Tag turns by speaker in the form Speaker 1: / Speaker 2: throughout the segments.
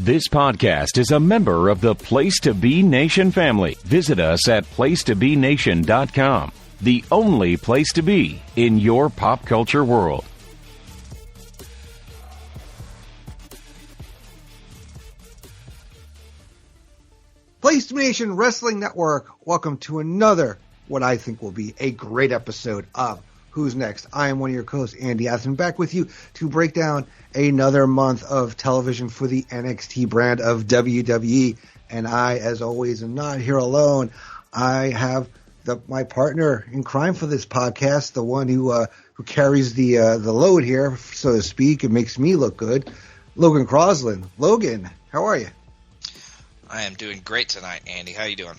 Speaker 1: This podcast is a member of the Place to Be Nation family. Visit us at placetobenation.com, the only place to be in your pop culture world.
Speaker 2: Place to Be Nation Wrestling Network, welcome to another, what I think will be a great episode of Who's Next. I am one of your co-hosts, Andy Atherton, back with you to break down another month of television for the NXT brand of WWE. And I, as always, am not here alone. I have my partner in crime for this podcast, the one who carries the load here, so to speak. It makes me look good. Logan Crosland. Logan, how are you?
Speaker 3: I am doing great tonight, Andy. How you doing?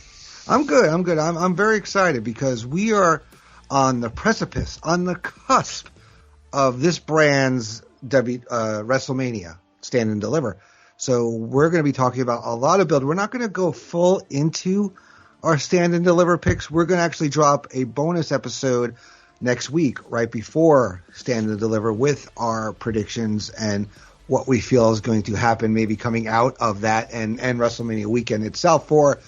Speaker 2: I'm good. I'm very excited because we are on the precipice, on the cusp of this brand's WrestleMania, Stand and Deliver. So we're going to be talking about a lot of build. We're not going to go full into our Stand and Deliver picks. We're going to actually drop a bonus episode next week, right before Stand and Deliver, with our predictions and what we feel is going to happen, maybe coming out of that and WrestleMania weekend itself for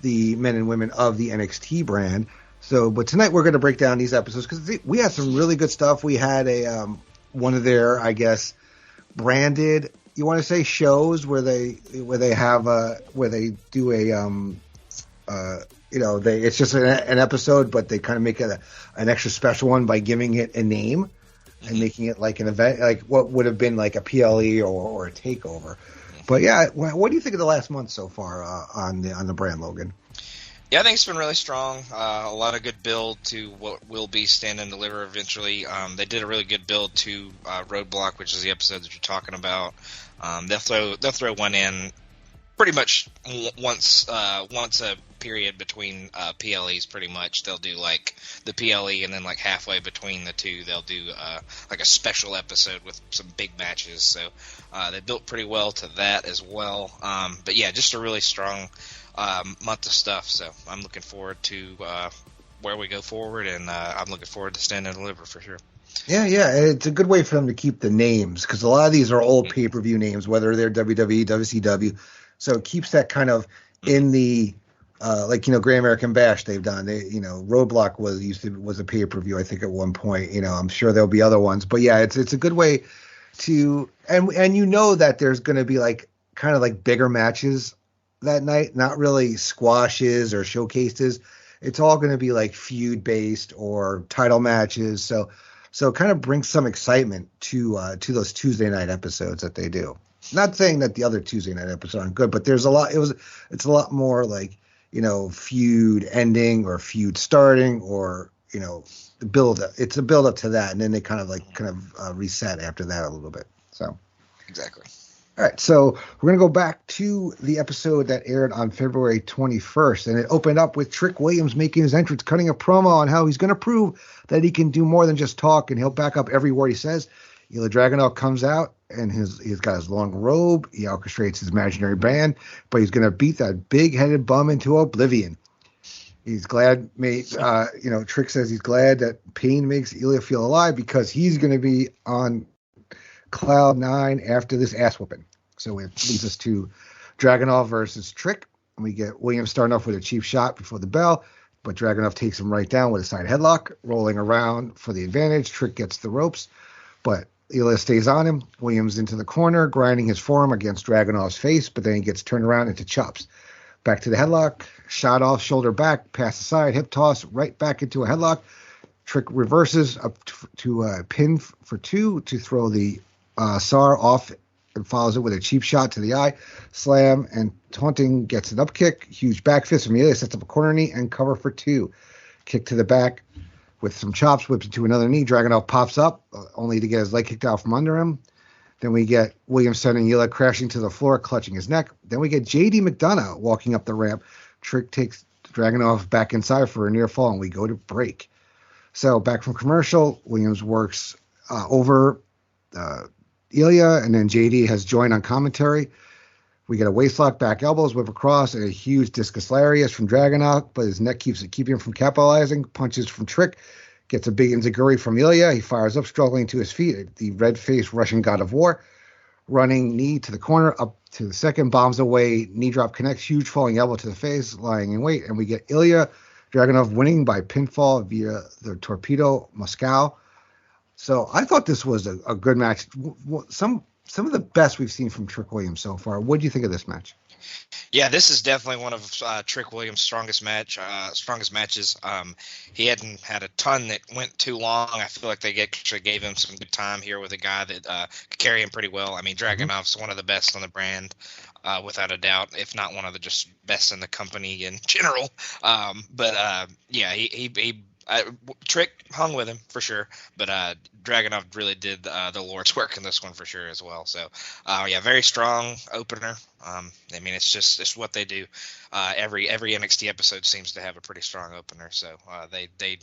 Speaker 2: the men and women of the NXT brand. So, but tonight we're going to break down these episodes because we had some really good stuff. We had one of their, I guess, branded, you want to say, shows where they do it's just an episode, but they kind of make it an extra special one by giving it a name and making it like an event, like what would have been like a PLE or a takeover. But yeah, what do you think of the last month so far on the brand, Logan?
Speaker 3: Yeah, I think it's been really strong. A lot of good build to what will be Stand and Deliver eventually. They did a really good build to Roadblock, which is the episode that you're talking about. They'll throw one in pretty much once a period between PLEs. Pretty much, they'll do like the PLE, and then like halfway between the two, they'll do like a special episode with some big matches. So they built pretty well to that as well. But yeah, just a really strong month of stuff. So I'm looking forward to where we go forward, and I'm looking forward to Stand and Deliver for sure.
Speaker 2: Yeah, it's a good way for them to keep the names, because a lot of these are old pay-per-view names, whether they're WWE, WCW. So it keeps that kind of in the Great American Bash they've done. Roadblock was a pay-per-view, I think, at one point. I'm sure there'll be other ones, but yeah, it's a good way to and that there's going to be like kind of like bigger matches that night, not really squashes or showcases. It's all going to be like feud based or title matches. So it kind of brings some excitement to those Tuesday night episodes that they do. Not saying that the other Tuesday night episodes aren't good, but there's a lot. It's a lot more like, feud ending or feud starting, or the build up. It's a build up to that, and then they kind of reset after that a little bit. So
Speaker 3: exactly.
Speaker 2: All right, so we're going to go back to the episode that aired on February 21st, and it opened up with Trick Williams making his entrance, cutting a promo on how he's going to prove that he can do more than just talk, and he'll back up every word he says. Ilja Dragunov comes out, and he's got his long robe. He orchestrates his imaginary band, but he's going to beat that big-headed bum into oblivion. He's glad, Trick says he's glad that pain makes Ilja feel alive, because he's going to be on cloud 9 after this ass whooping. So it leads us to Dragunov versus Trick. And we get Williams starting off with a cheap shot before the bell, but Dragunov takes him right down with a side headlock, rolling around for the advantage. Trick gets the ropes, but Ilja stays on him. Williams into the corner, grinding his forearm against Dragunov's face, but then he gets turned around into chops. Back to the headlock, shot off, shoulder back, pass aside, hip toss, right back into a headlock. Trick reverses up to a pin for 2 to throw the SAR off, and follows it with a cheap shot to the eye. Slam, and Taunting gets an up kick. Huge back fist from Ilja, sets up a corner knee and cover for 2. Kick to the back with some chops, whips into another knee. Dragunov pops up, only to get his leg kicked out from under him. Then we get Williams sending Ilja crashing to the floor, clutching his neck. Then we get JD McDonough walking up the ramp. Trick takes Dragunov back inside for a near fall, and we go to break. So back from commercial, Williams works over Ilja, and then JD has joined on commentary. We get a waistlock, back elbows, whip across, and a huge discus lariat from Dragunov, but his neck keeps him from capitalizing. Punches from Trick, gets a big enziguri from Ilja. He fires up, struggling to his feet. The red-faced Russian god of war, running knee to the corner, up to the second, bombs away, knee drop connects, huge falling elbow to the face, lying in wait, and we get Ilja Dragunov winning by pinfall via the Torpedo Moscow. So I thought this was a good match. Some of the best we've seen from Trick Williams so far. What do you think of this match?
Speaker 3: Yeah, this is definitely one of Trick Williams' strongest matches. He hadn't had a ton that went too long. I feel like they actually gave him some good time here with a guy that could carry him pretty well. I memean, Dragunov's one of the best on the brand, without a doubt, if not one of the just best in the company in general. Trick hung with him for sure, but Dragunov really did the Lord's work in this one for sure as well. So, very strong opener. I mean, it's what they do. Every NXT episode seems to have a pretty strong opener. So they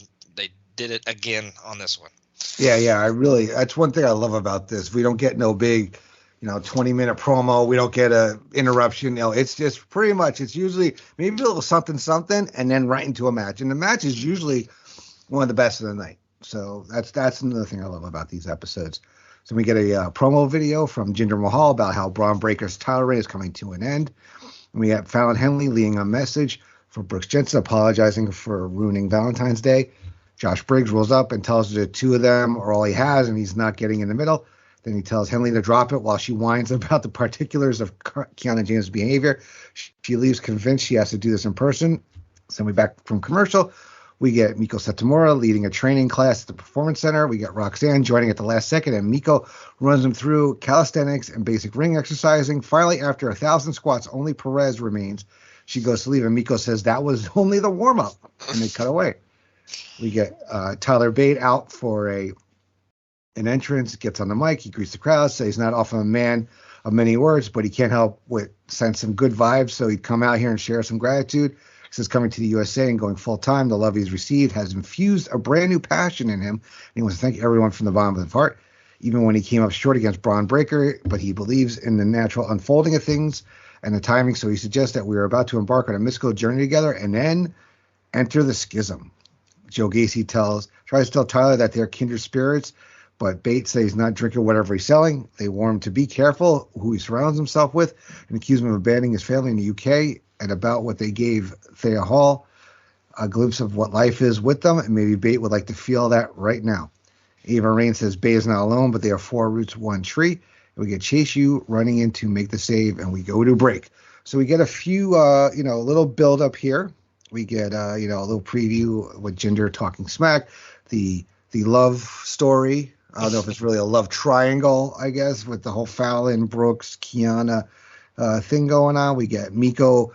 Speaker 3: did it again on this one.
Speaker 2: Yeah, that's one thing I love about this. We don't get no big, 20-minute promo. We don't get a interruption. It's just pretty much, it's usually maybe a little something, and then right into a match. And the match is usually one of the best of the night. So that's another thing I love about these episodes. So we get a promo video from Jinder Mahal about how Bron Breakker's title reign is coming to an end. And we have Fallon Henley leading a message for Brooks Jensen, apologizing for ruining Valentine's Day. Josh Briggs rolls up and tells the two of them are all he has, and he's not getting in the middle. Then he tells Henley to drop it while she whines about the particulars of Kiana James' behavior. She leaves convinced she has to do this in person. So we back from commercial. We get Miko Satomura leading a training class at the Performance Center. We get Roxanne joining at the last second, and Miko runs them through calisthenics and basic ring exercising. Finally, after 1,000 squats, only Perez remains. She goes to leave, and Miko says that was only the warm-up, and they cut away. We get Tyler Bate out for an entrance, gets on the mic, he greets the crowd, says he's not often a man of many words, but he can't help but send some good vibes, so he'd come out here and share some gratitude. Says coming to the USA and going full-time, the love he's received has infused a brand new passion in him, and he wants to thank everyone from the bottom of his heart, even when he came up short against Bron Breakker, but he believes in the natural unfolding of things and the timing, so he suggests that we are about to embark on a mystical journey together and then enter the Schism. Joe Gacy tries to tell Tyler that they're kindred spirits, but Bates says he's not drinking whatever he's selling. They warn him to be careful who he surrounds himself with and accuse him of abandoning his family in the UK, and about what they gave Thea Hall a glimpse of what life is with them, and maybe Bate would like to feel that right now. Ava Rain says Bate is not alone, but they are four roots, one tree. And we get Chase U running in to make the save, and we go to break. So we get a few, a little build up here. We get, a little preview with Jinder talking smack, the love story. I don't know if it's really a love triangle, I guess, with the whole Fallon, Brooks, Kiana thing going on. We get Miko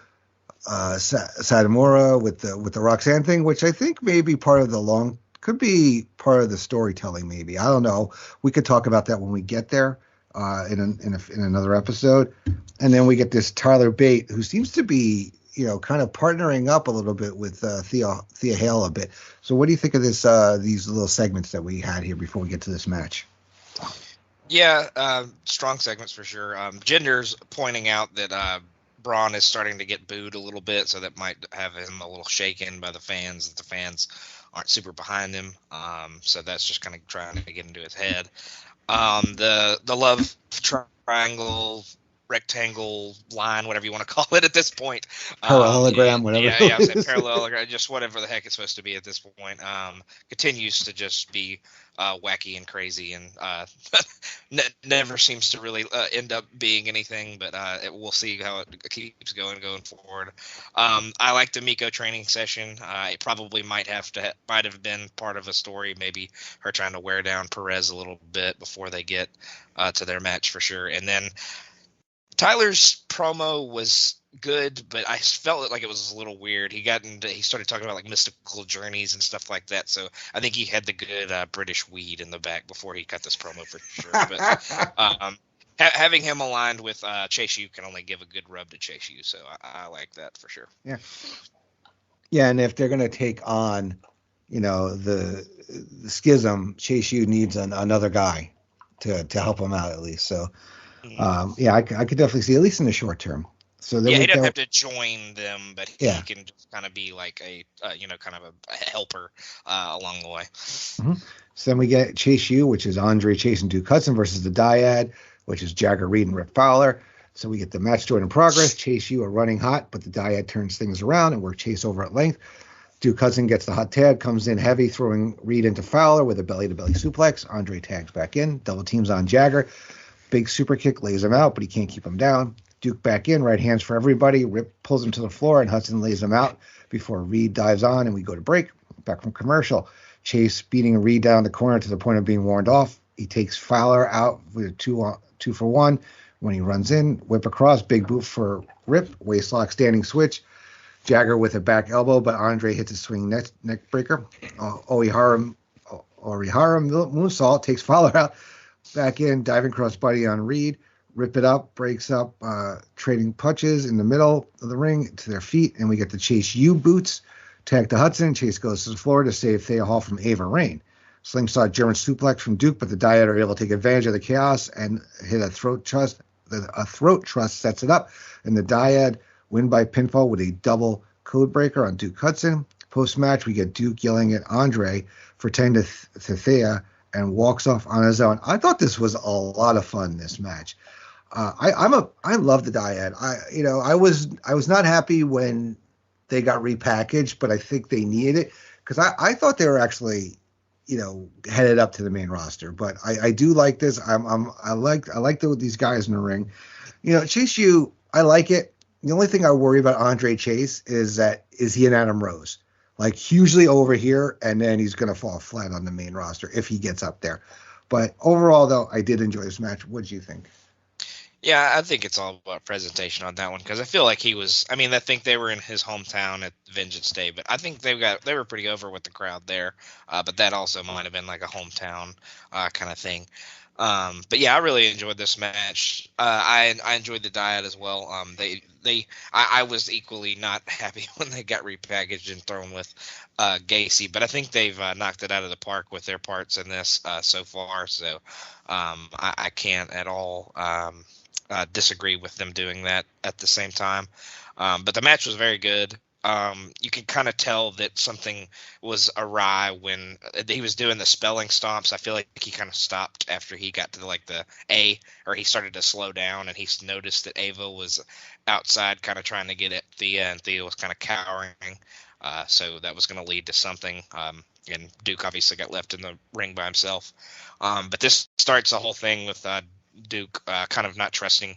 Speaker 2: Satomura with the Roxanne thing, which I think may be part of could be part of the storytelling. Maybe, I don't know. We could talk about that when we get there in another episode. And then we get this Tyler Bate, who seems to be kind of partnering up a little bit with Thea Hale a bit. So what do you think of this these little segments that we had here before we get to this match?
Speaker 3: Yeah, strong segments for sure. Jinder's pointing out that Braun is starting to get booed a little bit, so that might have him a little shaken by the fans, that the fans aren't super behind him. So that's just kind of trying to get into his head. The love triangle, rectangle, line, whatever you want to call it at this point.
Speaker 2: Parallelogram, whatever.
Speaker 3: Yeah, I'm saying parallelogram, just whatever the heck it's supposed to be at this point. Continues to just be wacky and crazy, and never seems to really end up being anything, but we'll see how it keeps going forward. I like the Miko training session. It probably might have been part of a story, maybe her trying to wear down Perez a little bit before they get to their match for sure. And then Tyler's promo was good, but I felt like it was a little weird. He started talking about like mystical journeys and stuff like that. So I think he had the good British weed in the back before he cut this promo for sure. But having him aligned with Chase U can only give a good rub to Chase U. So I like that for sure.
Speaker 2: Yeah. Yeah. And if they're going to take on, the Schism, Chase U needs another guy to help him out at least. So, I could definitely see, at least in the short term. So then
Speaker 3: he doesn't have to join them, but he can just kind of be like a helper along the way.
Speaker 2: Mm-hmm. So then we get Chase U, which is Andre Chase and Duke Hudson versus the Dyad, which is Jagger Reed and Rick Fowler. So we get the match joint in progress. Chase U are running hot, but the dyad turns things around and we're Chase over at length. Duke Hudson gets the hot tag, comes in heavy, throwing Reed into Fowler with a belly-to-belly suplex. Andre tags back in, double teams on Jagger. Big super kick, lays him out, but he can't keep him down. Duke back in, right hands for everybody. Rip pulls him to the floor, and Hudson lays him out before Reed dives on, and we go to break. Back from commercial. Chase beating Reed down the corner to the point of being warned off. He takes Fowler out with a 2-for-1. When he runs in, whip across, big boot for Rip, waistlock standing switch. Jagger with a back elbow, but Andre hits a swing neck breaker. Orihara moonsault takes Fowler out. Back in, diving crossbody on Reed. Rip it up, breaks up, trading punches in the middle of the ring to their feet, and we get the Chase U boots. Tag to Hudson. Chase goes to the floor to save Thea Hall from Ava Rain. Slingshot German suplex from Duke, but the Dyad are able to take advantage of the chaos and hit a throat thrust. A throat thrust sets it up, and the Dyad win by pinfall with a double code breaker on Duke Hudson. Post-match, we get Duke yelling at Andre for 10 to Thea and walks off on his own. I thought this was a lot of fun, this match. I love the Dyad. I was not happy when they got repackaged, but I think they needed it because I thought they were actually, headed up to the main roster. But I do like this. I like these guys in the ring. Chase U, I like it. The only thing I worry about Andre Chase is he an Adam Rose? Like hugely over here, and then he's going to fall flat on the main roster if he gets up there. But overall, though, I did enjoy this match. What do you think?
Speaker 3: Yeah, I think it's all about presentation on that one because I feel like he was. I mean, I think they were in his hometown at Vengeance Day, but I think they were pretty over with the crowd there. But that also might have been like a hometown kind of thing. But yeah, I really enjoyed this match. I enjoyed the Dyad as well. I was equally not happy when they got repackaged and thrown with Gacy, but I think they've knocked it out of the park with their parts in this so far. So I can't at all disagree with them doing that at the same time. But the match was very good. You can kind of tell that something was awry when he was doing the spelling stomps. I feel like he kind of stopped after he got to the A, or he started to slow down, and he noticed that Ava was outside kind of trying to get at Thea, and Thea was kind of cowering. So that was going to lead to something. And Duke obviously got left in the ring by himself. But this starts the whole thing with Duke kind of not trusting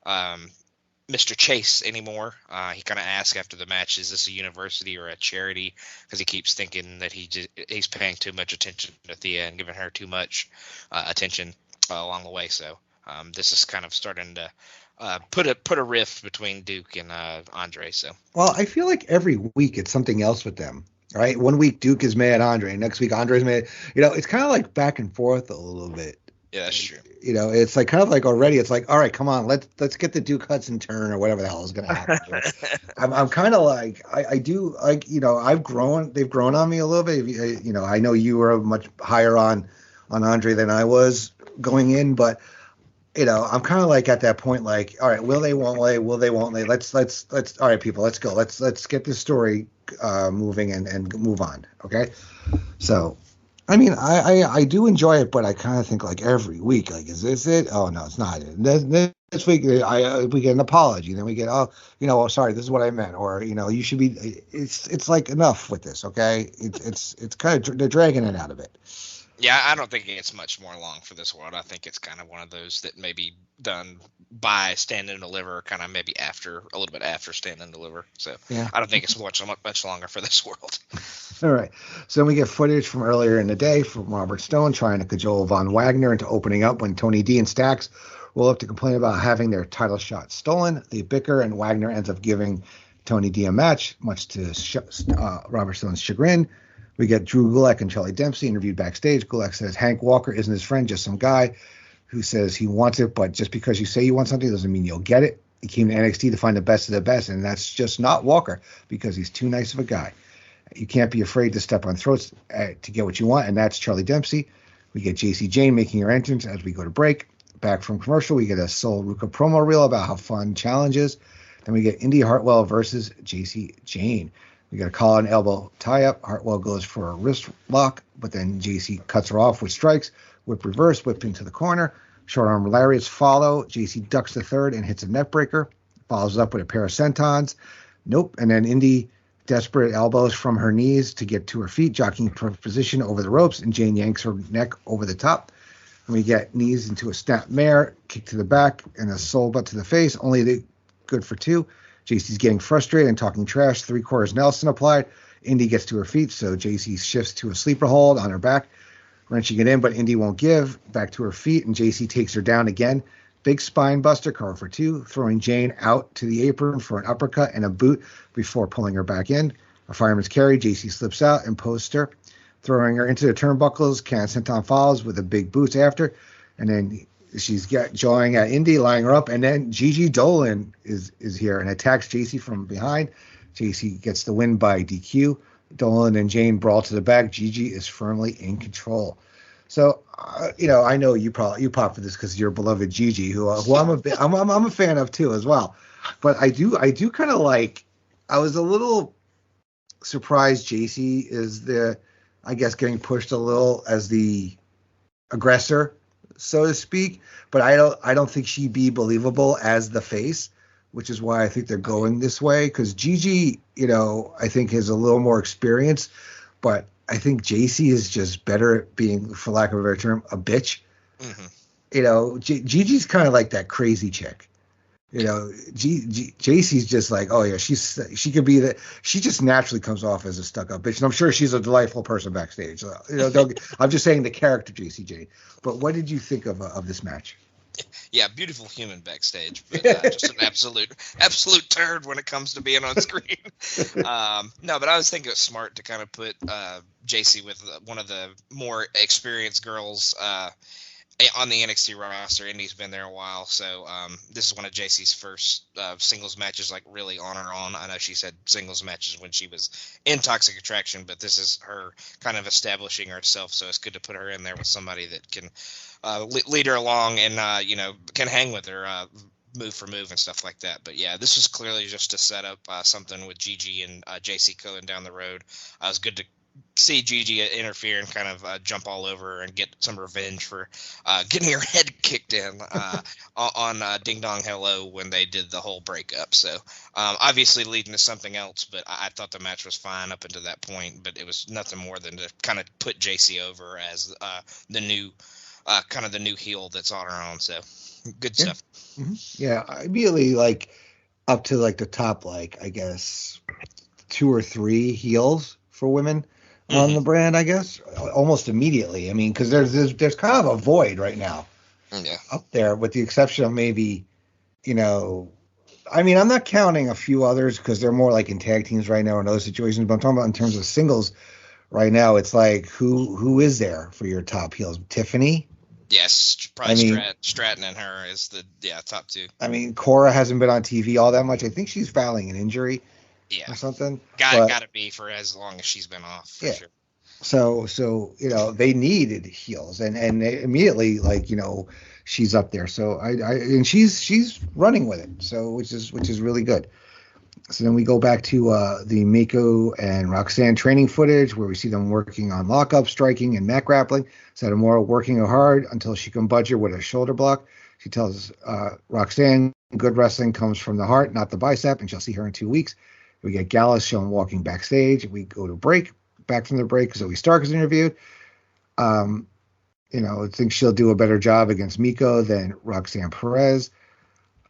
Speaker 3: Mr. Chase anymore. He kind of asks after the match, is this a university or a charity? Because he keeps thinking that he's paying too much attention to Thea and giving her too much attention along the way. So this is kind of starting to put a rift between Duke and Andre. So
Speaker 2: well, I feel like every week it's something else with them. Right? One week Duke is mad at Andre, next week Andre's mad. It's kind of like back and forth a little bit.
Speaker 3: Yeah, that's true.
Speaker 2: It's like kind of like already. It's like, all right, come on, let's get the Duke Hudson turn or whatever the hell is going to happen. I'm kind of like I do like I've grown. They've grown on me a little bit. I know you were much higher on Andre than I was going in, but I'm kind of like at that point, like, all right, will they, won't they? Will they, won't they? Let's all right, people, let's go. Let's get this story moving and move on. Okay, so. I mean, I do enjoy it, but I kind of think like every week, like, is this it? Oh no, it's not it. This week we get an apology, then we get sorry, this is what I meant, or you should be. It's like enough with this, okay? It's kind of they're dragging it out of it.
Speaker 3: Yeah, I don't think it's much more long for this world. I think it's kind of one of those that may be done by Stand and Deliver, kind of maybe a little bit after Stand and Deliver. So yeah. I don't think it's much longer for this world.
Speaker 2: All right. So then we get footage from earlier in the day from Robert Stone trying to cajole Von Wagner into opening up when Tony D and Stax roll up to complain about having their title shot stolen. They bicker, and Wagner ends up giving Tony D a match, much to Robert Stone's chagrin. We get Drew Gulak and Charlie Dempsey interviewed backstage. Gulak says Hank Walker isn't his friend, just some guy who says he wants it, but just because you say you want something doesn't mean you'll get it. He came to NXT to find the best of the best, and that's just not Walker because he's too nice of a guy. You can't be afraid to step on throats to get what you want, and that's Charlie Dempsey. We get JC Jane making her entrance as we go to break. Back from commercial, we get a Sol Ruka promo reel about how fun challenge is. Then we get Indy Hartwell versus JC Jane. We got a collar and elbow tie-up. Hartwell goes for a wrist lock, but then JC cuts her off with strikes. Whip reverse, whipped into the corner. Short arm lariats follow. JC ducks the third and hits a net breaker. Follows up with a pair of sentons. Nope. And then Indy desperate elbows from her knees to get to her feet, jockeying for position over the ropes, and Jane yanks her neck over the top. And we get knees into a snap mare, kick to the back, and a soul butt to the face. Only good for two. JC's getting frustrated and talking trash. 3/4 Nelson applied. Indy gets to her feet, so JC shifts to a sleeper hold on her back, wrenching it in, but Indy won't give. Back to her feet, and JC takes her down again. Big spine buster, cover for two, throwing Jane out to the apron for an uppercut and a boot before pulling her back in. A fireman's carry, JC slips out and posts her, throwing her into the turnbuckles. Can Senton follows with a big boots after, and then she's jawing at Indy, lying her up, and then Gigi Dolan is here and attacks JC from behind. JC gets the win by DQ. Dolan and Jane brawl to the back. Gigi is firmly in control. So, I know you pop for this because you're beloved Gigi, who I'm a fan of too as well. But I do kind of like. I was a little surprised JC is getting pushed a little as the aggressor, so to speak. But I don't think she'd be believable as the face, which is why I think they're going this way. Because Gigi, I think has a little more experience, but I think JC is just better at being, for lack of a better term, a bitch. Mm-hmm. Gigi's kind of like that crazy chick. JC's just like, oh yeah, she could be she just naturally comes off as a stuck-up bitch, and I'm sure she's a delightful person backstage. I'm just saying the character JCJ. But what did you think of this match?
Speaker 3: Yeah, beautiful human backstage, but just an absolute turd when it comes to being on screen. No, but I was thinking it was smart to kind of put JC with one of the more experienced girls on the NXT roster. Indy's been there a while, so this is one of JC's first singles matches, like really on her own. I know she's had singles matches when she was in Toxic Attraction, but this is her kind of establishing herself, so it's good to put her in there with somebody that can lead her along and can hang with her move for move and stuff like that. But yeah, this was clearly just to set up something with Gigi and JC going down the road. It was good to see Gigi interfere and kind of jump all over her and get some revenge for getting her head kicked in on Ding Dong Hello when they did the whole breakup. So obviously leading to something else, but I thought the match was fine up until that point, but it was nothing more than to kind of put JC over as the new kind of the new heel that's on her own. So good stuff.
Speaker 2: Mm-hmm. Yeah, immediately up to the top, I guess 2 or 3 heels for women on the brand, I guess, almost immediately. I mean, because there's kind of a void right now up there, with the exception of maybe, I'm not counting a few others because they're more in tag teams right now in other situations, but I'm talking about in terms of singles right now. It's who is there for your top heels? Tiffany?
Speaker 3: Yes, probably Stratton and her is the top 2. I mean,
Speaker 2: Cora hasn't been on TV all that much. I think she's battling an injury.
Speaker 3: Yeah,
Speaker 2: or something.
Speaker 3: Got to be for as long as she's been off. For sure.
Speaker 2: So they needed heels, and immediately she's up there. So and she's running with it. So which is really good. So then we go back to the Miko and Roxanne training footage where we see them working on lockup, striking, and mat grappling. Satomura working hard until she can budge her with a shoulder block. She tells Roxanne, good wrestling comes from the heart, not the bicep, and she'll see her in 2 weeks. We get Gallus shown walking backstage. We go to break. Back from the break, Zoe Stark is interviewed. I think she'll do a better job against Miko than Roxanne Perez.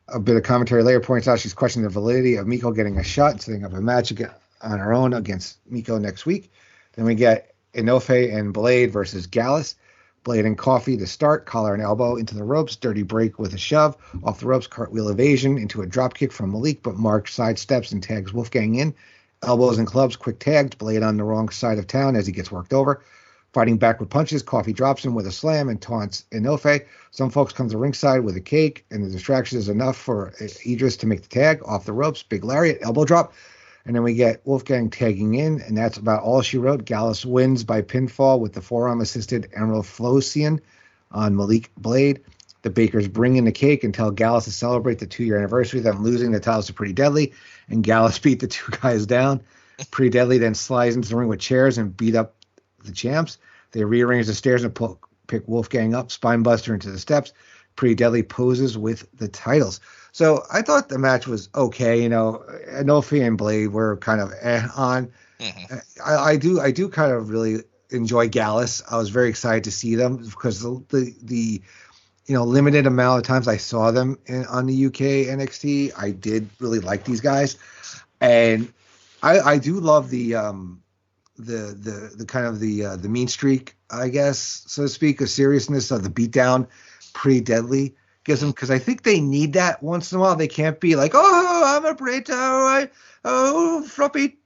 Speaker 2: A bit of commentary later points out she's questioning the validity of Miko getting a shot and setting up a match on her own against Miko next week. Then we get Inoue and Blade versus Gallus. Blade and Coffee to start, collar and elbow into the ropes, dirty break with a shove, off the ropes, cartwheel evasion into a drop kick from Malik, but Mark sidesteps and tags Wolfgang in. Elbows and clubs, quick tagged, Blade on the wrong side of town as he gets worked over. Fighting back with punches, Coffee drops him with a slam and taunts Inoue. Some folks come to ringside with a cake, and the distraction is enough for Idris to make the tag. Off the ropes, big lariat, elbow drop. And then we get Wolfgang tagging in, and that's about all she wrote. Gallus wins by pinfall with the forearm-assisted Emerald Flowsian on Malik Blade. The Bakers bring in the cake and tell Gallus to celebrate the 2-year anniversary of them losing the titles to Pretty Deadly, and Gallus beat the 2 guys down. Pretty Deadly then slides into the ring with chairs and beat up the champs. They rearrange the stairs and pick Wolfgang up, spinebuster into the steps. Pretty Deadly poses with the titles. So I thought the match was okay. Anofi and Blade were kind of on.
Speaker 3: Mm-hmm.
Speaker 2: I do kind of really enjoy Gallus. I was very excited to see them because the limited amount of times I saw them on the UK NXT, I did really like these guys, and I do love the kind of the mean streak, I guess, so to speak, a seriousness of the beatdown. Pretty Deadly gives them, because I think they need that once in a while. They can't be like, oh, I'm a burrito,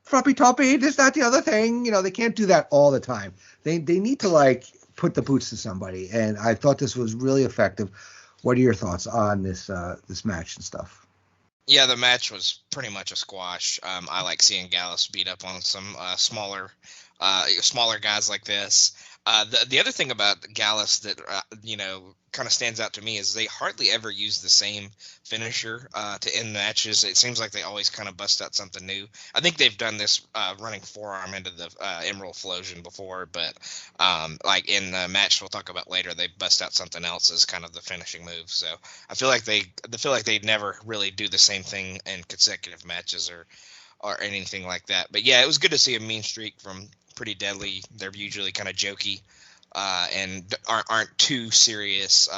Speaker 2: floppy toppy, this, that, the other thing. They can't do that all the time. They need to like put the boots to somebody, and I thought this was really effective. What are your thoughts on this match and stuff?
Speaker 3: Yeah, the match was pretty much a squash. I like seeing Gallus beat up on some smaller guys like this. The other thing about Gallus that kind of stands out to me is they hardly ever use the same finisher to end matches. It seems like they always kind of bust out something new. I think they've done this running forearm into the Emerald Flosion before, but like in the match we'll talk about later, they bust out something else as kind of the finishing move. So I feel like they never really do the same thing in consecutive matches or anything like that. But yeah, it was good to see a mean streak from Pretty Deadly. They're usually kind of jokey and aren't too serious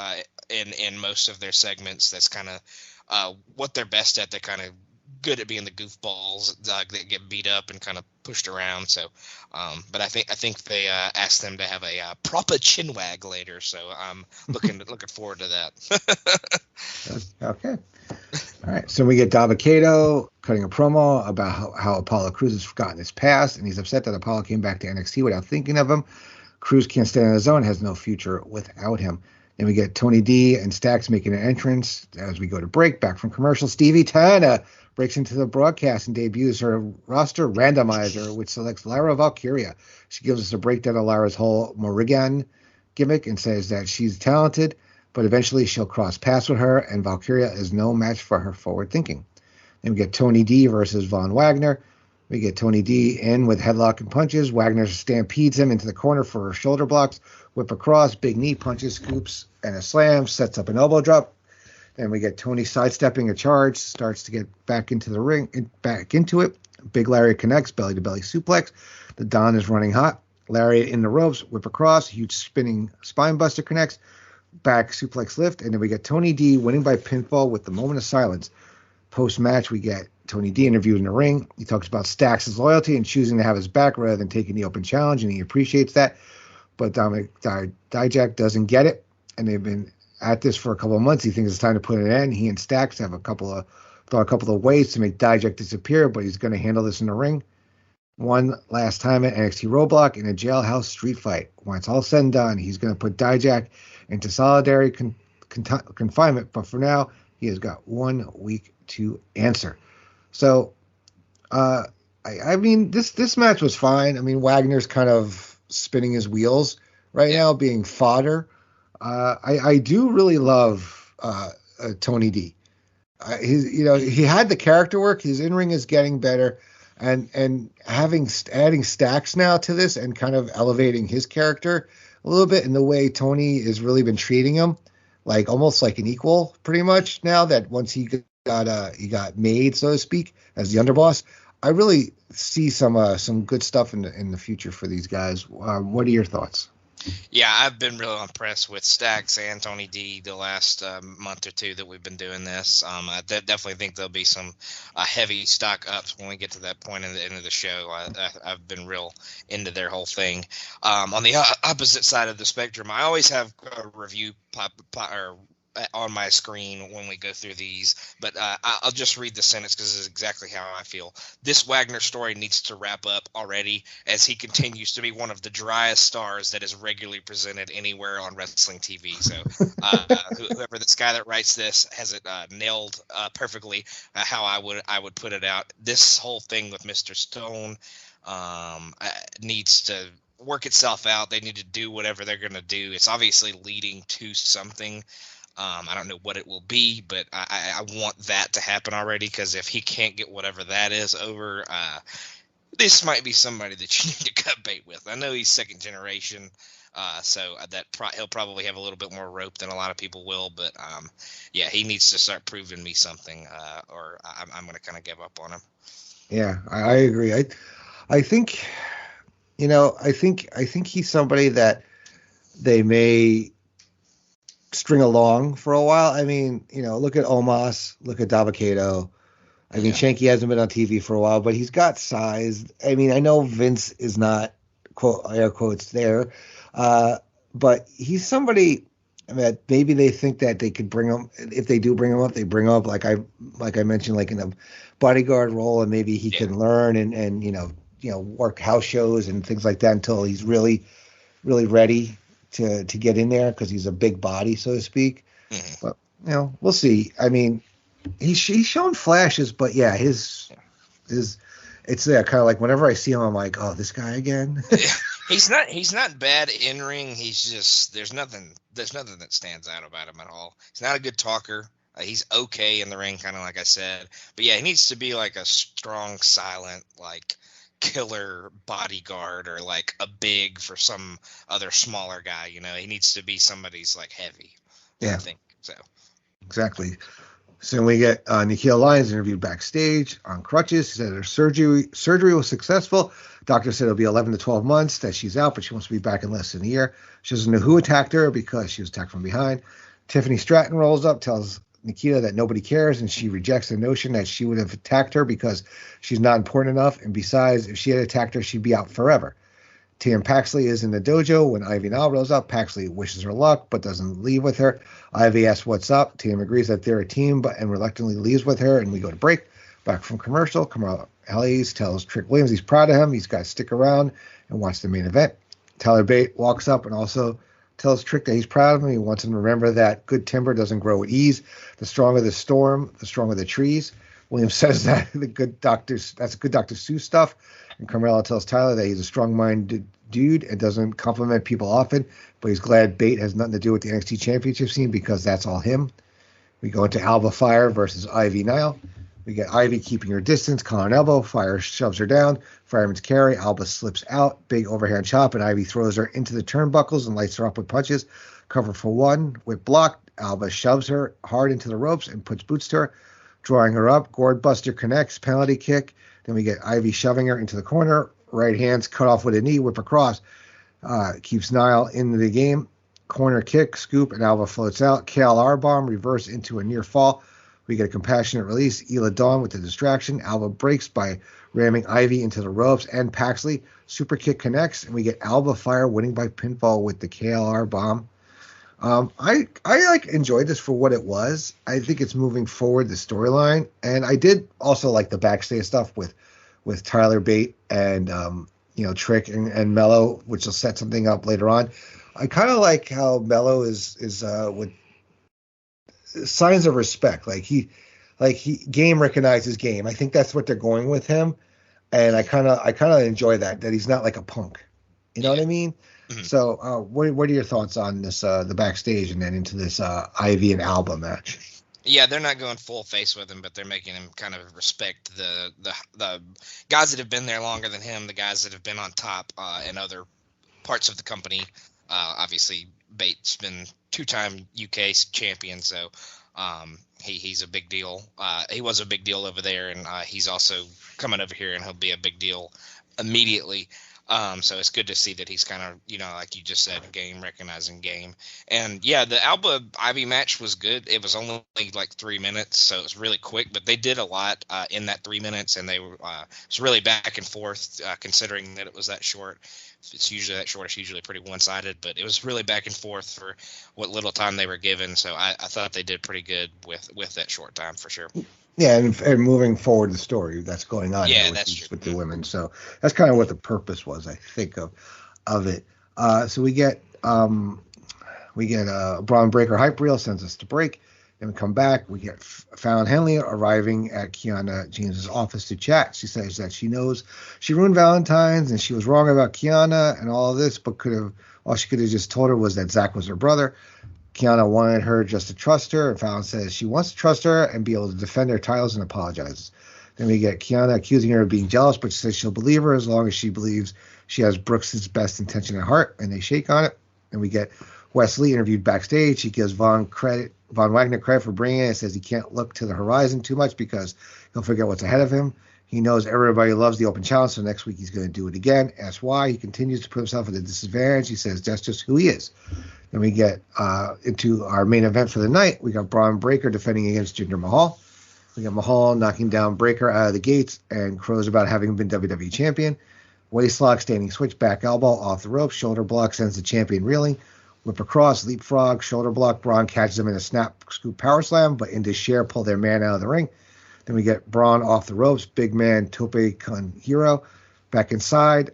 Speaker 3: in most of their segments. That's kind of what they're best at. They're kind of good at being the goofballs that get beat up and kind of pushed around. So, but I think they asked them to have a proper chin wag later. So I'm looking forward to that.
Speaker 2: Okay. All right, so we get Dabba-Kato cutting a promo about how Apollo Crews has forgotten his past, and he's upset that Apollo came back to NXT without thinking of him. Crews can't stand on his own, has no future without him. Then we get Tony D and Stax making an entrance as we go to break. Back from commercial, Stevie Tana breaks into the broadcast and debuts her roster randomizer, which selects Lara Valkyria. She gives us a breakdown of Lara's whole Morrigan gimmick and says that she's talented, but eventually she'll cross paths with her, and Valkyria is no match for her forward thinking. Then we get Tony D versus Von Wagner. We get Tony D in with headlock and punches. Wagner stampedes him into the corner for shoulder blocks, whip across, big knee punches, scoops, and a slam, sets up an elbow drop. Then we get Tony sidestepping a charge, starts to get back into the ring, back into it. Big Lariat connects, belly-to-belly suplex. The Don is running hot. Lariat in the ropes, whip across, huge spinning spine buster connects. Back suplex lift, and then we get Tony D winning by pinfall with the moment of silence. Post-match, we get Tony D interviewed in the ring. He talks about Stax's loyalty and choosing to have his back rather than taking the open challenge, and he appreciates that. But Dominic Dijak doesn't get it, and they've been at this for a couple of months. He thinks it's time to put an end. He and Stax have thought a couple of ways to make Dijak disappear, but he's going to handle this in the ring. One last time at NXT Roadblock in a jailhouse street fight. When it's all said and done, he's going to put Dijak into solitary confinement, but for now, he has got 1 week to answer. So, I mean, this match was fine. I mean, Wagner's kind of spinning his wheels right now, being fodder. I do really love Tony D. He had the character work. His in-ring is getting better, and adding Stax now to this and kind of elevating his character a little bit in the way Tony has really been treating him, like almost like an equal, pretty much now that once he got made, so to speak, as the underboss. I really see some good stuff in the future for these guys. What are your thoughts?
Speaker 3: Yeah, I've been really impressed with Stax and Tony D the last month or two that we've been doing this. I definitely think there'll be some heavy stock ups when we get to that point in the end of the show. I've been real into their whole thing. On the opposite side of the spectrum, I always have a review on my screen when we go through these, but I'll just read the sentence because this is exactly how I feel. This Wagner story needs to wrap up already, as he continues to be one of the driest stars that is regularly presented anywhere on wrestling TV. So whoever this guy that writes this has it nailed perfectly how I would put it out. This whole thing with Mr. Stone needs to work itself out. They need to do whatever they're going to do. It's obviously leading to something. I don't know what it will be, but I want that to happen already, because if he can't get whatever that is over, this might be somebody that you need to cut bait with. I know he's second generation, So he'll probably have a little bit more rope than a lot of people will. But yeah, he needs to start proving me something, or I'm going to kind of give up on him.
Speaker 2: Yeah, I agree. I think, I think he's somebody that they may string along for a while. I mean, look at Omos, look at Dabba-Kato. I mean, Shanky hasn't been on TV for a while, but he's got size. I mean, I know Vince is not, quote, air quotes there, but he's somebody that maybe they think that they could bring him. If they do bring him up, they bring him up like I mentioned, like in a bodyguard role, and maybe he can learn and work house shows and things like that until he's really, really ready to get in there, because he's a big body, so to speak. Mm-hmm. But we'll see. I mean, he's shown flashes, but yeah, his it's kind of like whenever I see him, I'm like, oh, this guy again.
Speaker 3: He's not bad in ring. He's just there's nothing that stands out about him at all. He's not a good talker. He's okay in the ring, kind of like I said. But yeah, he needs to be like a strong, silent, like killer bodyguard, or like a big for some other smaller guy. He needs to be somebody's like heavy.
Speaker 2: Yeah,
Speaker 3: I think so.
Speaker 2: Exactly. So we get Nikhil Lyons interviewed backstage on crutches. She said her surgery was successful. Doctor said it'll be 11 to 12 months that she's out, but she wants to be back in less than a year. She doesn't know who attacked her because she was attacked from behind. Tiffany Stratton rolls up, tells Nikita that nobody cares, and she rejects the notion that she would have attacked her because she's not important enough. And besides, if she had attacked her, she'd be out forever. Tatum Paxley is in the dojo when Ivy and Alba rolls up. Paxley wishes her luck, but doesn't leave with her. Ivy asks what's up. Tatum agrees that they're a team, and reluctantly leaves with her, and we go to break. Back from commercial, Carmelo Hayes tells Trick Williams he's proud of him. He's got to stick around and watch the main event. Tyler Bate walks up and also tells Trick that he's proud of him. He wants him to remember that good timber doesn't grow with ease. The stronger the storm, the stronger the trees. Williams says that that's good Dr. Seuss stuff. And Carmelo tells Tyler that he's a strong-minded dude and doesn't compliment people often, but he's glad Bate has nothing to do with the NXT Championship scene because that's all him. We go into Alba Fyre versus Ivy Nile. We get Ivy keeping her distance, collar and elbow. Fyre shoves her down. Fireman's carry. Alba slips out. Big overhand chop, and Ivy throws her into the turnbuckles and lights her up with punches. Cover for one. Whip blocked. Alba shoves her hard into the ropes and puts boots to her, drawing her up. Gourd Buster connects. Penalty kick. Then we get Ivy shoving her into the corner. Right hand's cut off with a knee. Whip across. Keeps Nile in the game. Corner kick. Scoop, and Alba floats out. KLR bomb. Reverse into a near fall. We get a compassionate release. Isla Dawn with the distraction. Alba breaks by ramming Ivy into the ropes and Paxley. Super kick connects, and we get Alba Fyre winning by pinfall with the KLR bomb. I enjoyed this for what it was. I think it's moving forward the storyline, and I did also like the backstage stuff with Tyler Bate and Trick and Mello, which will set something up later on. I kind of like how Mello is with signs of respect. He game recognizes game. I think that's what they're going with him, and I kind of enjoy that he's not like a punk. You know what I mean? Mm-hmm. So, what are your thoughts on this the backstage and then into this Ivy and Alba match?
Speaker 3: Yeah, they're not going full face with him, but they're making him kind of respect the guys that have been there longer than him, the guys that have been on top in other parts of the company. Obviously, Bate's been 2-time UK champion, so he's a big deal. He was a big deal over there, and he's also coming over here, and he'll be a big deal immediately. So it's good to see that he's kind of, like you just said, game recognizing game. And yeah, the Alba Ivy match was good. It was only like 3 minutes, so it was really quick, but they did a lot in that 3 minutes, and they were it's really back and forth considering that it was that short. If it's usually that short, it's usually pretty one-sided, but it was really back and forth for what little time they were given. So I thought they did pretty good with that short time for sure.
Speaker 2: Yeah, and moving forward the story that's going on with the women. So that's kind of what the purpose was, I think, of it. So we get Bron Breakker hype reel, sends us to break. Then we come back. We get Fallon Henley arriving at Kiana James's office to chat. She says that she knows she ruined Valentine's and she was wrong about Kiana and all of this, but all she could have just told her was that Zach was her brother. Kiana wanted her just to trust her, and Fallon says she wants to trust her and be able to defend her titles and apologizes. Then we get Kiana accusing her of being jealous, but she says she'll believe her as long as she believes she has Brooks' best intention at heart, and they shake on it. And we get Wes Lee interviewed backstage. He gives Von Wagner credit for bringing it. It says he can't look to the horizon too much because he'll forget what's ahead of him. He knows everybody loves the open challenge, so next week he's going to do it again. Asks why. He continues to put himself at a disadvantage. He says that's just who he is. Then we get into our main event for the night. We got Bron Breakker defending against Jinder Mahal. We got Mahal knocking down Breakker out of the gates and crows about having been WWE champion. Waistlock, standing switch, back elbow, off the rope, shoulder block, sends the champion reeling. Whip across, leapfrog, shoulder block. Braun catches him in a snap scoop power slam, but into Cher pull their man out of the ring. Then we get Braun off the ropes, big man tope con hero, back inside,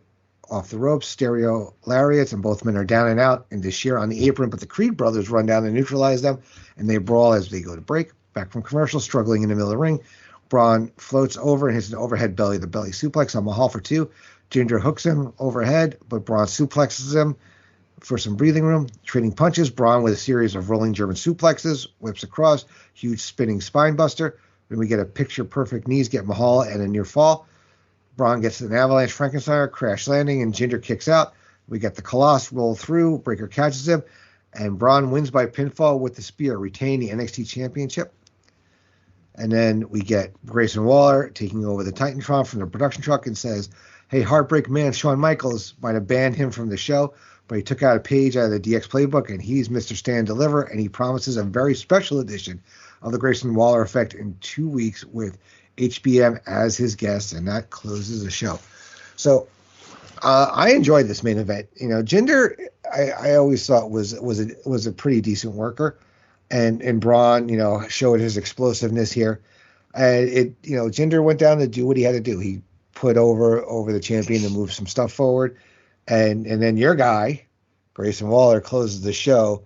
Speaker 2: off the ropes, stereo lariats, and both men are down and out into Cher on the apron, but the Creed brothers run down and neutralize them, and they brawl as they go to break. Back from commercial, struggling in the middle of the ring. Braun floats over and hits an overhead belly-to-belly suplex on Mahal for 2. Jinder hooks him overhead, but Braun suplexes him for some breathing room. Trading punches, Braun with a series of rolling German suplexes, whips across, huge spinning spine buster. Then we get a picture-perfect knees, get Mahal and a near fall. Braun gets an avalanche Frankensteiner, crash landing, and Jinder kicks out. We get the Colossus roll through, Breakker catches him, and Braun wins by pinfall with the spear, retain the NXT Championship. And then we get Grayson Waller taking over the Titantron from the production truck and says, hey, Heartbreak Man Shawn Michaels might have banned him from the show, but he took out a page out of the DX playbook, and he's Mr. Stand Deliver, and he promises a very special edition of the Grayson Waller effect in 2 weeks with HBM as his guest, and that closes the show. So I enjoyed this main event. You know, Jinder, I always thought was a pretty decent worker, and Braun, you know, showed his explosiveness here. And Jinder went down to do what he had to do. He put over the champion to move some stuff forward, and then your guy, Grayson Waller, closes the show.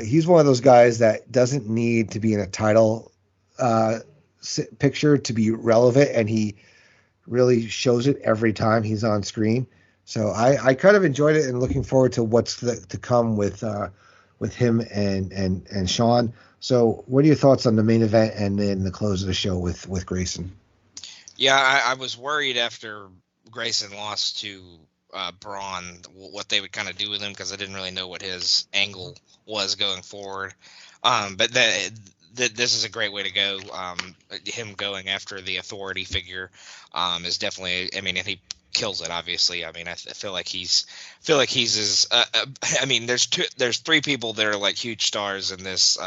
Speaker 2: He's one of those guys that doesn't need to be in a title picture to be relevant, and he really shows it every time he's on screen. So I kind of enjoyed it and looking forward to what's to come with him and Shawn. So what are your thoughts on the main event and then the close of the show with Grayson?
Speaker 3: Yeah, I was worried after Grayson lost to Braun what they would kind of do with him, because I didn't really know what his angle was going forward. But this is a great way to go. Him going after the authority figure is definitely. I mean, and he kills it. Obviously, I mean, I feel like he's as. I mean, there's 3 people that are like huge stars in this.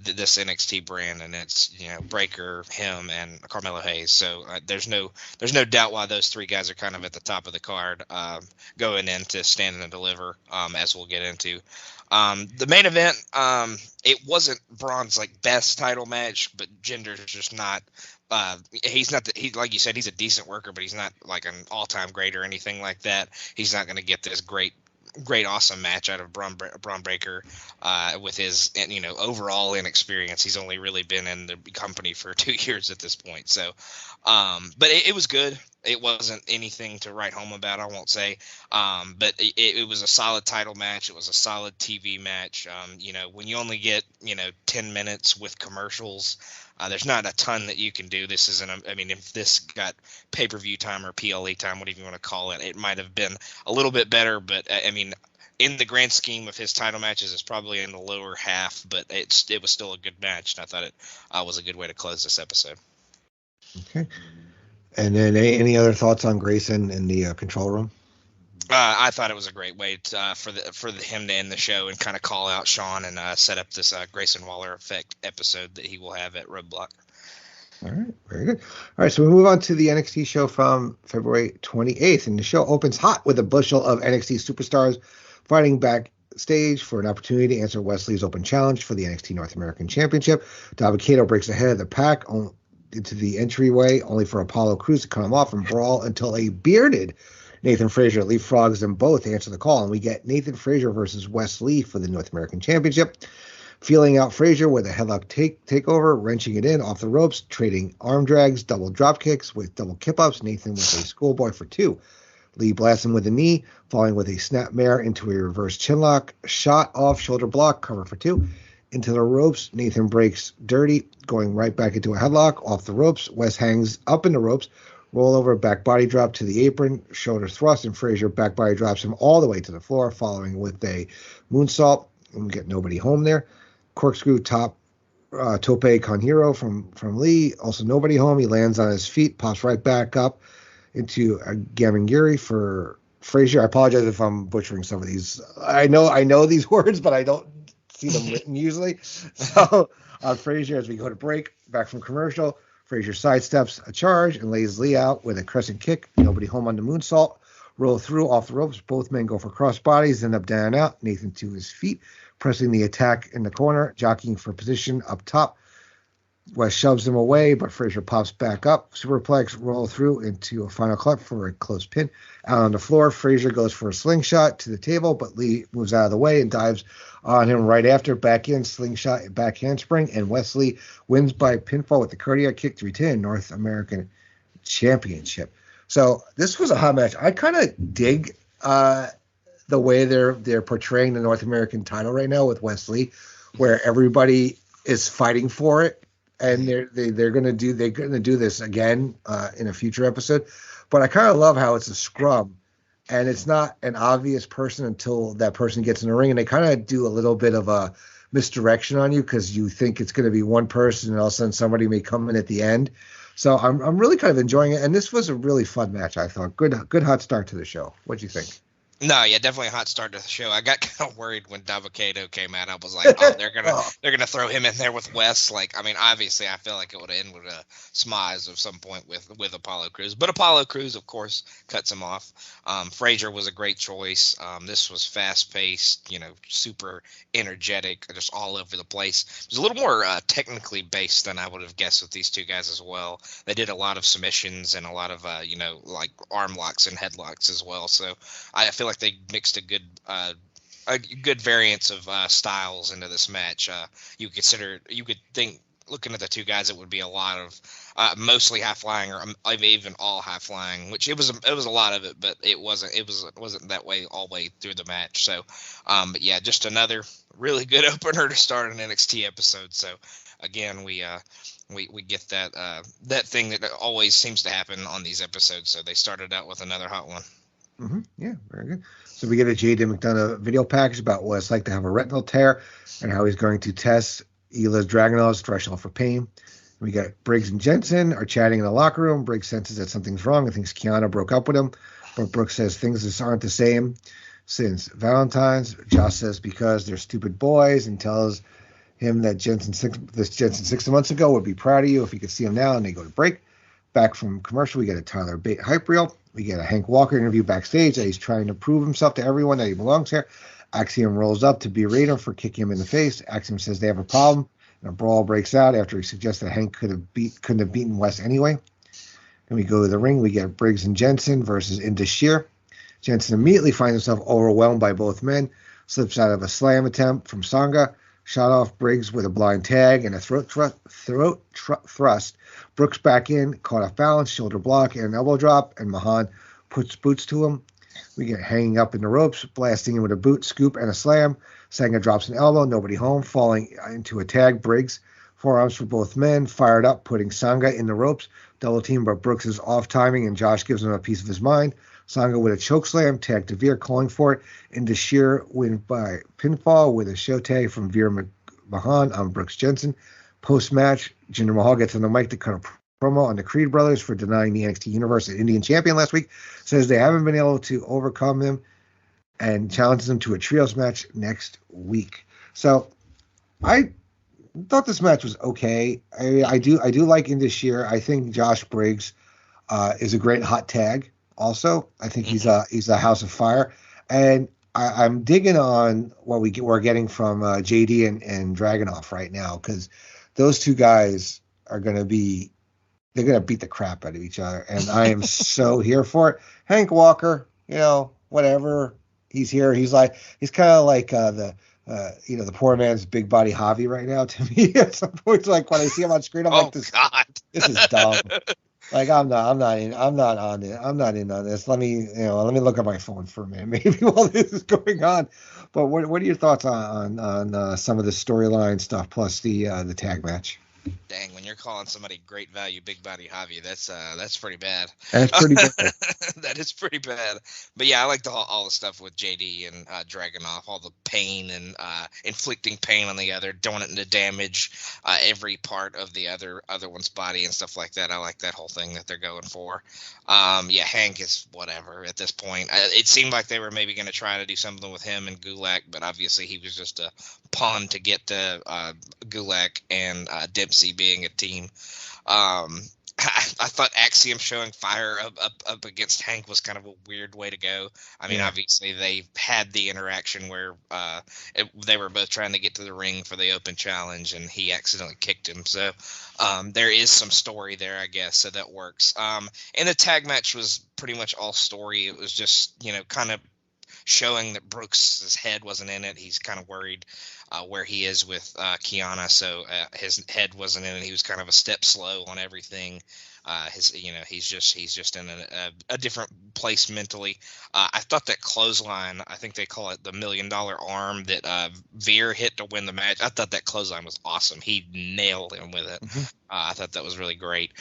Speaker 3: This NXT brand, and it's Breakker, him, and Carmelo Hayes. So there's no doubt why those 3 guys are kind of at the top of the card going into Stand and Deliver, as we'll get into. The main event, it wasn't Braun's like best title match, but Jinder's just not. He's not. He like you said, he's a decent worker, but he's not like an all-time great or anything like that. He's not going to get this great awesome match out of Bron Breakker with his overall inexperience. He's only really been in the company for 2 years at this point. So but it was good. It wasn't anything to write home about, I won't say, but it was a solid title match. It was a solid TV match. When you only get 10 minutes with commercials, there's not a ton that you can do. This isn't if this got pay-per-view time or PLE time, whatever you want to call it, it might have been a little bit better. But in the grand scheme of his title matches, it's probably in the lower half, but it was still a good match, and I thought it was a good way to close this episode.
Speaker 2: Okay. And then any other thoughts on Grayson in the control room?
Speaker 3: I thought it was a great way for him to end the show and kind of call out Shawn and set up this Grayson Waller effect episode that he will have at Roadblock.
Speaker 2: All right, very good. All right, so we move on to the NXT show from February 28th, and the show opens hot with a bushel of NXT superstars fighting backstage for an opportunity to answer Wes Lee's open challenge for the NXT North American Championship. Dabba-Kato breaks ahead of the pack into the entryway, only for Apollo Crews to cut him off and brawl until a bearded Nathan Frazier leapfrogs them both to answer the call, and we get Nathan Frazier versus Wes Lee for the North American Championship. Feeling out Frazier with a headlock takeover, wrenching it in off the ropes, trading arm drags, double drop kicks with double kip-ups. Nathan with a schoolboy for 2. Lee blasts him with a knee, falling with a snapmare into a reverse chinlock, shot off shoulder block, cover for 2. Into the ropes, Nathan breaks dirty, going right back into a headlock, off the ropes. Wes hangs up in the ropes, Roll over, back body drop to the apron, shoulder thrust, and Frazier back body drops him all the way to the floor, following with a moonsault, and we get nobody home there. Corkscrew tope con hero from Lee, also nobody home. He lands on his feet, pops right back up into a Gamangiri for Frazier. I apologize if I'm butchering some of these. I know these words, but I don't see them written usually. So Frazier, as we go to break, back from commercial, Frazier sidesteps a charge and lays Lee out with a crescent kick. Nobody home on the moonsault. Roll through off the ropes. Both men go for cross bodies, end up down and out. Nathan to his feet, pressing the attack in the corner, jockeying for position up top. Wes shoves him away, but Frazier pops back up. Superplex, roll through into a final clutch for a close pin. Out on the floor, Frazier goes for a slingshot to the table, but Lee moves out of the way and dives on him right after. Back in, slingshot, back handspring, and Wes Lee wins by pinfall with the cardiac kick to retain North American Championship. So this was a hot match. I kind of dig the way they're portraying the North American title right now with Wes Lee, where everybody is fighting for it. And they're gonna do this again in a future episode, but I kind of love how it's a scrum, and it's not an obvious person until that person gets in the ring, and they kind of do a little bit of a misdirection on you because you think it's going to be one person, and all of a sudden somebody may come in at the end. So I'm really kind of enjoying it, and this was a really fun match. I thought good hot start to the show. What'd you think?
Speaker 3: No, yeah, definitely a hot start to the show. I got kind of worried when Davocado came out. I was like, oh, they're gonna throw him in there with Wes. Like, I mean, obviously, I feel like it would end with a smize of some point with Apollo Crews, but Apollo Crews, of course, cuts him off. Frazier was a great choice. This was fast paced, super energetic, just all over the place. It was a little more technically based than I would have guessed with these two guys as well. They did a lot of submissions and a lot of like arm locks and headlocks as well. So I feel like they mixed a good variance of styles into this match. You could think, looking at the two guys, it would be a lot of mostly high flying, or even all high flying, which it was a lot of it, but it wasn't that way all the way through the match. So, but yeah, just another really good opener to start an NXT episode. So again, we get that thing that always seems to happen on these episodes. So they started out with another hot one.
Speaker 2: Mm-hmm. Yeah, very good. So we get a JD McDonough video package about what it's like to have a retinal tear and how he's going to test Ilja Dragunov's threshold for pain. We got Briggs and Jensen are chatting in the locker room. Briggs senses that something's wrong and thinks Kiana broke up with him, but Brooks says things just aren't the same since Valentine's. Josh says because they're stupid boys, and tells him that Jensen 6 months ago would be proud of you if he could see him now, and they go to break. Back from commercial, we get a Tyler Bate hype reel. We get a Hank Walker interview backstage that he's trying to prove himself to everyone that he belongs here. Axiom rolls up to berate him for kicking him in the face. Axiom says they have a problem, and a brawl breaks out after he suggests that Hank couldn't have beaten Wes anyway. Then we go to the ring. We get Briggs and Jensen versus Indus Sher. Jensen immediately finds himself overwhelmed by both men, slips out of a slam attempt from Sanga, shot off Briggs with a blind tag and a throat thrust. Brooks back in, caught off balance, shoulder block, and an elbow drop, and Mahan puts boots to him. We get hanging up in the ropes, blasting him with a boot, scoop, and a slam. Sanga drops an elbow, nobody home, falling into a tag. Briggs, forearms for both men, fired up, putting Sanga in the ropes. Double team, but Brooks is off timing, and Josh gives him a piece of his mind. Sanga with a choke slam, tag to Veer, calling for it. Indus Sher win by pinfall with a show tag from Veer Mahan on Brooks Jensen. Post-match, Jinder Mahal gets on the mic to cut a promo on the Creed brothers for denying the NXT Universe an Indian champion last week. Says they haven't been able to overcome them and challenges them to a trios match next week. So I thought this match was okay. I do like Indus Sher. I think Josh Briggs is a great hot tag. Also, I think he's a House of Fire, and I'm digging on what we're getting from JD and Dragunov right now, because those two guys are going to beat the crap out of each other, and I am so here for it. Hank Walker, whatever, he's here. He's kind of like the poor man's big body Javi right now to me. At some point, like when I see him on screen, I'm like, this is dumb. Like I'm not in on this. Let me look at my phone for a minute, maybe while this is going on. But what are your thoughts on some of the storyline stuff plus the tag match?
Speaker 3: Dang, when you're calling somebody great value, big body Javi. That's pretty bad.
Speaker 2: That's pretty bad.
Speaker 3: That is pretty bad. But yeah, I like all the stuff with JD and Dragunov, all the pain and inflicting pain on the other, don't want it to damage every part of the other one's body and stuff like that. I like that whole thing that they're going for. Yeah, Hank is whatever at this point. It seemed like they were maybe going to try to do something with him and Gulak, but obviously he was just a pawn to get to Gulak and Dempsey being a team. I thought Axiom showing fire up against Hank was kind of a weird way to go. I mean, obviously they had the interaction where they were both trying to get to the ring for the open challenge, and he accidentally kicked him. So there is some story there, I guess, so that works. And the tag match was pretty much all story. It was just, kind of showing that Brooks' head wasn't in it. He's kind of worried where he is with Kiana, so his head wasn't in it. He was kind of a step slow on everything. He's just in a different place mentally. I thought that clothesline, I think they call it the $1 million arm that Veer hit to win the match. I thought that clothesline was awesome. He nailed him with it. Mm-hmm. I thought that was really great.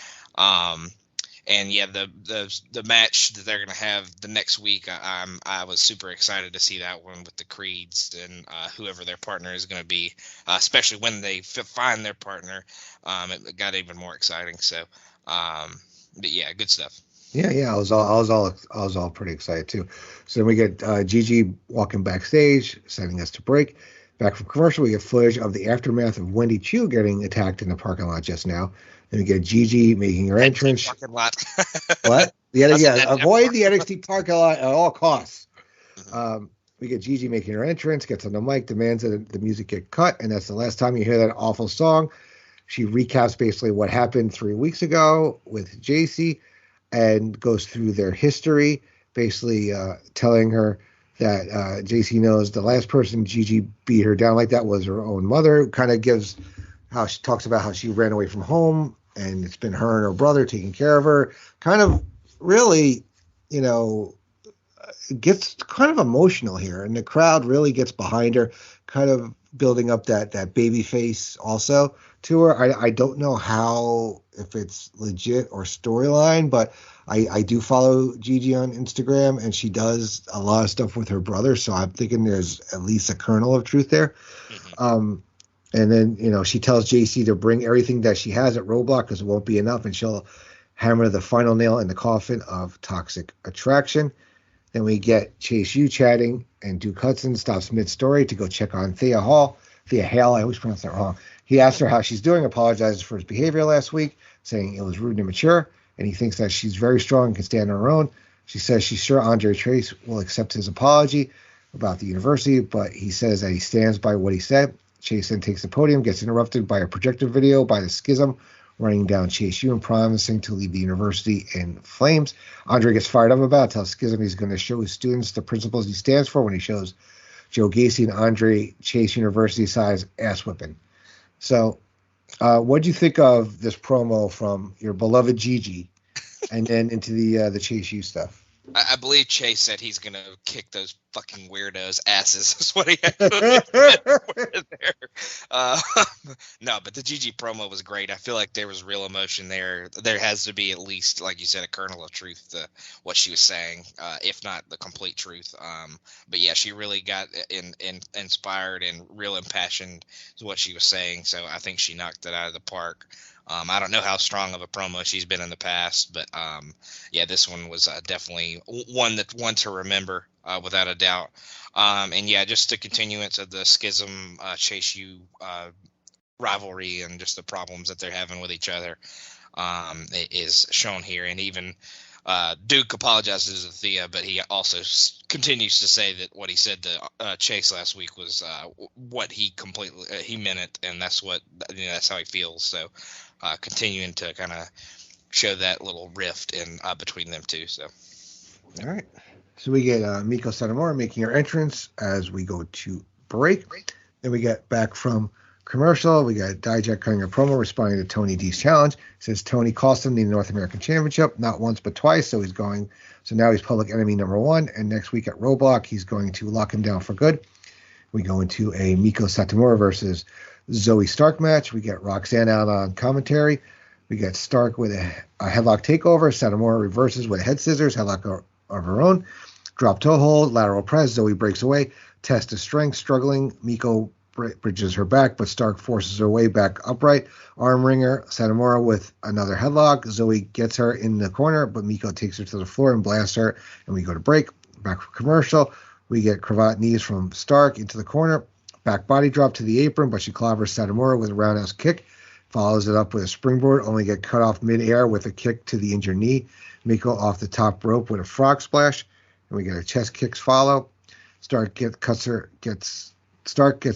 Speaker 3: And yeah, the match that they're going to have the next week, I was super excited to see that one with the Creeds and whoever their partner is going to be, especially when they find their partner. It got even more exciting. So, but yeah, good stuff.
Speaker 2: Yeah, I was all pretty excited too. So then we get Gigi walking backstage, sending us to break. Back from commercial, we get footage of the aftermath of Wendy Chu getting attacked in the parking lot just now. Then we get Gigi making her entrance.
Speaker 3: Parking lot.
Speaker 2: What? Yeah. Avoid the NXT parking lot at all costs. Mm-hmm. We get Gigi making her entrance, gets on the mic, demands that the music get cut, and that's the last time you hear that awful song. She recaps basically what happened 3 weeks ago with JC and goes through their history, basically telling her that JC knows the last person Gigi beat her down like that was her own mother. Kind of gives how she talks about how she ran away from home and it's been her and her brother taking care of her. Kind of really, gets kind of emotional here, and the crowd really gets behind her, kind of building up that baby face also to her. I don't know if it's legit or storyline, but I do follow Gigi on Instagram, and she does a lot of stuff with her brother, so I'm thinking there's at least a kernel of truth there. Mm-hmm. And then, she tells JC to bring everything that she has at Roadblock because it won't be enough, and she'll hammer the final nail in the coffin of Toxic Attraction. Then we get Chase U chatting, and Duke Hudson stops mid-story to go check on Thea Hale, I always pronounce that wrong. He asks her how she's doing, apologizes for his behavior last week, saying it was rude and immature, and he thinks that she's very strong and can stand on her own. She says she's sure Andre Trace will accept his apology about the university, but he says that he stands by what he said. Chase then takes the podium, gets interrupted by a projector video by the Schism, running down Chase U and promising to leave the university in flames. Andre gets fired up about it, tells Schism he's going to show his students the principles he stands for when he shows Joe Gacy and Andre Chase University-size ass-whipping. So what do you think of this promo from your beloved Gigi and then into the Chase U stuff?
Speaker 3: I believe Chase said he's going to kick those fucking weirdos' asses. That's what he had there. No, but the Gigi promo was great. I feel like there was real emotion there. There has to be at least, like you said, a kernel of truth to what she was saying, if not the complete truth. But yeah, she really got inspired and real impassioned to what she was saying. So I think she knocked it out of the park. I don't know how strong of a promo she's been in the past, but yeah, this one was definitely one to remember without a doubt. And yeah, just the continuance of the Schism Chase U rivalry and just the problems that they're having with each other is shown here. And even Duke apologizes to Thea, but he also continues to say that what he said to Chase last week was what he meant it, and that's what that's how he feels. So continuing to kind of show that little rift in between them two. So
Speaker 2: all right, so we get Miko Satomura making her entrance as we go to break. Then we get back from commercial. We got Dijak cutting a promo responding to Tony D's challenge. It says Tony cost him the North American Championship not once but twice, so now he's public enemy number one, and next week at Roadblock he's going to lock him down for good. We go into a Miko Satomura versus Zoe Stark match. We get Roxanne out on commentary. We get Stark with a headlock takeover. Satomura reverses with a head scissors, headlock of her own. Drop toe hold, lateral press. Zoe breaks away. Test of strength, struggling. Miko bridges her back, but Stark forces her way back upright. Arm wringer, Satomura with another headlock. Zoe gets her in the corner, but Miko takes her to the floor and blasts her, and we go to break. Back for commercial. We get cravat knees from Stark into the corner. Back body drop to the apron, but she clobbers Satomura with a roundhouse kick. Follows it up with a springboard, only get cut off midair with a kick to the injured knee. Miko off the top rope with a frog splash, and we get a chest kicks follow. Stark gets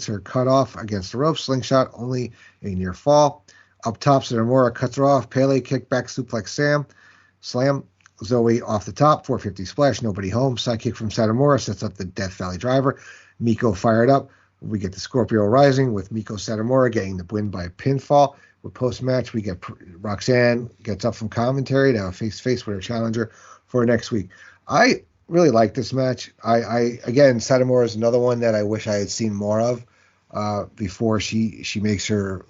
Speaker 2: her cut off against the rope. Slingshot, only a near fall. Up top, Satomura cuts her off. Pele kick back suplex slam. Zoe off the top, 450 splash, nobody home. Side kick from Satomura sets up the Death Valley driver. Miko fired up. We get the Scorpio Rising with Miko Satomura getting the win by pinfall. With post-match, we get Roxanne gets up from commentary to have a face-to-face with her challenger for next week. I really like this match. Again, Satomura is another one that I wish I had seen more of before she makes her,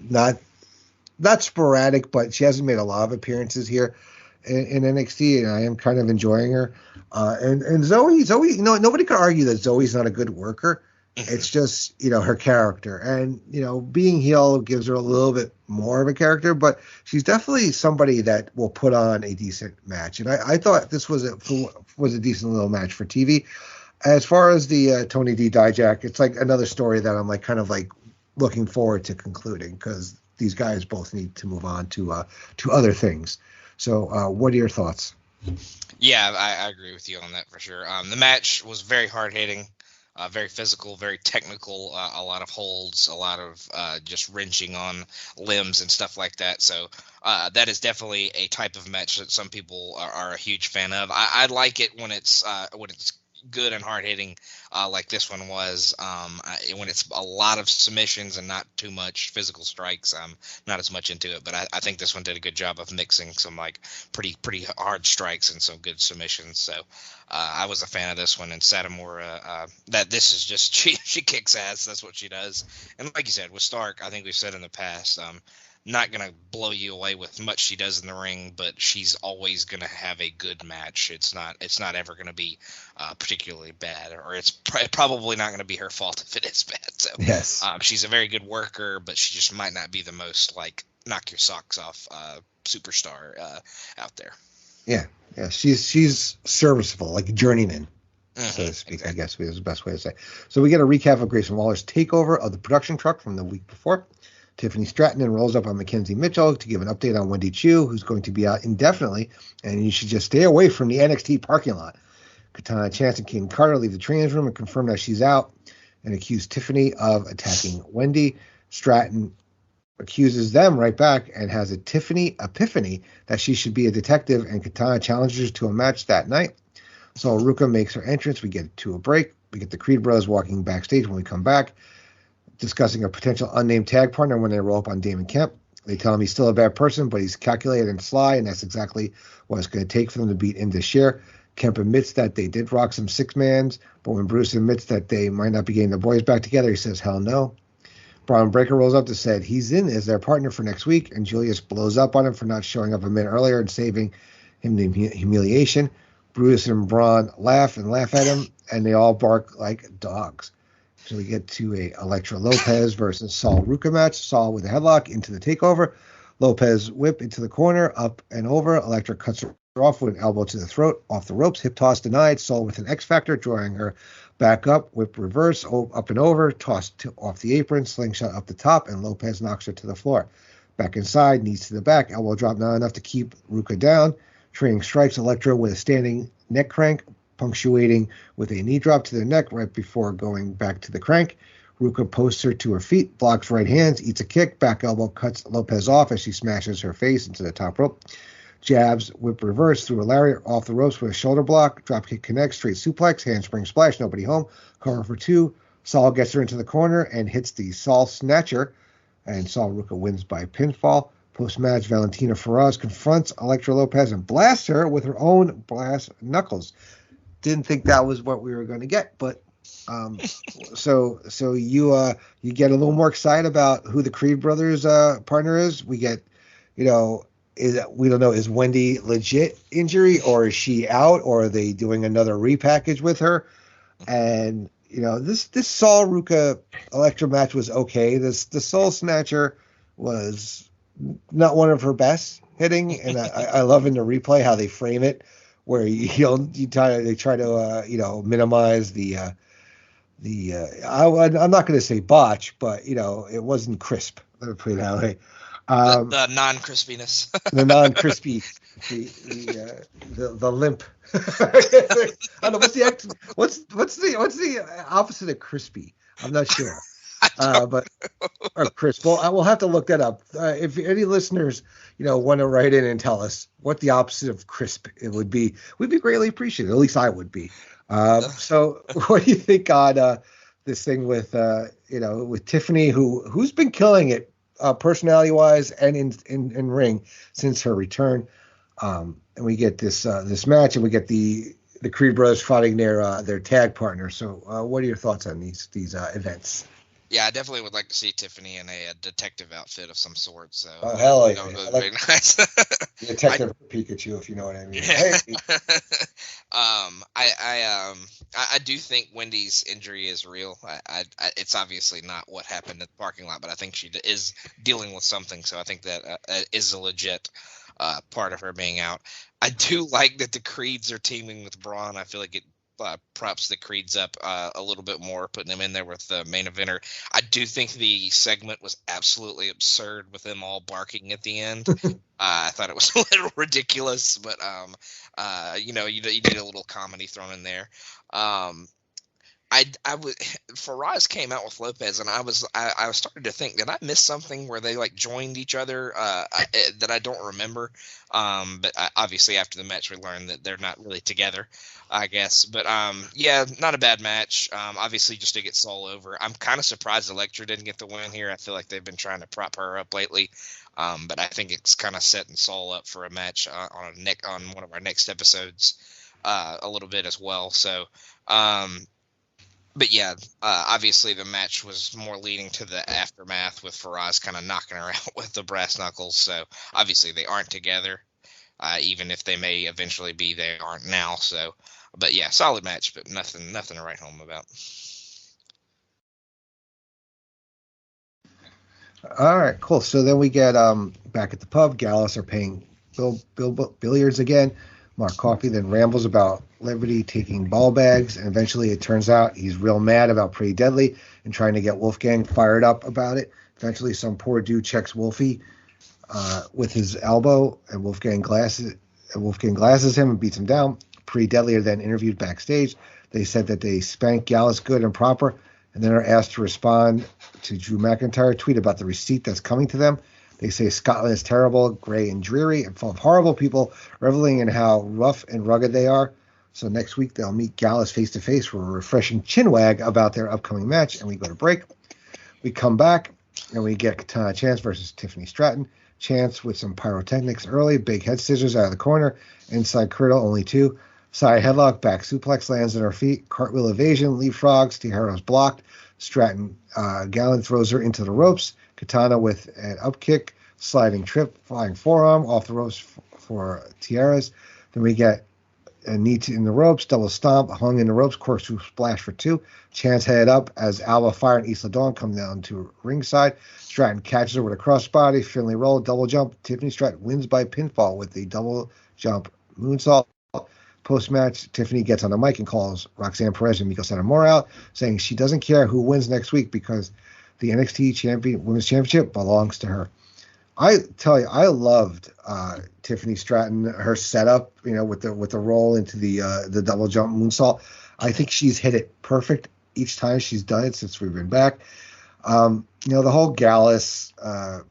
Speaker 2: not sporadic, but she hasn't made a lot of appearances here in NXT, and I am kind of enjoying her. And Zoe, nobody could argue that Zoe's not a good worker. It's just, her character. And, being heel gives her a little bit more of a character, but she's definitely somebody that will put on a decent match. And I thought this was a decent little match for TV. As far as the Tony D. Dijak, it's like another story that I'm kind of looking forward to concluding, because these guys both need to move on to other things. So what are your thoughts?
Speaker 3: Yeah, I agree with you on that for sure. The match was very hard-hitting, very physical, very technical, a lot of holds, a lot of just wrenching on limbs and stuff like that. So that is definitely a type of match that some people are a huge fan of. I like it when it's good and hard hitting, like this one was. When it's a lot of submissions and not too much physical strikes, I'm not as much into it. But I think this one did a good job of mixing some pretty hard strikes and some good submissions. So I was a fan of this one. And Satomura, that this is just she kicks ass. That's what she does. And like you said, with Stark, I think we've said in the past, not going to blow you away with much she does in the ring, but she's always going to have a good match. It's not ever going to be particularly bad, or it's probably not going to be her fault if it is bad. So
Speaker 2: yes,
Speaker 3: she's a very good worker, but she just might not be the most knock your socks off superstar out there.
Speaker 2: Yeah, she's serviceable, like a journeyman, so to speak.
Speaker 3: Exactly.
Speaker 2: I guess is the best way to say. So we get a recap of Grayson Waller's takeover of the production truck from the week before. Tiffany Stratton then rolls up on Mackenzie Mitchell to give an update on Wendy Chu, who's going to be out indefinitely, and you should just stay away from the NXT parking lot. Katana Chance and Kaden Carter leave the training room and confirm that she's out and accuse Tiffany of attacking Wendy. Stratton accuses them right back and has a Tiffany epiphany that she should be a detective, and Katana challenges her to a match that night. So Ruka makes her entrance. We get to a break. We get the Creed Bros walking backstage when we come back, discussing a potential unnamed tag partner when they roll up on Damon Kemp. They tell him he's still a bad person, but he's calculated and sly, and that's exactly what it's going to take for them to beat in this year. Kemp admits that they did rock some six-mans, but when Bruce admits that they might not be getting the boys back together, he says, hell no. Bron Breakker rolls up to say he's in as their partner for next week, and Julius blows up on him for not showing up a minute earlier and saving him the humiliation. Bruce and Braun laugh at him, and they all bark like dogs. So we get to a Elektra Lopez versus Saul Ruka match. Saul with a headlock into the takeover. Lopez whip into the corner, up and over. Elektra cuts her off with an elbow to the throat, off the ropes. Hip toss denied. Saul with an X Factor, drawing her back up. Whip reverse, up and over. Tossed off the apron. Slingshot up the top, and Lopez knocks her to the floor. Back inside, knees to the back. Elbow drop not enough to keep Ruka down. Trading strikes Elektra with a standing neck crank, punctuating with a knee drop to the neck right before going back to the crank. Ruka posts her to her feet, blocks right hands, eats a kick, back elbow cuts Lopez off as she smashes her face into the top rope. Jabs, whip reverse through a lariat off the ropes with a shoulder block, drop kick connects, straight suplex, handspring splash, nobody home, cover for two. Saul gets her into the corner and hits the Saul Snatcher, and Saul Ruka wins by pinfall. Post-match, Valentina Feroz confronts Elektra Lopez and blasts her with her own brass knuckles. Didn't think that was what we were going to get, but So you get a little more excited about who the Creed brothers partner is. We get, we don't know, is Wendy legit injury, or is she out, or are they doing another repackage with her? And this Sol Ruka Electra match was okay. The Soul Snatcher was not one of her best hitting, and I love in the replay how they frame it, where they try to minimize the I'm not going to say botch, but it wasn't crisp. Let me put it that way.
Speaker 3: The non-crispiness.
Speaker 2: The non-crispy, the limp. I don't know what's the opposite of crispy. I'm not sure. Or crisp. Well, I will have to look that up. If any listeners, want to write in and tell us what the opposite of crisp it would be, we'd be greatly appreciated. At least I would be. So what do you think on this thing with with Tiffany, who's been killing it personality wise and in ring since her return? And we get this match, and we get the Creed brothers fighting their tag partner. So what are your thoughts on these events?
Speaker 3: Yeah, I definitely would like to see Tiffany in a detective outfit of some sort. So,
Speaker 2: hell yeah,
Speaker 3: very nice.
Speaker 2: Detective Pikachu, if you know what I mean.
Speaker 3: Yeah. I do think Wendy's injury is real. It's obviously not what happened at the parking lot, but I think she is dealing with something. So I think that is a legit part of her being out. I do like that the Creeds are teaming with Braun. I feel like it props the Creeds up a little bit more, putting them in there with the main eventer. I do think the segment was absolutely absurd with them all barking at the end. I thought it was a little ridiculous, but you need a little comedy thrown in there. Faraz came out with Lopez, and I was starting to think, did I miss something where they joined each other that I don't remember? But obviously after the match we learned that they're not really together, I guess. But yeah, not a bad match. Obviously just to get Sol over. I'm kind of surprised Elektra didn't get the win here. I feel like they've been trying to prop her up lately. But I think it's kind of setting Sol up for a match on one of our next episodes a little bit as well. So. But yeah, obviously the match was more leading to the aftermath with Faraz kind of knocking her out with the brass knuckles. So obviously they aren't together, even if they may eventually be. They aren't now. So, but yeah, solid match, but nothing to write home about.
Speaker 2: All right, cool. So then we get back at the pub. Gallus are paying billiards again. Mark Coffey then rambles about Liberty taking ball bags, and eventually it turns out he's real mad about Pretty Deadly and trying to get Wolfgang fired up about it. Eventually some poor dude checks Wolfie with his elbow, and Wolfgang glasses him and beats him down. Pretty Deadly are then interviewed backstage. They said that they spanked Gallus good and proper, and then are asked to respond to Drew McIntyre tweet about the receipt that's coming to them. They say Scotland is terrible, gray and dreary, and full of horrible people, reveling in how rough and rugged they are. So next week they'll meet Gallus face-to-face for a refreshing chinwag about their upcoming match, and we go to break. We come back, and we get Katana Chance versus Tiffany Stratton. Chance with some pyrotechnics early, big head scissors out of the corner, inside cradle, only 2. Side headlock, back suplex, lands on her feet, cartwheel evasion, leapfrogs, Tijeras blocked. Stratton Gallant throws her into the ropes. Katana with an up kick, sliding trip, flying forearm off the ropes for Tijeras. Then we get a knee in the ropes, double stomp, hung in the ropes, corkscrew splash for 2. Chance headed up as Alba Fyre and Isla Dawn come down to ringside. Stratton catches her with a crossbody, Finley roll, double jump. Tiffany Stratton wins by pinfall with the double jump moonsault. Post-match, Tiffany gets on the mic and calls Roxanne Perez and Miko Satomura out, saying she doesn't care who wins next week because the NXT Women's Championship belongs to her. I tell you, I loved Tiffany Stratton, her setup, with the roll into the double jump moonsault. I think she's hit it perfect each time she's done it since we've been back. The whole Gallus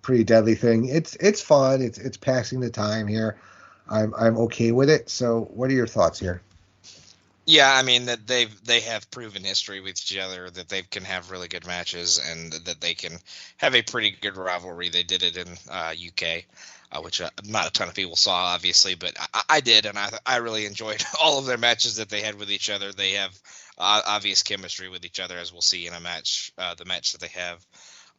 Speaker 2: Pretty Deadly thing, it's fun. It's passing the time here. I'm okay with it. So what are your thoughts here?
Speaker 3: Yeah, I mean that they have proven history with each other, that they can have really good matches, and that they can have a pretty good rivalry. They did it in UK, which not a ton of people saw, obviously, but I did, and I really enjoyed all of their matches that they had with each other. They have obvious chemistry with each other, as we'll see in a match, the match that they have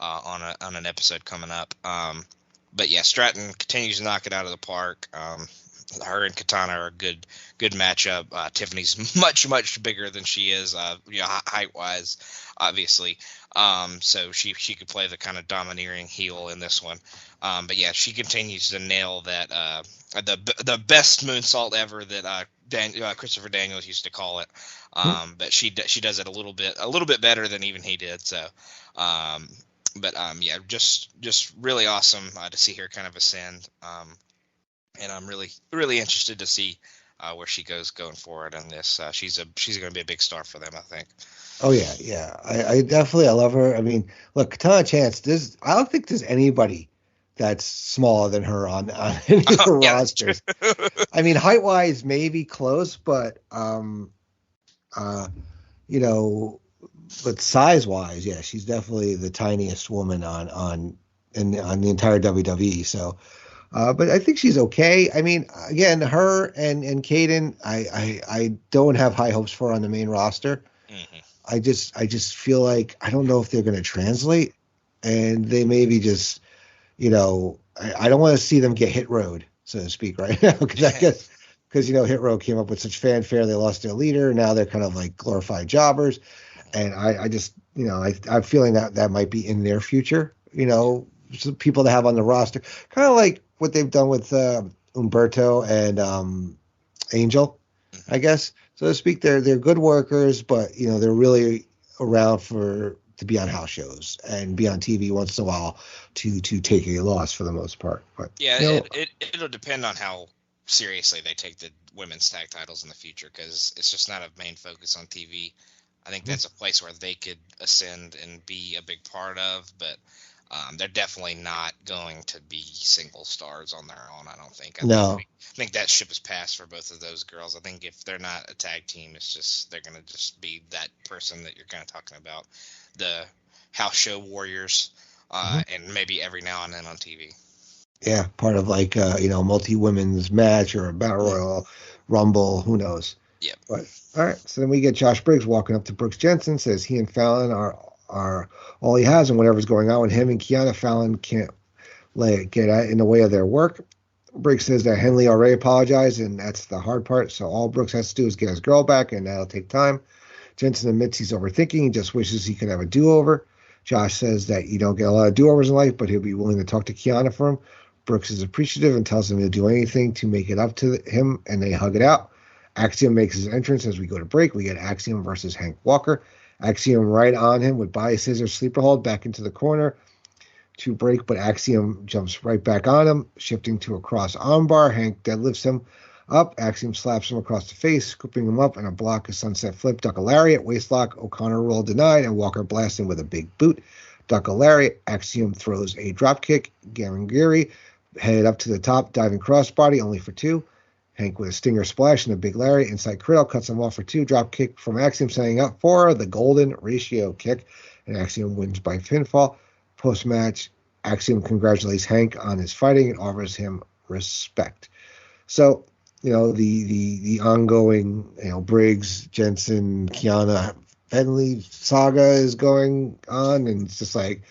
Speaker 3: on an episode coming up. But yeah, Stratton continues to knock it out of the park. Her and Katana are a good matchup. Tiffany's much bigger than she is, height wise, obviously. So she could play the kind of domineering heel in this one. But yeah, she continues to nail that the best moonsault ever that Christopher Daniels used to call it. But she does it a little bit better than even he did. So. Yeah, just really awesome to see her kind of ascend. And I'm really interested to see where she goes going forward on this. She's going to be a big star for them, I think.
Speaker 2: Oh yeah. I definitely, I love her. I mean, look, Katana Chance. I don't think there's anybody that's smaller than her on any of the rosters. I mean, height wise, maybe close, but but size wise, yeah, she's definitely the tiniest woman on the entire WWE. So. But I think she's okay. I mean, again, her and Kaden, I don't have high hopes for on the main roster.
Speaker 3: Mm-hmm.
Speaker 2: I just feel like I don't know if they're going to translate, and they maybe just, I don't want to see them get Hit Road, so to speak, right now, because Hit Road came up with such fanfare, they lost their leader, now they're kind of like glorified jobbers, and I just, I'm feeling that might be in their future, some people to have on the roster, kind of like what they've done with Umberto and Angel, I guess, so to speak. They're good workers, but they're really around to be on house shows and be on TV once in a while to take a loss for the most part. But
Speaker 3: yeah, it'll depend on how seriously they take the women's tag titles in the future, because it's just not a main focus on TV. I think that's a place where they could ascend and be a big part of, but they're definitely not going to be single stars on their own, I don't think. I think that ship has passed for both of those girls. I think if they're not a tag team, it's just they're going to just be that person that you're kind of talking about, the house show warriors, and maybe every now and then on TV.
Speaker 2: Yeah, part of like multi-women's match or a battle royal, rumble, who knows.
Speaker 3: Yeah.
Speaker 2: But all right, so then we get Josh Briggs walking up to Brooks Jensen, says he and Fallon are all he has, and whatever's going on with him and Kiana, Fallon can't let it get in the way of their work. Briggs says that Henley already apologized, and that's the hard part, so all Brooks has to do is get his girl back, and that'll take time. Jensen admits he's overthinking. He just wishes he could have a do-over. Josh says that you don't get a lot of do-overs in life, but he'll be willing to talk to Kiana for him. Brooks is appreciative and tells him he'll do anything to make it up to him, and they hug it out. Axiom makes his entrance as we go to break. We get Axiom versus Hank Walker. Axiom right on him with by scissors sleeper hold back into the corner to break, but Axiom jumps right back on him, shifting to a cross armbar. Hank deadlifts him up. Axiom slaps him across the face, scooping him up, and a block, a sunset flip, duck a lariat, waistlock, O'Connor roll denied, and Walker blasts him with a big boot. Duck a lariat. Axiom throws a drop kick. Garangiri headed up to the top, diving crossbody, only for two. Hank with a stinger splash and a big lariat inside Criddle cuts him off for two. Drop kick from Axiom, setting up for the golden ratio kick, and Axiom wins by pinfall. Post match, Axiom congratulates Hank on his fighting and offers him respect. So, the ongoing Briggs, Jensen, Kiana, Henley saga is going on, and it's just like,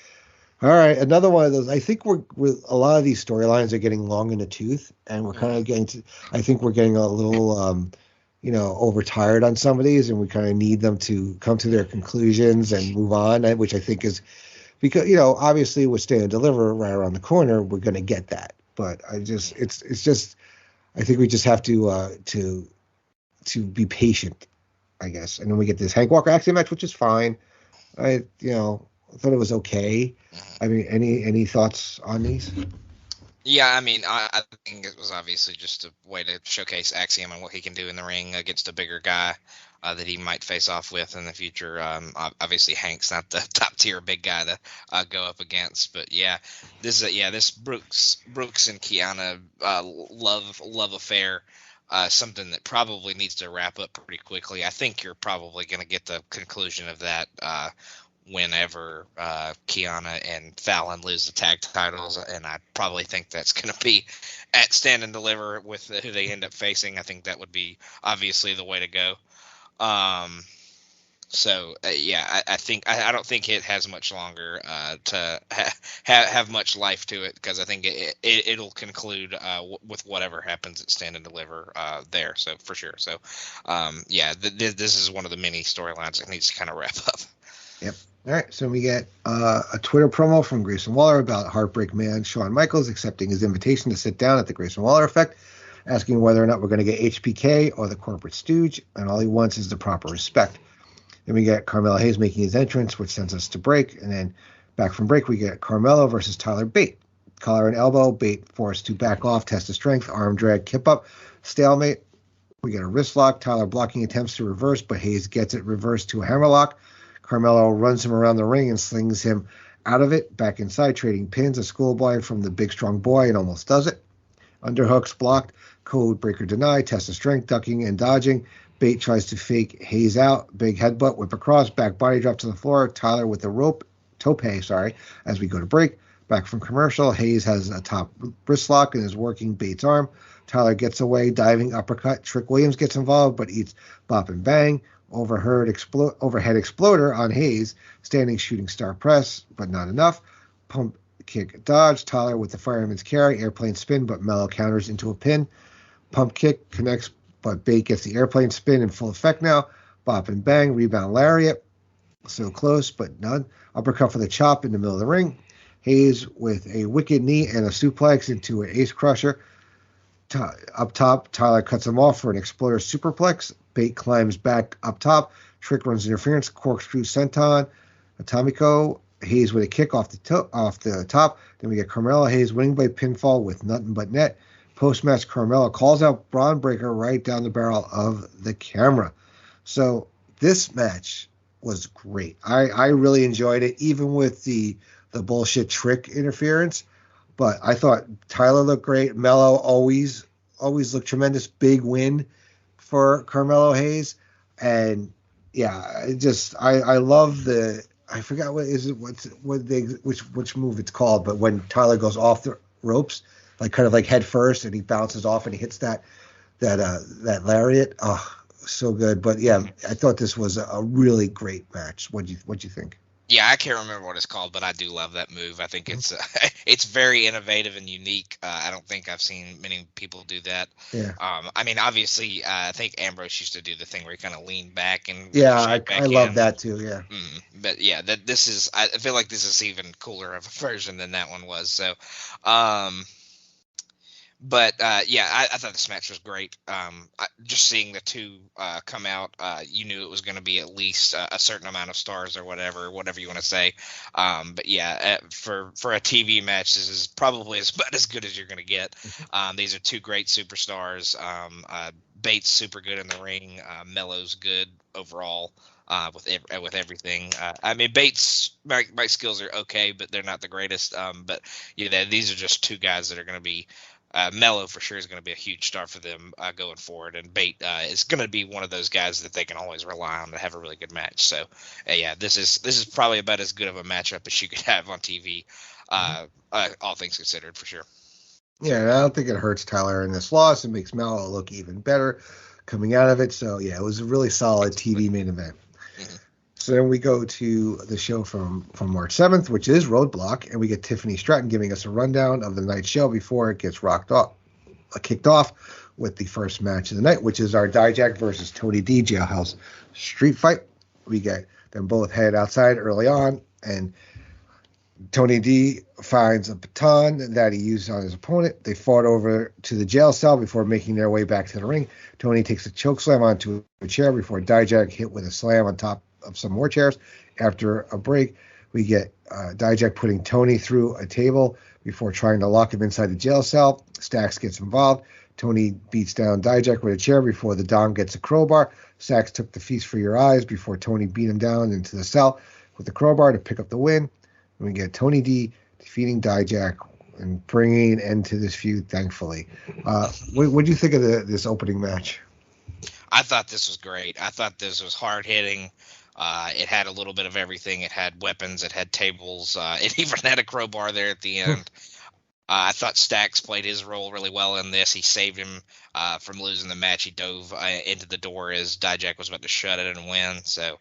Speaker 2: all right, another one of those. I think we're a lot of these storylines are getting long in the tooth, and we're kind of I think we're getting a little, overtired on some of these, and we kind of need them to come to their conclusions and move on, which I think is because, obviously with Stand and Deliver right around the corner, we're going to get that. But I think we just have to be patient, I guess. And then we get this Hank Walker Axiom match, which is fine. I thought it was okay. I mean, any thoughts on these?
Speaker 3: Yeah, I mean, I think it was obviously just a way to showcase Axiom and what he can do in the ring against a bigger guy that he might face off with in the future. Obviously, Hank's not the top tier big guy to go up against, but yeah, this Brooks and Kiana love affair. Something that probably needs to wrap up pretty quickly. I think you're probably going to get the conclusion of that whenever Kiana and Fallon lose the tag titles, and I probably think that's going to be at Stand and Deliver with who they end up facing. I think that would be obviously the way to go. So I don't think it has much longer to have much life to it, because I think it'll conclude with whatever happens at Stand and Deliver there. So for sure. So this is one of the many storylines that needs to kind of wrap up.
Speaker 2: Yep. All right. So we get a Twitter promo from Grayson Waller about Heartbreak Man Shawn Michaels accepting his invitation to sit down at the Grayson Waller Effect, asking whether or not we're going to get HBK or the corporate stooge, and all he wants is the proper respect. Then we get Carmelo Hayes making his entrance, which sends us to break. And then back from break, we get Carmelo versus Tyler Bate. Collar and elbow, Bate forced to back off, test of strength, arm drag, kip up, stalemate. We get a wrist lock. Tyler blocking attempts to reverse, but Hayes gets it reversed to a hammerlock. Carmelo runs him around the ring and slings him out of it, back inside, trading pins, a schoolboy from the big strong boy, and almost does it. Underhooks blocked, code breaker denied, test of strength, ducking and dodging. Bate tries to fake Hayes out. Big headbutt, whip across, back body drop to the floor. Tyler with the tope, as we go to break. Back from commercial, Hayes has a top wrist lock and is working Bate's arm. Tyler gets away, diving uppercut. Trick Williams gets involved, but eats bop and bang. Overhead exploder on Hayes. Standing shooting star press, but not enough. Pump kick dodge. Tyler with the fireman's carry. Airplane spin, but Mello counters into a pin. Pump kick connects, but Bate gets the airplane spin in full effect now. Bop and bang, rebound lariat. So close, but none. Uppercut for the chop in the middle of the ring. Hayes with a wicked knee and a suplex into an ace crusher. Up top, Tyler cuts him off for an exploder superplex. Bate climbs back up top. Trick runs interference, corkscrew senton. Atomico, Hayes with a kick off the top. Then we get Carmelo Hayes winning by pinfall with nothing but net. Post-match, Carmelo calls out Bron Breakker right down the barrel of the camera. So this match was great. I really enjoyed it, even with the bullshit Trick interference. But I thought Tyler looked great. Mello always looked tremendous. Big win for Carmelo Hayes. And yeah, I love the, I forgot which move it's called, but when Tyler goes off the ropes, like kind of like head first, and he bounces off and he hits that lariat. Oh, so good. But yeah, I thought this was a really great match. What'd you think?
Speaker 3: Yeah, I can't remember what it's called, but I do love that move. I think it's it's very innovative and unique. I don't think I've seen many people do that.
Speaker 2: Yeah.
Speaker 3: I mean, obviously, I think Ambrose used to do the thing where he kind of leaned back and
Speaker 2: I love that too. Yeah.
Speaker 3: But yeah, this is. I feel like this is even cooler of a version than that one was. So, I thought this match was great. Just seeing the two come out, you knew it was going to be at least a certain amount of stars or whatever you want to say. But yeah, for a TV match, this is probably about as good as you're going to get. These are two great superstars. Bates super good in the ring. Mello's good overall. With everything. I mean, Bates, my skills are okay, but they're not the greatest. But yeah, these are just two guys that are going to be. Mello for sure is going to be a huge star for them going forward, and Bate is going to be one of those guys that they can always rely on to have a really good match. So, yeah, this is probably about as good of a matchup as you could have on TV, all things considered, for sure.
Speaker 2: Yeah, and I don't think it hurts Tyler in this loss. It makes Mello look even better coming out of it. So, yeah, it was a really solid TV main event. So then we go to the show from March 7th, which is Roadblock, and we get Tiffany Stratton giving us a rundown of the night's show before it gets kicked off with the first match of the night, which is our Dijak versus Tony D Jailhouse Street Fight. We get them both head outside early on, and Tony D finds a baton that he used on his opponent. They fought over to the jail cell before making their way back to the ring. Tony takes a choke slam onto a chair before Dijak hit with a slam on top of some more chairs. After a break, we get Dijak putting Tony through a table before trying to lock him inside the jail cell. Stax gets involved. Tony beats down Dijak with a chair before the Dom gets a crowbar. Stax took the feast for your eyes before Tony beat him down into the cell with the crowbar to pick up the win. And we get Tony D defeating Dijak and bringing an end to this feud, thankfully. What do you think of this opening match?
Speaker 3: I thought this was great. I thought this was hard-hitting. It had a little bit of everything. It had weapons. It had tables. It even had a crowbar there at the end. I thought Stax played his role really well in this. He saved him from losing the match. He dove into the door as Dijak was about to shut it and win. So,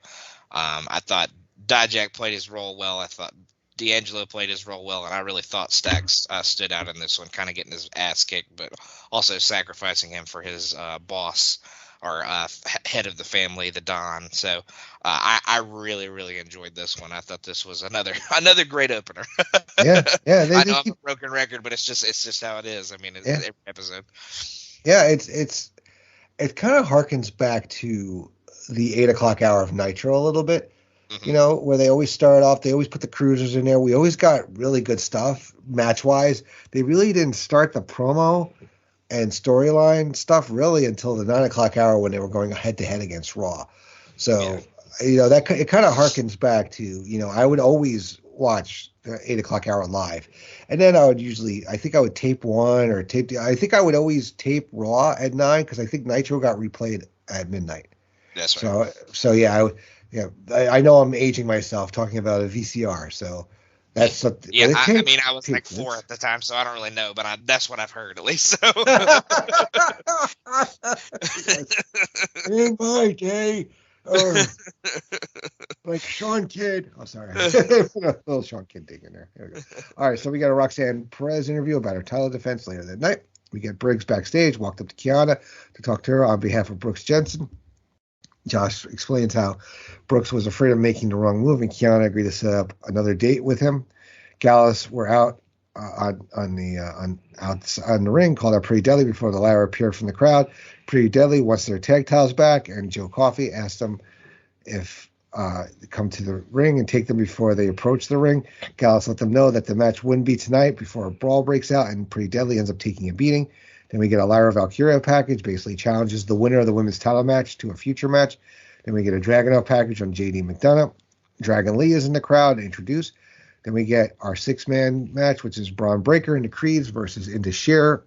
Speaker 3: I thought Dijak played his role well. I thought D'Angelo played his role well, and I really thought Stacks stood out in this one, kind of getting his ass kicked, but also sacrificing him for his boss or head of the family, the Don. So I really, really enjoyed this one. I thought this was another great opener.
Speaker 2: Yeah.
Speaker 3: I know I'm a broken record, but it's just how it is. I mean, it's every episode.
Speaker 2: Yeah, it kind of harkens back to the 8 o'clock hour of Nitro a little bit.
Speaker 3: Mm-hmm.
Speaker 2: Where they always start off, they always put the cruisers in there. We always got really good stuff match-wise. They really didn't start the promo and storyline stuff really until the 9 o'clock hour when they were going head-to-head against Raw. So, that it kind of harkens back to, I would always watch the 8 o'clock hour live. And then I think I would tape one or I think I would always tape Raw at 9 because I think Nitro got replayed at midnight.
Speaker 3: That's right.
Speaker 2: So yeah, I know I'm aging myself talking about a VCR, so that's something.
Speaker 3: Yeah, I was like 4 at the time, so I don't really know, but that's what I've heard at least. So.
Speaker 2: In my day, like Sean Kidd. Oh, sorry, little Sean Kidd dig in there. There we go. All right, so we got a Roxanne Perez interview about her title defense later that night. We get Briggs backstage, walked up to Kiana to talk to her on behalf of Brooks Jensen. Josh explains how Brooks was afraid of making the wrong move, and Kiana agreed to set up another date with him. Gallus were out on the ring, called out Pretty Deadly before the latter appeared from the crowd. Pretty Deadly wants their tag titles back, and Joe Coffey asked them if they come to the ring and take them before they approach the ring. Gallus let them know that the match wouldn't be tonight before a brawl breaks out, and Pretty Deadly ends up taking a beating. Then we get a Lyra Valkyria package, basically challenges the winner of the women's title match to a future match. Then we get a Dragunov package on JD McDonough. Dragon Lee is in the crowd introduced. Then we get our 6-man match, which is Bron Breakker and the Creeds versus Indus Sher.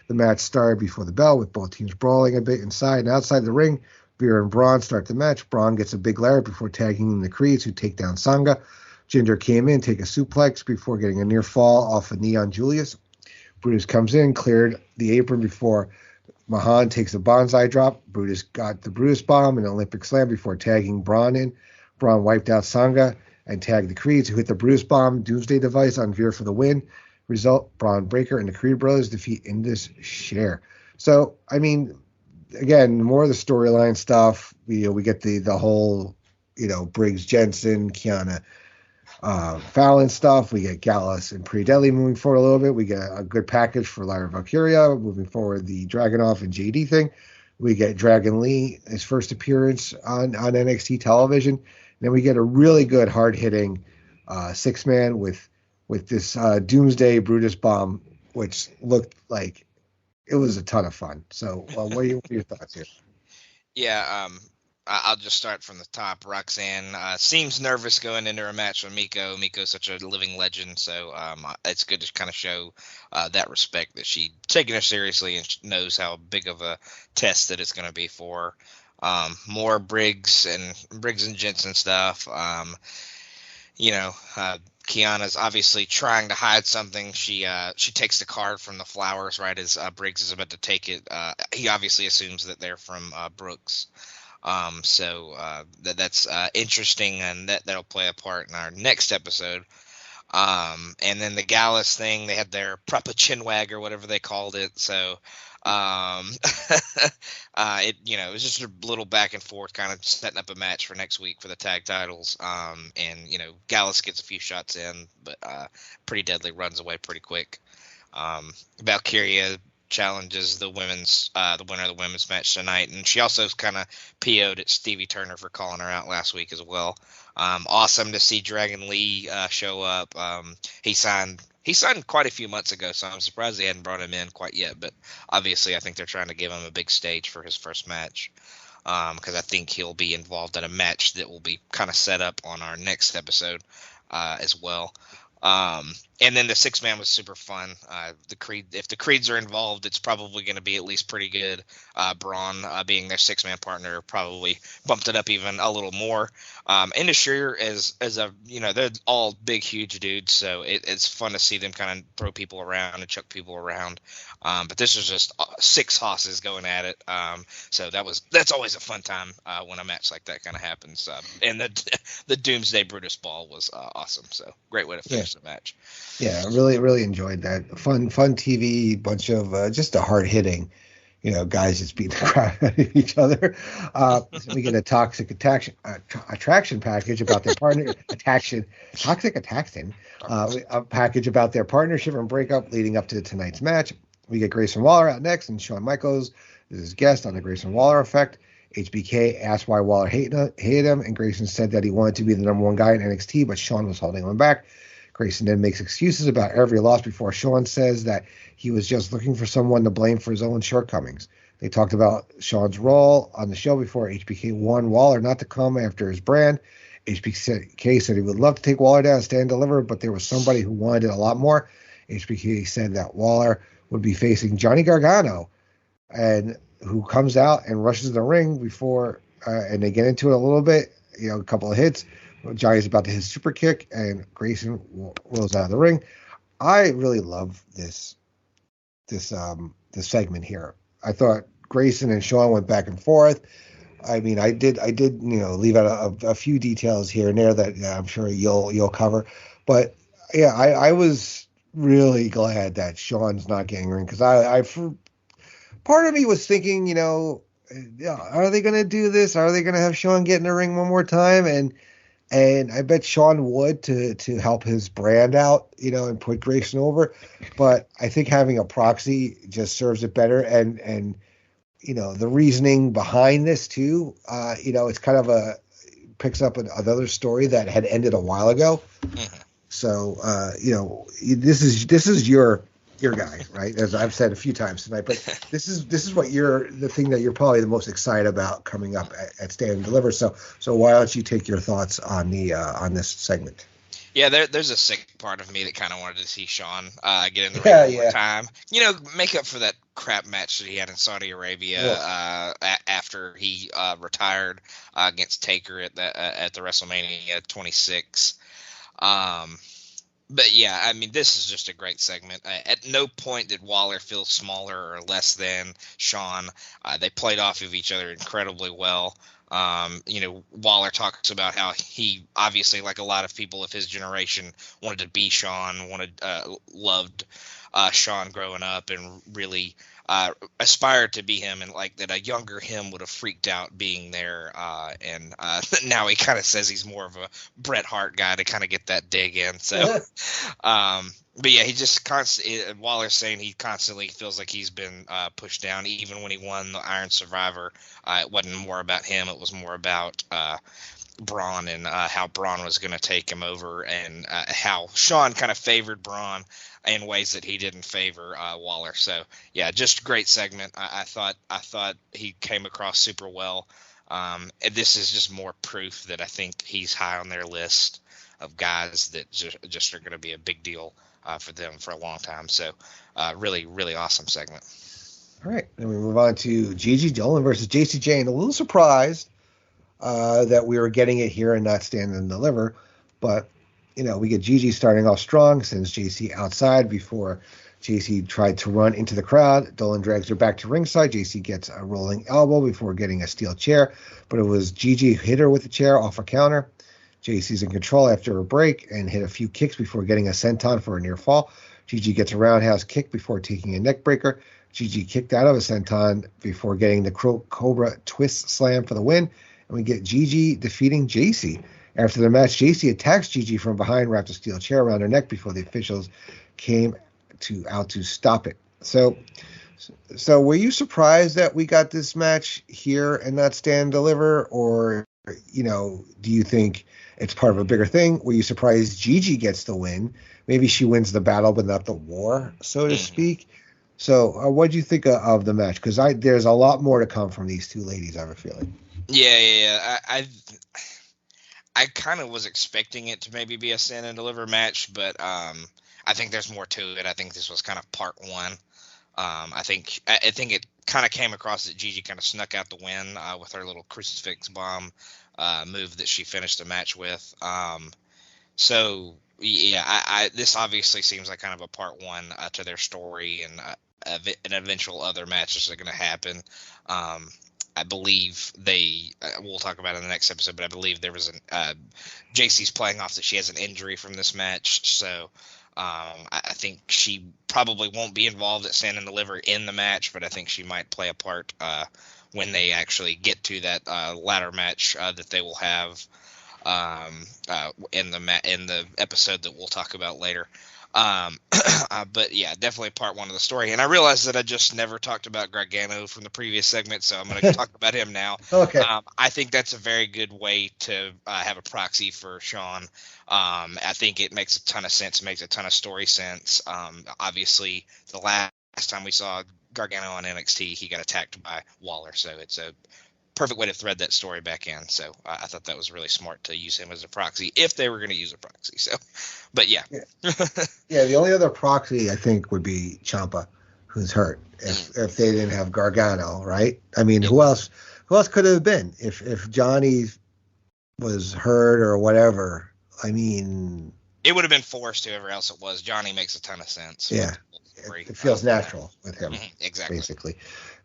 Speaker 2: The match started before the bell with both teams brawling a bit inside and outside the ring. Veer and Braun start the match. Braun gets a big Lyra before tagging in the Creeds, who take down Sanga. Jinder came in, take a suplex before getting a near fall off a knee on Julius. Brutus comes in, cleared the apron before Mahan takes a bonsai drop. Brutus got the Brutus bomb and Olympic slam before tagging Braun in. Braun wiped out Sanga and tagged the Creeds, who hit the Brutus bomb Doomsday device on Veer for the win. Result, Bron Breakker and the Creed brothers defeat Indus Sher. So, I mean, again, more of the storyline stuff. We get the whole, Briggs Jensen, Kiana Fallon stuff. We get Gallus and Pretty Deadly moving forward a little bit. We get a good package for Lyra Valkyria moving forward, the Dragunov and JD thing. We get Dragon Lee, his first appearance on NXT television. And then we get a really good hard-hitting 6-man with this Doomsday Brutus bomb, which looked like it was a ton of fun. So what are your thoughts here?
Speaker 3: Yeah, I'll just start from the top. Roxanne seems nervous going into her match with Miko. Miko's such a living legend, so it's good to kind of show that respect, that she's taking her seriously and knows how big of a test that it's going to be for her. More Briggs and Jensen stuff. Kiana's obviously trying to hide something. She takes the card from the flowers right as Briggs is about to take it. He obviously assumes that they're from Brooks. So that's interesting, and that'll play a part in our next episode. And then the Gallus thing, they had their proper chinwag or whatever they called it. So it was just a little back and forth, kind of setting up a match for next week for the tag titles. And Gallus gets a few shots in, but Pretty Deadly runs away pretty quick. Valkyria challenges the winner of the women's match tonight, and she also kind of PO'd at Stevie Turner for calling her out last week as well. Awesome to see Dragon Lee show up. He signed quite a few months ago, so I'm surprised they hadn't brought him in quite yet, but obviously I think they're trying to give him a big stage for his first match, because I think he'll be involved in a match that will be kind of set up on our next episode as well. And And then the 6-man was super fun. If the Creeds are involved, it's probably going to be at least pretty good. Braun being their 6-man partner probably bumped it up even a little more. And Shearer as a, they're all big, huge dudes, so it's fun to see them kind of throw people around and chuck people around. But this was just 6 hosses going at it. So that's always a fun time when a match like that kind of happens. And the Doomsday Brutus Ball was awesome. So great way to finish the match.
Speaker 2: Yeah, really, really enjoyed that. Fun TV, bunch of just a hard hitting, guys just beating the crap out of each other. We get a toxic attraction package about their partner toxic attraction, a package about their partnership and breakup leading up to tonight's match. We get Grayson Waller out next, and Shawn Michaels is his guest on the Grayson Waller effect. HBK asked why Waller hated him, and Grayson said that he wanted to be the number 1 guy in NXT, but Shawn was holding him back. Grayson then makes excuses about every loss before Shawn says that he was just looking for someone to blame for his own shortcomings. They talked about Shawn's role on the show before HBK warned Waller not to come after his brand. HBK said he would love to take Waller down and Stand Deliver, but there was somebody who wanted it a lot more. HBK said that Waller would be facing Johnny Gargano, and who comes out and rushes the ring before, and they get into it a little bit, a couple of hits. Johnny's about to hit a super kick, and Grayson rolls out of the ring. I really love this segment here. I thought Grayson and Shawn went back and forth. I mean, I did leave out a few details here and there that I'm sure you'll cover. But yeah, I was really glad that Shawn's not getting ring, because part of me was thinking, are they going to do this? Are they going to have Shawn get in the ring one more time? And I bet Shawn would to help his brand out, and put Grayson over. But I think having a proxy just serves it better. And the reasoning behind this too, it's kind of picks up another story that had ended a while ago. Mm-hmm. So, this is your guy, right? As I've said a few times tonight, but this is what the thing that you're probably the most excited about coming up at Stand and Deliver. So why don't you take your thoughts on on this segment?
Speaker 3: Yeah, there's a sick part of me that kind of wanted to see Shawn get in the ring one more time. Make up for that crap match that he had in Saudi Arabia after he retired against Taker at the WrestleMania 26. But yeah, I mean, this is just a great segment. At no point did Waller feel smaller or less than Shawn. They played off of each other incredibly well. Waller talks about how he obviously, like a lot of people of his generation, wanted to be Shawn, loved Shawn growing up, and really aspired to be him, and like that a younger him would have freaked out being there. And now he kind of says he's more of a Bret Hart guy to kind of get that dig in. So, but yeah, he just Waller's saying he constantly feels like he's been pushed down, even when he won the Iron Survivor. It wasn't more about him; it was more about Braun and how Braun was going to take him over, and how Shawn kind of favored Braun in ways that he didn't favor Waller. So yeah, just great segment. I thought he came across super well. And this is just more proof that I think he's high on their list of guys that just are going to be a big deal for them for a long time. So really, really awesome segment.
Speaker 2: All right, then we move on to Gigi Dolan versus JC Jane. A little surprised that we were getting it here and not Stand and Deliver, but we get Gigi starting off strong, sends JC outside before JC tried to run into the crowd. Dolan drags her back to ringside. JC gets a rolling elbow before getting a steel chair, but it was Gigi who hit her with the chair off a counter. JC's in control after a break and hit a few kicks before getting a senton for a near fall. Gigi gets a roundhouse kick before taking a neck breaker. Gigi kicked out of a senton before getting the Cobra twist slam for the win. And we get Gigi defeating JC. After the match, JC attacks Gigi from behind, wrapped a steel chair around her neck before the officials came out to stop it. So were you surprised that we got this match here and not Stand Deliver? Or, do you think it's part of a bigger thing? Were you surprised Gigi gets the win? Maybe she wins the battle, but not the war, so to speak. So what do you think of the match? Because there's a lot more to come from these two ladies, I have a feeling.
Speaker 3: Yeah. I kind of was expecting it to maybe be a Stand and Deliver match, but I think there's more to it. I think this was kind of part one. I think it kind of came across that Gigi kind of snuck out the win with her little crucifix bomb move that she finished the match with. So yeah, this obviously seems like kind of a part one to their story, and an eventual other matches are going to happen. I believe we'll talk about it in the next episode, but I believe there was JC's playing off that she has an injury from this match, so I think she probably won't be involved at Stand and Deliver in the match, but I think she might play a part when they actually get to that ladder match that they will have in the episode that we'll talk about later. But yeah, definitely part one of the story. And I realized that I just never talked about Gargano from the previous segment, so I'm going to talk about him now.
Speaker 2: Okay.
Speaker 3: I think that's a very good way to have a proxy for Sean. I think it makes a ton of sense. It makes a ton of story sense. Obviously, the last time we saw Gargano on NXT, he got attacked by Waller, so it's a perfect way to thread that story back in. So I thought that was really smart to use him as a proxy if they were going to use a proxy. So, but yeah.
Speaker 2: Yeah, the only other proxy I think would be Ciampa, who's hurt. If they didn't have Gargano, right? I mean, who else could it have been if Johnny was hurt or whatever? I mean,
Speaker 3: it would have been forced whoever else it was. Johnny makes a ton of sense.
Speaker 2: Yeah. It feels natural with him.
Speaker 3: Exactly.
Speaker 2: Basically.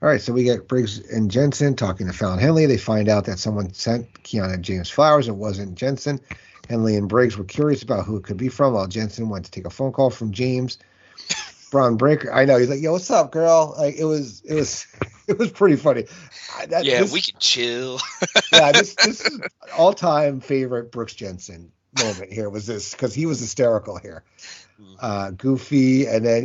Speaker 2: All right, so we get Briggs and Jensen talking to Fallon Henley. They find out that someone sent Kiana James flowers. It wasn't Jensen. Henley and Briggs were curious about who it could be from, while Jensen went to take a phone call from James Bron Breakker. I know, he's like, "Yo, what's up, girl?" Like it was pretty funny.
Speaker 3: We could chill.
Speaker 2: Yeah, this is all-time favorite Brooks Jensen moment here was this, because he was hysterical here. Goofy, and then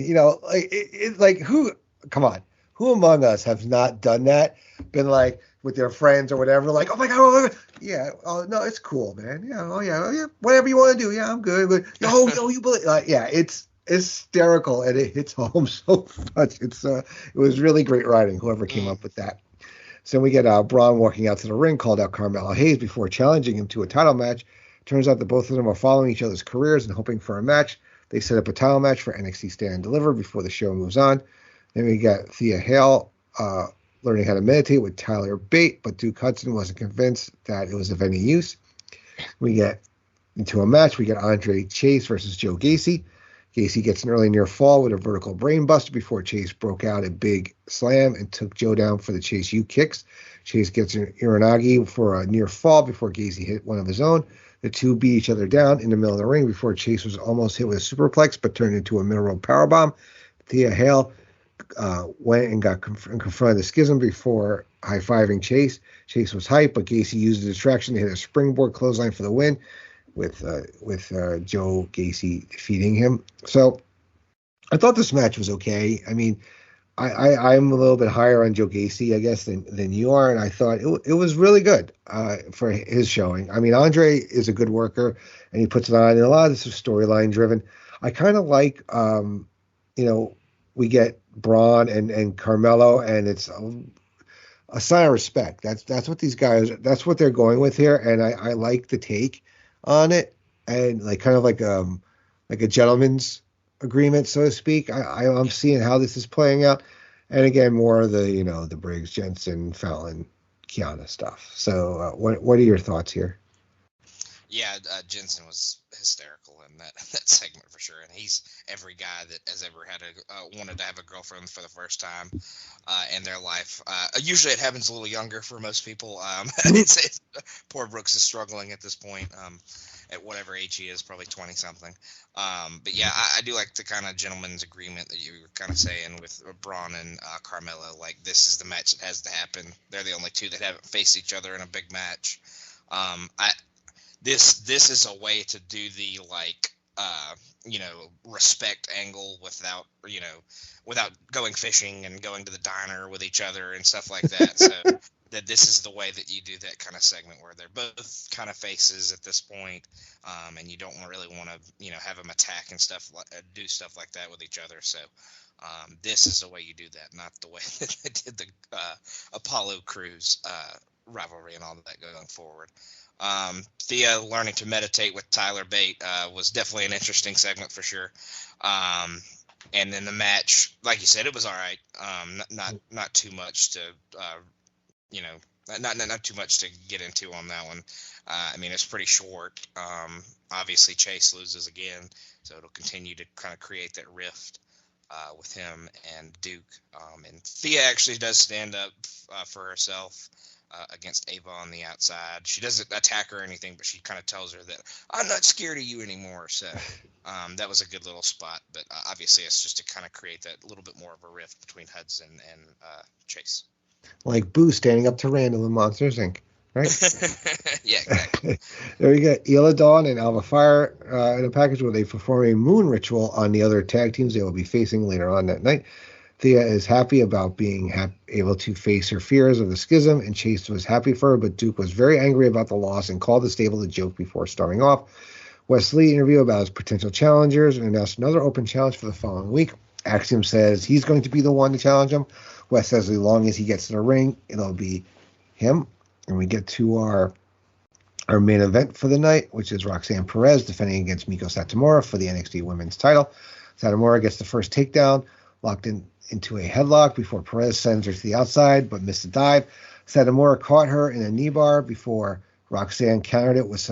Speaker 2: like who? Come on, who among us have not done that? Been like with their friends or whatever, like, oh my god, yeah, oh no, it's cool, man, yeah, oh yeah, whatever you want to do, yeah, I'm good, but yo, you believe, yeah, it's hysterical and it hits home so much. It was really great writing, whoever came up with that. So we get Braun walking out to the ring, called out Carmelo Hayes before challenging him to a title match. Turns out that both of them are following each other's careers and hoping for a match. They set up a title match for NXT Stand and Deliver before the show moves on. Then we got Thea Hale learning how to meditate with Tyler Bate, but Duke Hudson wasn't convinced that it was of any use. We get into a match. We get Andre Chase versus Joe Gacy. Gacy gets an early near fall with a vertical brain buster before Chase broke out a big slam and took Joe down for the Chase U kicks. Chase gets an Uranagi for a near fall before Gacy hit one of his own. The two beat each other down in the middle of the ring before Chase was almost hit with a superplex, but turned into a middle rope powerbomb. Thea Hale went and confronted the Schism before high-fiving Chase. Chase was hyped, but Gacy used the distraction to hit a springboard clothesline for the win, with Joe Gacy defeating him. So I thought this match was okay. I mean, I'm a little bit higher on Joe Gacy, I guess, than you are, and I thought it was really good for his showing. I mean, Andre is a good worker, and he puts it on, and a lot of this is storyline driven. I kind of like, we get Braun and Carmelo, and it's a sign of respect. That's what these guys, that's what they're going with here, and I like the take on it, and like kind of like a gentleman's agreement, so to speak. I'm seeing how this is playing out, and again, more of the Briggs, Jensen, Fallon, Kiana stuff. So what are your thoughts here?
Speaker 3: Yeah, Jensen was hysterical in that segment for sure, and he's every guy that has ever had wanted to have a girlfriend for the first time in their life. Usually, it happens a little younger for most people. It's poor Brooks is struggling at this point. At whatever age he is, probably 20 something. But yeah, I do like the kind of gentleman's agreement that you were kind of saying with Braun and Carmelo. Like, this is the match that has to happen. They're the only two that haven't faced each other in a big match. This is a way to do the respect angle without going fishing and going to the diner with each other and stuff like that. So that this is the way that you do that kind of segment where they're both kind of faces at this point, and you don't really want to have them attack and stuff, do stuff like that with each other. So this is the way you do that, not the way that they did the Apollo Crews rivalry and all that going forward. Thea learning to meditate with Tyler Bate was definitely an interesting segment for sure. And then the match, like you said, it was all right. Not too much to not too much to get into on that one. I mean, it's pretty short. Obviously, Chase loses again, so it'll continue to kind of create that rift with him and Duke. And Thea actually does stand up for herself against Ava on the outside. She doesn't attack her or anything, but she kind of tells her that I'm not scared of you anymore. So that was a good little spot. But obviously, it's just to kind of create that little bit more of a rift between Hudson and Chase.
Speaker 2: Like Boo standing up to Randall in Monsters Inc., right?
Speaker 3: Yeah, exactly.
Speaker 2: There we go. Isla Dawn and Alba Fyre in a package where they perform a moon ritual on the other tag teams they will be facing later on that night. Thea is happy about being able to face her fears of the schism, and Chase was happy for her, but Duke was very angry about the loss and called the stable a joke before starting off. Wes Lee interviewed about his potential challengers and announced another open challenge for the following week. Axiom says he's going to be the one to challenge him. Wes says as long as he gets to the ring, it'll be him. And we get to our main event for the night, which is Roxanne Perez defending against Meiko Satomura for the NXT Women's title. Satomura gets the first takedown, locked into a headlock before Perez sends her to the outside, but missed a dive. Satomura caught her in a knee bar before Roxanne countered it with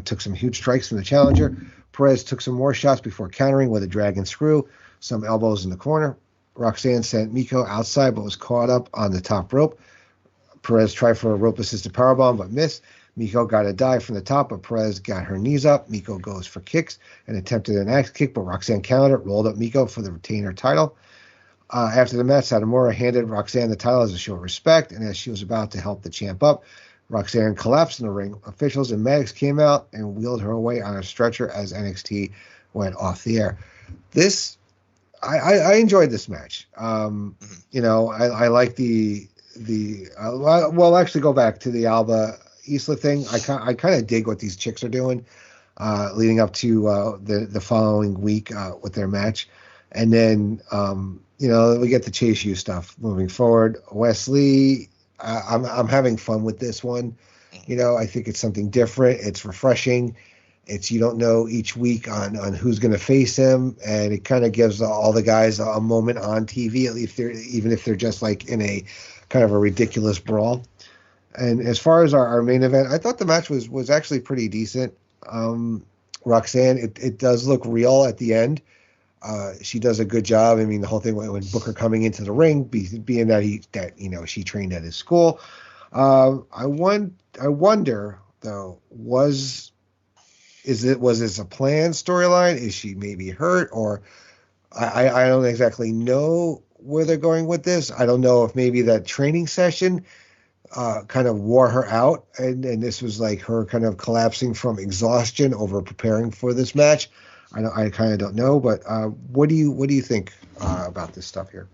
Speaker 2: took some huge strikes from the challenger. Perez took some more shots before countering with a dragon screw, some elbows in the corner. Roxanne sent Meiko outside but was caught up on the top rope. Perez tried for a rope-assisted powerbomb but missed. Meiko got a dive from the top, but Perez got her knees up. Meiko goes for kicks and attempted an axe kick, but Roxanne countered, rolled up Meiko for the retainer title. After the match, Satomura handed Roxanne the title as a show of respect, and as she was about to help the champ up, Roxanne collapsed in the ring. Officials and medics came out and wheeled her away on a stretcher as NXT went off the air. I enjoyed this match. You know, I like well, actually go back to the Alba Isla thing. I kind of dig what these chicks are doing leading up to the following week with their match. And then, you know, we get the Chase U stuff moving forward. Wes Lee, I'm having fun with this one. You know, I think it's something different. It's refreshing. You don't know each week on who's going to face him, and it kind of gives all the guys a moment on TV, at least even if they're just like in a kind of a ridiculous brawl. And as far as our main event, I thought the match was actually pretty decent. Roxanne, it does look real at the end. She does a good job. I mean, the whole thing when Booker coming into the ring, being that she trained at his school. I wonder though, was this a planned storyline? Is she maybe hurt, or I don't exactly know where they're going with this. I don't know if maybe that training session kind of wore her out, and this was like her kind of collapsing from exhaustion over preparing for this match. I kind of don't know, but what do you think about this stuff here?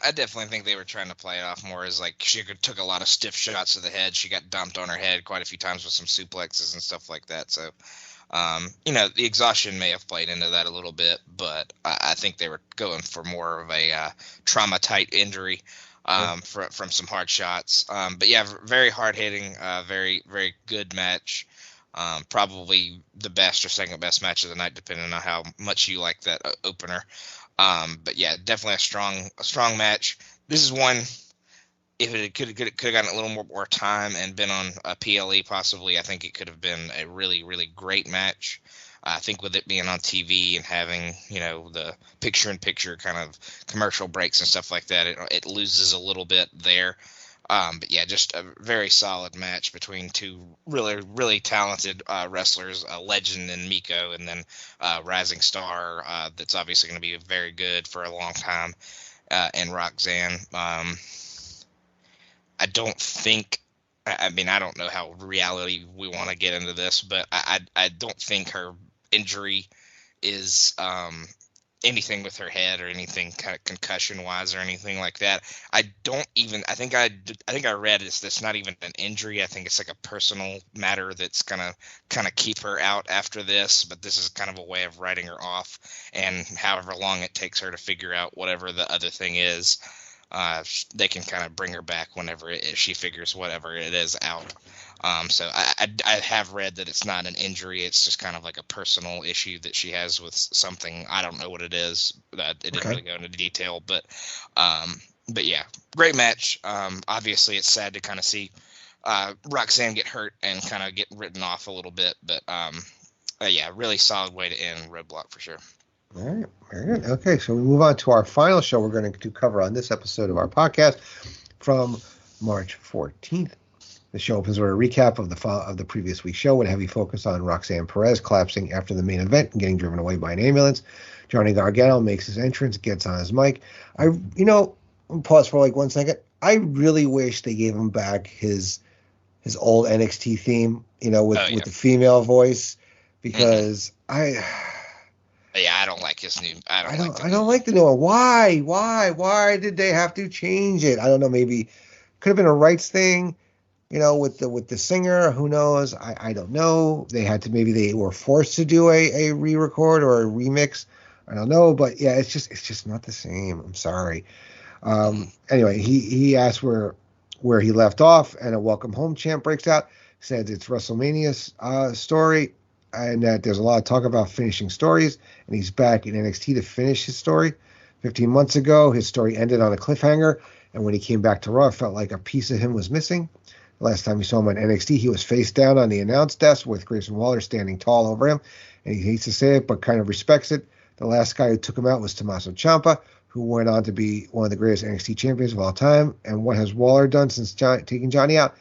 Speaker 3: I definitely think they were trying to play it off more as like she took a lot of stiff shots to the head. She got dumped on her head quite a few times with some suplexes and stuff like that. So, you know, the exhaustion may have played into that a little bit, but I think they were going for more of a trauma-type injury from some hard shots. But yeah, very hard-hitting, very, very good match. Probably the best or second best match of the night, depending on how much you like that opener. But yeah, definitely a strong match. This is one, if it could have gotten a little more time and been on a PLE possibly, I think it could have been a really, really great match. I think with it being on TV and having, you know, the picture-in-picture kind of commercial breaks and stuff like that, it loses a little bit there. But yeah, just a very solid match between two really, really talented wrestlers, a legend in Meiko, and then rising star that's obviously going to be very good for a long time, and Roxanne. I don't know how reality we want to get into this, but I don't think her injury is anything with her head or anything kind of concussion wise or anything like that. I think I read it's not even an injury. I think it's like a personal matter that's gonna kind of keep her out after this, but this is kind of a way of writing her off, and however long it takes her to figure out whatever the other thing is. they can kind of bring her back whenever she figures whatever it is out. So I have read that it's not an injury. It's just kind of like a personal issue that she has with something. I don't know what it is. It didn't really go into detail, but yeah, great match. Obviously, it's sad to kind of see Roxanne get hurt and kind of get written off a little bit, but yeah, really solid way to end Roadblock for sure.
Speaker 2: All right, very good. Okay, so we move on to our final show we're going to cover on this episode of our podcast from March 14th. The show opens with a recap of the previous week's show with a heavy focus on Roxanne Perez collapsing after the main event and getting driven away by an ambulance. Johnny Gargano makes his entrance, gets on his mic. I'll pause for like 1 second. I really wish they gave him back his old NXT theme, with the female voice, because
Speaker 3: I don't like his new. I
Speaker 2: don't like the new one. Why did they have to change it? I don't know. Maybe could have been a rights thing, with the singer. Who knows? I don't know. Maybe they were forced to do a re-record or a remix. I don't know, but yeah, it's just not the same. I'm sorry. Anyway, he asked where he left off, and a welcome home chant breaks out. Says it's WrestleMania's story, and that there's a lot of talk about finishing stories, and he's back in NXT to finish his story. 15 months ago, his story ended on a cliffhanger, and when he came back to Raw, it felt like a piece of him was missing. The last time we saw him on NXT, he was face down on the announce desk with Grayson Waller standing tall over him, and he hates to say it, but kind of respects it. The last guy who took him out was Tommaso Ciampa, who went on to be one of the greatest NXT champions of all time. And what has Waller done since taking Johnny out?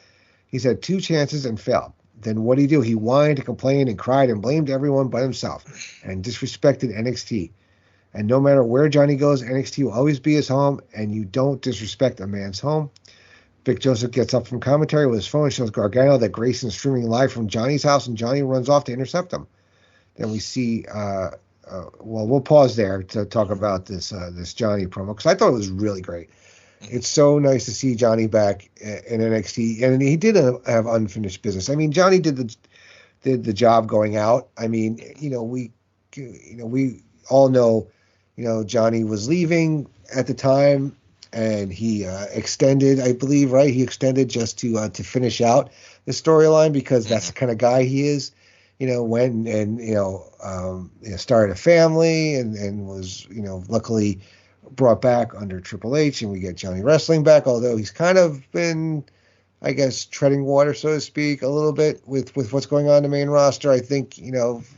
Speaker 2: He's had 2 chances and failed. Then what did he do? He whined and complained and cried and blamed everyone but himself and disrespected NXT. And no matter where Johnny goes, NXT will always be his home, and you don't disrespect a man's home. Vic Joseph gets up from commentary with his phone and shows Gargano that Grayson's streaming live from Johnny's house, and Johnny runs off to intercept him. Then we see... we'll pause there to talk about this Johnny promo, because I thought it was really great. It's so nice to see Johnny back in NXT, and he did have unfinished business. I mean, Johnny did the job going out. I mean, we all know, Johnny was leaving at the time, and he extended, I believe, right? He extended just to finish out the storyline, because that's the kind of guy he is. Went and, started a family and was, luckily brought back under Triple H, and we get Johnny Wrestling back, although he's kind of been, I guess, treading water, so to speak, a little bit with what's going on in the main roster. I think,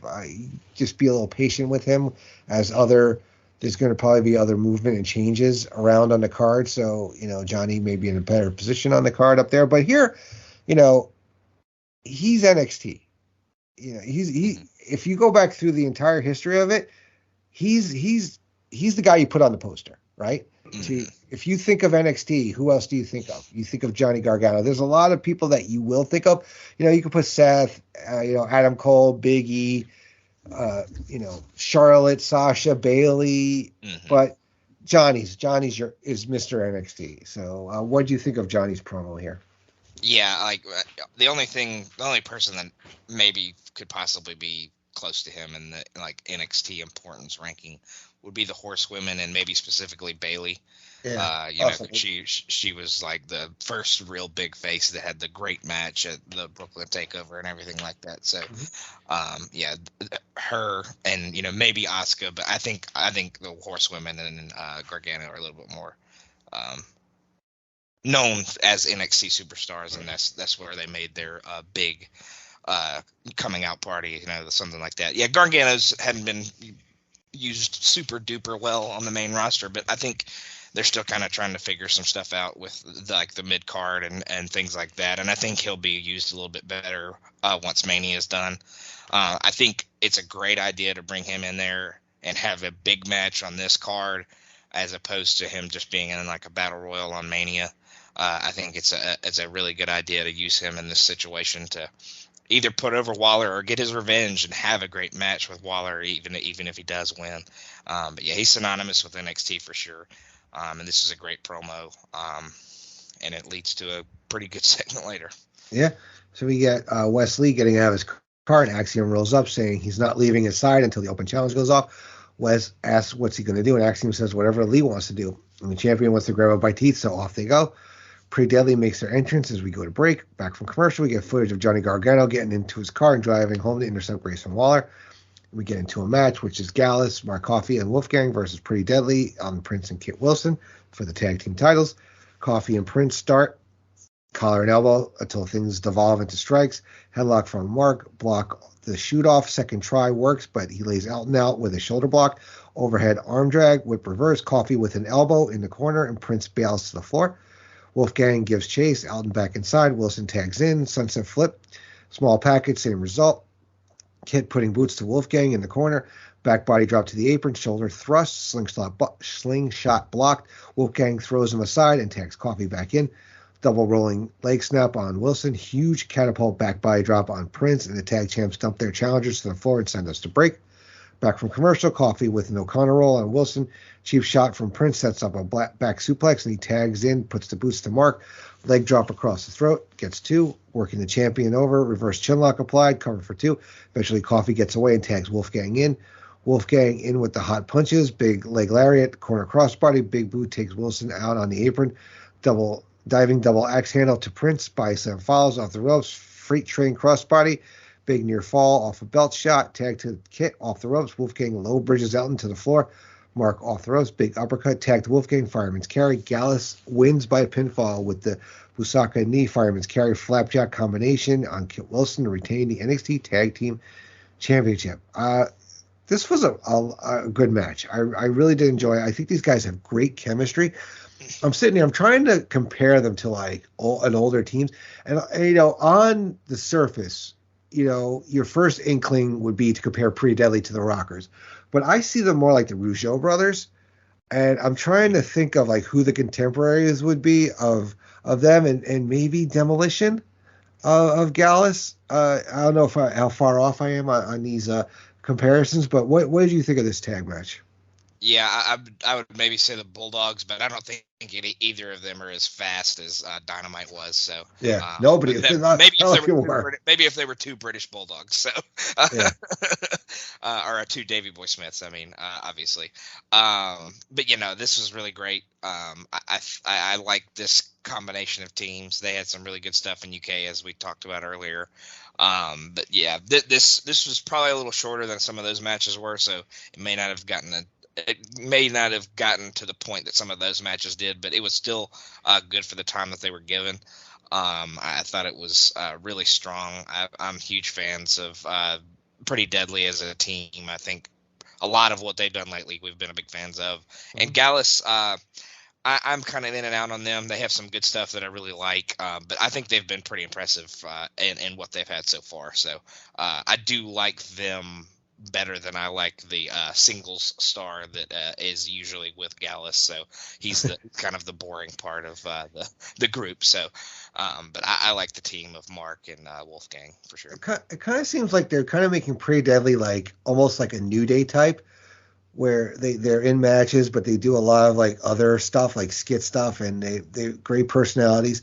Speaker 2: I just be a little patient with him as there's going to probably be other movement and changes around on the card. So, Johnny may be in a better position on the card up there, but here, he's NXT. If you go back through the entire history of it, he's the guy you put on the poster, right? Mm-hmm. If you think of NXT, who else do you think of? You think of Johnny Gargano. There's a lot of people that you will think of. You can put Seth, Adam Cole, Big E, Charlotte, Sasha, Bayley, but Johnny's is Mr. NXT. So, what do you think of Johnny's promo here?
Speaker 3: Yeah, like the only person that maybe could possibly be close to him in the NXT importance ranking would be the Horsewomen, and maybe specifically Bayley. Yeah, awesome. She was like the first real big face that had the great match at the Brooklyn Takeover and everything like that. So, yeah, her and maybe Asuka, but I think the Horsewomen and Gargano are a little bit more known as NXT superstars, and that's where they made their big coming out party, something like that. Yeah, Gargano's hadn't been used super duper well on the main roster, but I think they're still kind of trying to figure some stuff out with the mid card and things like that. And I think he'll be used a little bit better once Mania is done. I think it's a great idea to bring him in there and have a big match on this card, as opposed to him just being in like a battle royal on Mania. I think it's a really good idea to use him in this situation to either put over Waller or get his revenge and have a great match with Waller, even if he does win. But yeah, he's synonymous with NXT for sure. And this is a great promo. And it leads to a pretty good segment later.
Speaker 2: Yeah. So we get Wes Lee getting out of his car, and Axiom rolls up saying he's not leaving his side until the open challenge goes off. Wes asks what's he going to do, and Axiom says whatever Lee wants to do. And the champion wants to grab him by teeth, so off they go. Pretty Deadly makes their entrance as we go to break. Back from commercial, we get footage of Johnny Gargano getting into his car and driving home to intercept Grayson Waller. We get into a match, which is Gallus, Mark Coffey, and Wolfgang versus Pretty Deadly on Prince and Kit Wilson for the tag team titles. Coffey and Prince start collar and elbow until things devolve into strikes. Headlock from Mark, block the shoot off. Second try works, but he lays Elton out with a shoulder block. Overhead arm drag, whip reverse. Coffey with an elbow in the corner, and Prince bails to the floor. Wolfgang gives chase. Elton back inside. Wilson tags in. Sunset flip. Small package, same result. Kit putting boots to Wolfgang in the corner. Back body drop to the apron. Shoulder thrust. Slingshot blocked. Wolfgang throws him aside and tags Coffey back in. Double rolling leg snap on Wilson. Huge catapult back body drop on Prince. And the tag champs dump their challengers to the floor and send us to break. Back from commercial, Coffey with an O'Connor roll on Wilson. Cheap shot from Prince sets up a back suplex, and he tags in, puts the boots to Mark. Leg drop across the throat, gets two. Working the champion over, reverse chinlock applied, cover for two. Eventually, Coffey gets away and tags Wolfgang in. Wolfgang in with the hot punches, big leg lariat, corner crossbody, big boot takes Wilson out on the apron. Diving double axe handle to Prince, by some follows off the ropes, freight train crossbody. Big near fall off a belt shot. Tag to Kit off the ropes. Wolfgang low bridges Elton to the floor. Mark off the ropes. Big uppercut. Tag to Wolfgang. Fireman's carry. Gallus wins by pinfall with the Busaka knee. Fireman's carry flapjack combination on Kit Wilson to retain the NXT Tag Team Championship. This was a good match. I really did enjoy it. I think these guys have great chemistry. I'm sitting here. I'm trying to compare them to like an older teams. And on the surface, your first inkling would be to compare Pretty Deadly to the Rockers. But I see them more like the Rougeau brothers. And I'm trying to think of like who the contemporaries would be of them and maybe Demolition of Gallus. I don't know how far off I am on these comparisons, but what did you think of this tag match?
Speaker 3: Yeah, I would maybe say the Bulldogs, but I don't think either of them are as fast as Dynamite was. So
Speaker 2: yeah, nobody.
Speaker 3: Maybe if they were two British Bulldogs, so yeah. Or two Davy Boy Smiths. I mean, obviously. But this was really great. I like this combination of teams. They had some really good stuff in UK, as we talked about earlier. But yeah, this was probably a little shorter than some of those matches were, so it may not have gotten to the point that some of those matches did, but it was still good for the time that they were given. I thought it was really strong. I'm huge fans of Pretty Deadly as a team. I think a lot of what they've done lately we've been a big fans of. And Gallus, I'm kind of in and out on them. They have some good stuff that I really like, but I think they've been pretty impressive in what they've had so far. So I do like them better than I like the singles star that is usually with Gallus. So he's the kind of the boring part of the group. So, but I like the team of Mark and Wolfgang for sure.
Speaker 2: It kind of seems like they're kind of making Pretty Deadly like almost like a New Day type, where they're in matches, but they do a lot of like other stuff, like skit stuff, and they're great personalities.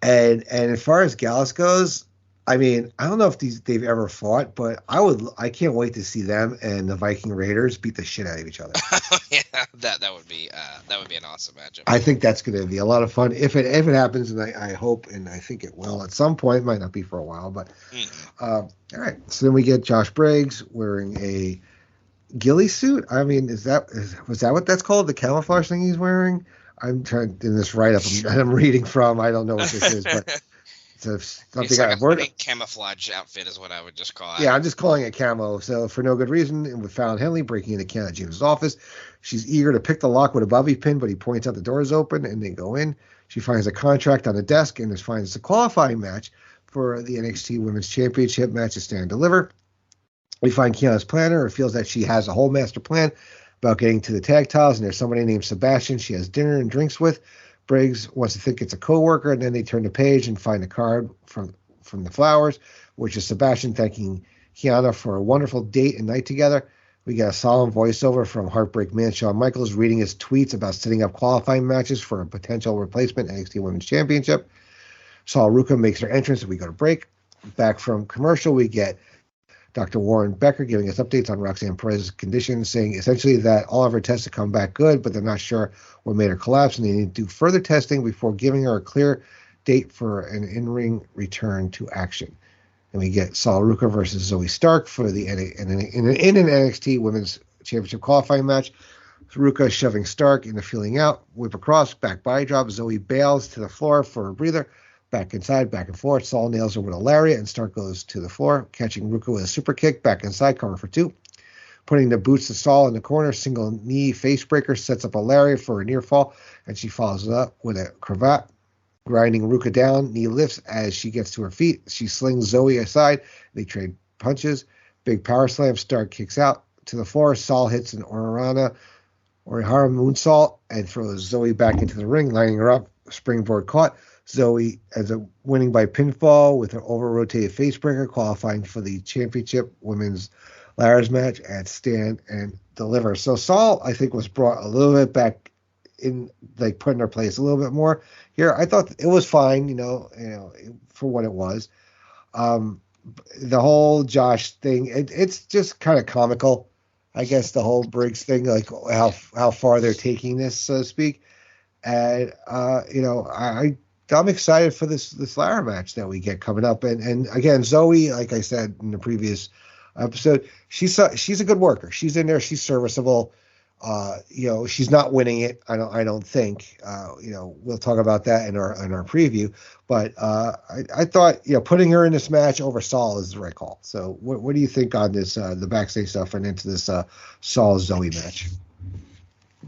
Speaker 2: And as far as Gallus goes, I mean, I don't know if they've ever fought, but I can't wait to see them and the Viking Raiders beat the shit out of each other.
Speaker 3: Yeah, that would be an awesome matchup.
Speaker 2: I think that's going to be a lot of fun if it happens, and I hope and I think it will at some point. It might not be for a while, but all right. So then we get Josh Briggs wearing a ghillie suit. I mean, was that what that's called? The camouflage thing he's wearing? I'm trying in this write up I'm reading from. I don't know what this is, but. It's
Speaker 3: a camouflage outfit is what I would just call it.
Speaker 2: Yeah, I'm just calling it camo. So for no good reason, and with Fallon Henley breaking into Kiana James' office, she's eager to pick the lock with a bobby pin, but he points out the door is open, and they go in. She finds a contract on the desk and finds a qualifying match for the NXT Women's Championship match at Stand Deliver. We find Kiana's planner and feels that she has a whole master plan about getting to the tag titles, and there's somebody named Sebastian she has dinner and drinks with. Briggs wants to think it's a coworker, and then they turn the page and find a card from the flowers, which is Sebastian thanking Kiana for a wonderful date and night together. We got a solemn voiceover from Heartbreak Man Shawn Michaels reading his tweets about setting up qualifying matches for a potential replacement NXT Women's Championship. Saul Ruka makes her entrance, and we go to break. Back from commercial, we get Dr. Warren Becker giving us updates on Roxanne Perez's condition, saying essentially that all of her tests have come back good, but they're not sure what made her collapse, and they need to do further testing before giving her a clear date for an in-ring return to action. And we get Sol Ruca versus Zoe Stark for the in an NXT Women's Championship qualifying match. Ruca shoving Stark into feeling out, whip across, back body drop. Zoe bails to the floor for a breather. Back inside, back and forth. Sol nails her with a lariat, and Stark goes to the floor, catching Ruca with a super kick. Back inside, cover for 2. Putting the boots to Sol in the corner, single knee face breaker, sets up a lariat for a near fall, and she follows it up with a cravat. Grinding Ruca down, knee lifts as she gets to her feet. She slings Zoe aside. They trade punches. Big power slam. Stark kicks out to the floor. Sol hits an Orihara moonsault and throws Zoe back into the ring, lining her up. Springboard caught. Zoe ends up winning by pinfall with her over-rotated facebreaker, qualifying for the championship women's ladders match at Stand and Deliver. So Sol, I think, was brought a little bit back in, like, put in her place a little bit more here. I thought it was fine, for what it was. The whole Josh thing, it's just kind of comical, I guess, the whole Briggs thing, like how far they're taking this, so to speak. And, I'm excited for this ladder match that we get coming up. And again, Zoe, like I said in the previous episode, she's a good worker. She's in there. She's serviceable. She's not winning it. I don't think. We'll talk about that in our preview. But I thought, putting her in this match over Sol is the right call. So what do you think on this, the backstage stuff and into this Sol Zoe match?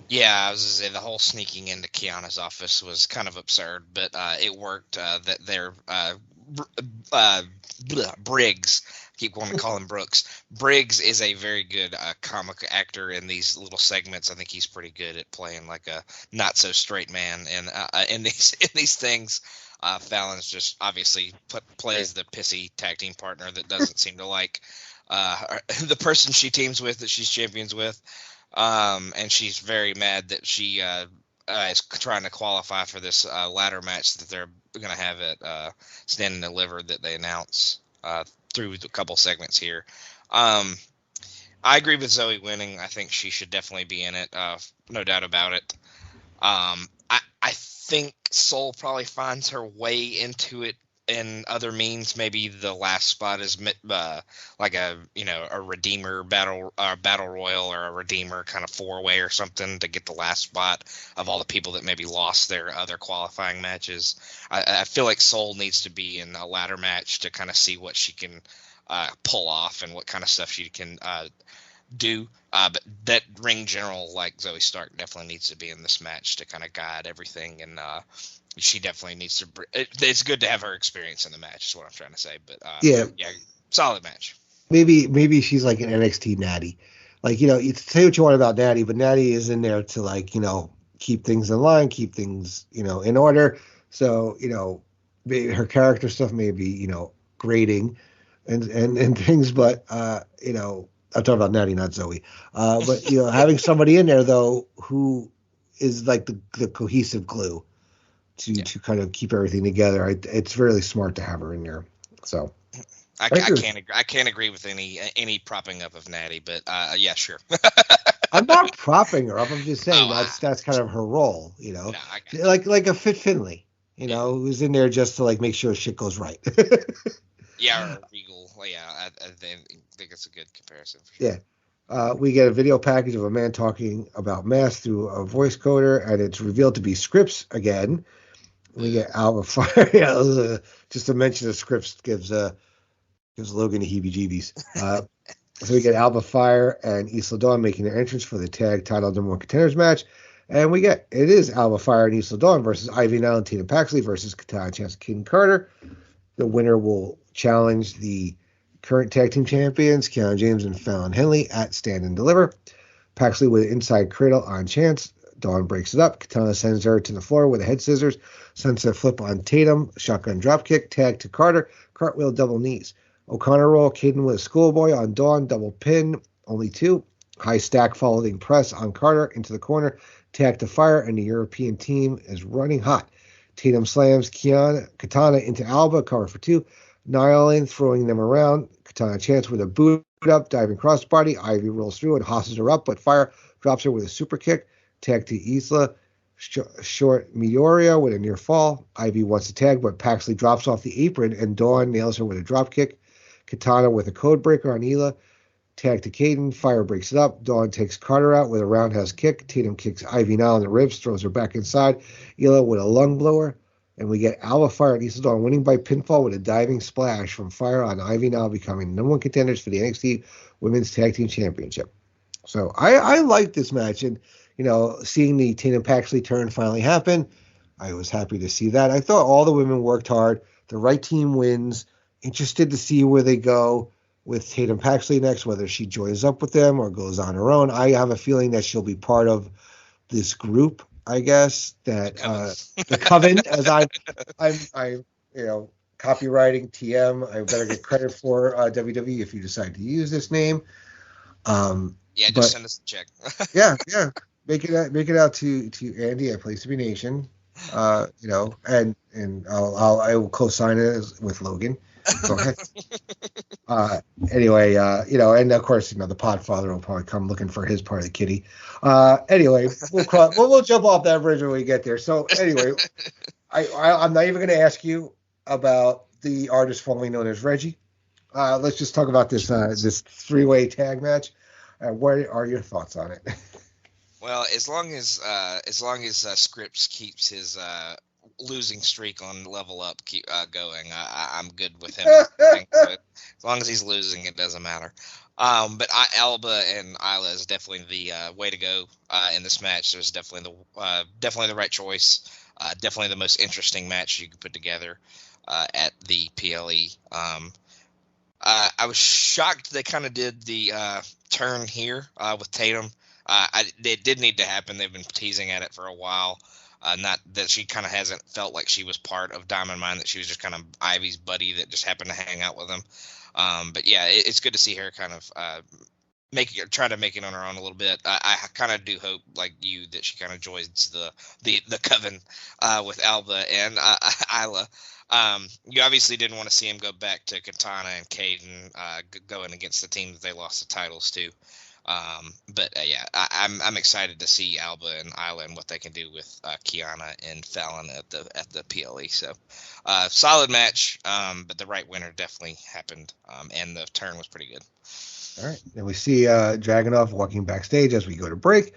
Speaker 3: Yeah, I was going to say the whole sneaking into Kiana's office was kind of absurd, but it worked. That their Briggs, I keep wanting to call him Brooks. Briggs is a very good comic actor in these little segments. I think he's pretty good at playing like a not so straight man, and in these things. Fallon's just obviously plays the pissy tag team partner that doesn't seem to like the person she teams with, that she's champions with. And she's very mad that she is trying to qualify for this ladder match that they're going to have at Stand and Deliver that they announce through a couple segments here. I agree with Zoe winning. I think she should definitely be in it. No doubt about it. I think Sol probably finds her way into it in other means. Maybe the last spot is like a redeemer battle royal, or a redeemer kind of 4-way or something to get the last spot of all the people that maybe lost their other qualifying matches. I feel like Sol needs to be in a ladder match to kind of see what she can pull off and what kind of stuff she can do. But that ring general like Zoe Stark definitely needs to be in this match to kind of guide everything, and she definitely needs to. It's good to have her experience in the match, is what I'm trying to say. But yeah, solid match.
Speaker 2: Maybe she's like an NXT Natty. Like, you say what you want about Natty, but Natty is in there to keep things in line, keep things in order. So maybe her character stuff may be grading and things, but I'm talking about Natty, not Zoe. But having somebody in there though who is like the cohesive glue to kind of keep everything together. It's really smart to have her in there. So
Speaker 3: I can't agree with any propping up of Natty, but yeah, sure.
Speaker 2: I'm not propping her up. I'm just saying that's kind of her role.
Speaker 3: No,
Speaker 2: like a Fit Finlay, who's in there just to make sure shit goes right.
Speaker 3: Yeah, or Regal. Yeah, I think it's a good comparison. For sure.
Speaker 2: Yeah. We get a video package of a man talking about math through a voice coder, and it's revealed to be Scripps again. We get Alba Fyre. Yeah, just to mention the Scripps gives Logan the heebie-jeebies. So we get Alba Fyre and Isla Dawn making their entrance for the tag title number 1 contenders match. And it is Alba Fyre and Isla Dawn versus Ivy Nile and Tatum Paxley versus Katana Chance and King Carter. The winner will challenge the current tag team champions, Kiana James and Fallon Henley, at Stand and Deliver. Paxley with an inside cradle on Chance. Dawn breaks it up. Katana sends her to the floor with a head scissors. Sunset flip on Tatum. Shotgun dropkick. Tag to Carter. Cartwheel double knees. O'Connor roll. Caden with a schoolboy on Dawn. Double pin. Only 2. High stack following press on Carter into the corner. Tag to Fire, and the European team is running hot. Tatum slams Katana into Alba. Cover for 2. Nyland throwing them around. Katana chance with a boot up, diving crossbody. Ivy rolls through and hosses her up, but Fire drops her with a super kick. Tag to Isla. Short Meteoria with a near fall. Ivy wants to tag, but Paxley drops off the apron, and Dawn nails her with a drop kick. Katana with a code breaker on Ilja. Tag to Caden. Fire breaks it up. Dawn takes Carter out with a roundhouse kick. Tatum kicks Ivy now in the ribs, throws her back inside. Ilja with a lung blower. And we get Alba Fyre and Isla Dawn winning by pinfall with a diving splash from Fire on Ivy now, becoming number one contenders for the NXT Women's Tag Team Championship. So I like this match. And, seeing the Tatum Paxley turn finally happen, I was happy to see that. I thought all the women worked hard. The right team wins. Interested to see where they go with Tatum Paxley next, whether she joins up with them or goes on her own. I have a feeling that she'll be part of this group, I guess, that the Coven, as I'm copywriting TM. I better get credit for WWE if you decide to use this name.
Speaker 3: Just send us a check.
Speaker 2: yeah. Make it out to Andy at Place to Be Nation. And I will co-sign it with Logan. Go ahead. And of course, the Podfather will probably come looking for his part of the kitty. Anyway, we'll jump off that bridge when we get there. So anyway, I'm not even going to ask you about the artist formerly known as Reggie. Let's just talk about this three-way tag match. What are your thoughts on it?
Speaker 3: Well, as long as Scripps keeps his losing streak on Level Up going, I'm good with him. As long as he's losing, it doesn't matter. But Alba and Isla is definitely the way to go in this match. There's definitely the right choice. Definitely the most interesting match you could put together at the PLE. I was shocked they kind of did the turn here with Tatum. It did need to happen. They've been teasing at it for a while. Not that she kind of hasn't felt like she was part of Diamond Mine, that she was just kind of Ivy's buddy that just happened to hang out with him. But yeah, it's good to see her kind of try to make it on her own a little bit. I kind of do hope, like you, that she kind of joins the coven with Alba and Isla. You obviously didn't want to see him go back to Katana and Caden going against the team that they lost the titles to. I'm excited to see Alba and Isla and what they can do with Kiana and Fallon at the PLE. So solid match, but the right winner definitely happened, and the turn was pretty good.
Speaker 2: All right, then we see Dragunov walking backstage as we go to break.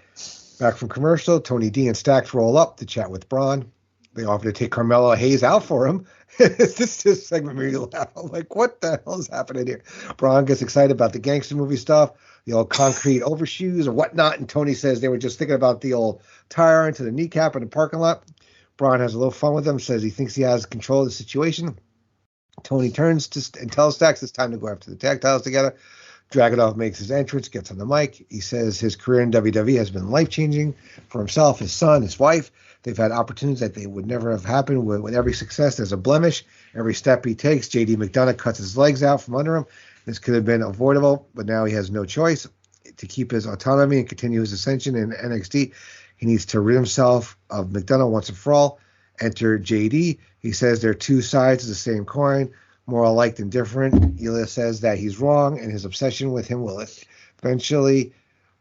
Speaker 2: Back from commercial, Tony D and Stax roll up to chat with Bron. They offer to take Carmelo Hayes out for him. This segment made me laugh. I'm like, what the hell is happening here? Bron gets excited about the gangster movie stuff, the old concrete overshoes or whatnot, and Tony says they were just thinking about the old tire into the kneecap in the parking lot. Bron has a little fun with them, says he thinks he has control of the situation. Tony turns and tells Stax it's time to go after the tag titles together. Dragunov makes his entrance, gets on the mic. He says his career in WWE has been life-changing for himself, his son, his wife. They've had opportunities that they would never have happened. With every success, there's a blemish. Every step he takes, JD McDonough cuts his legs out from under him. This could have been avoidable, but now he has no choice. To keep his autonomy and continue his ascension in NXT, he needs to rid himself of McDonough once and for all. Enter JD. He says they're two sides of the same coin, more alike than different. Ilja says that he's wrong, and his obsession with him will eventually.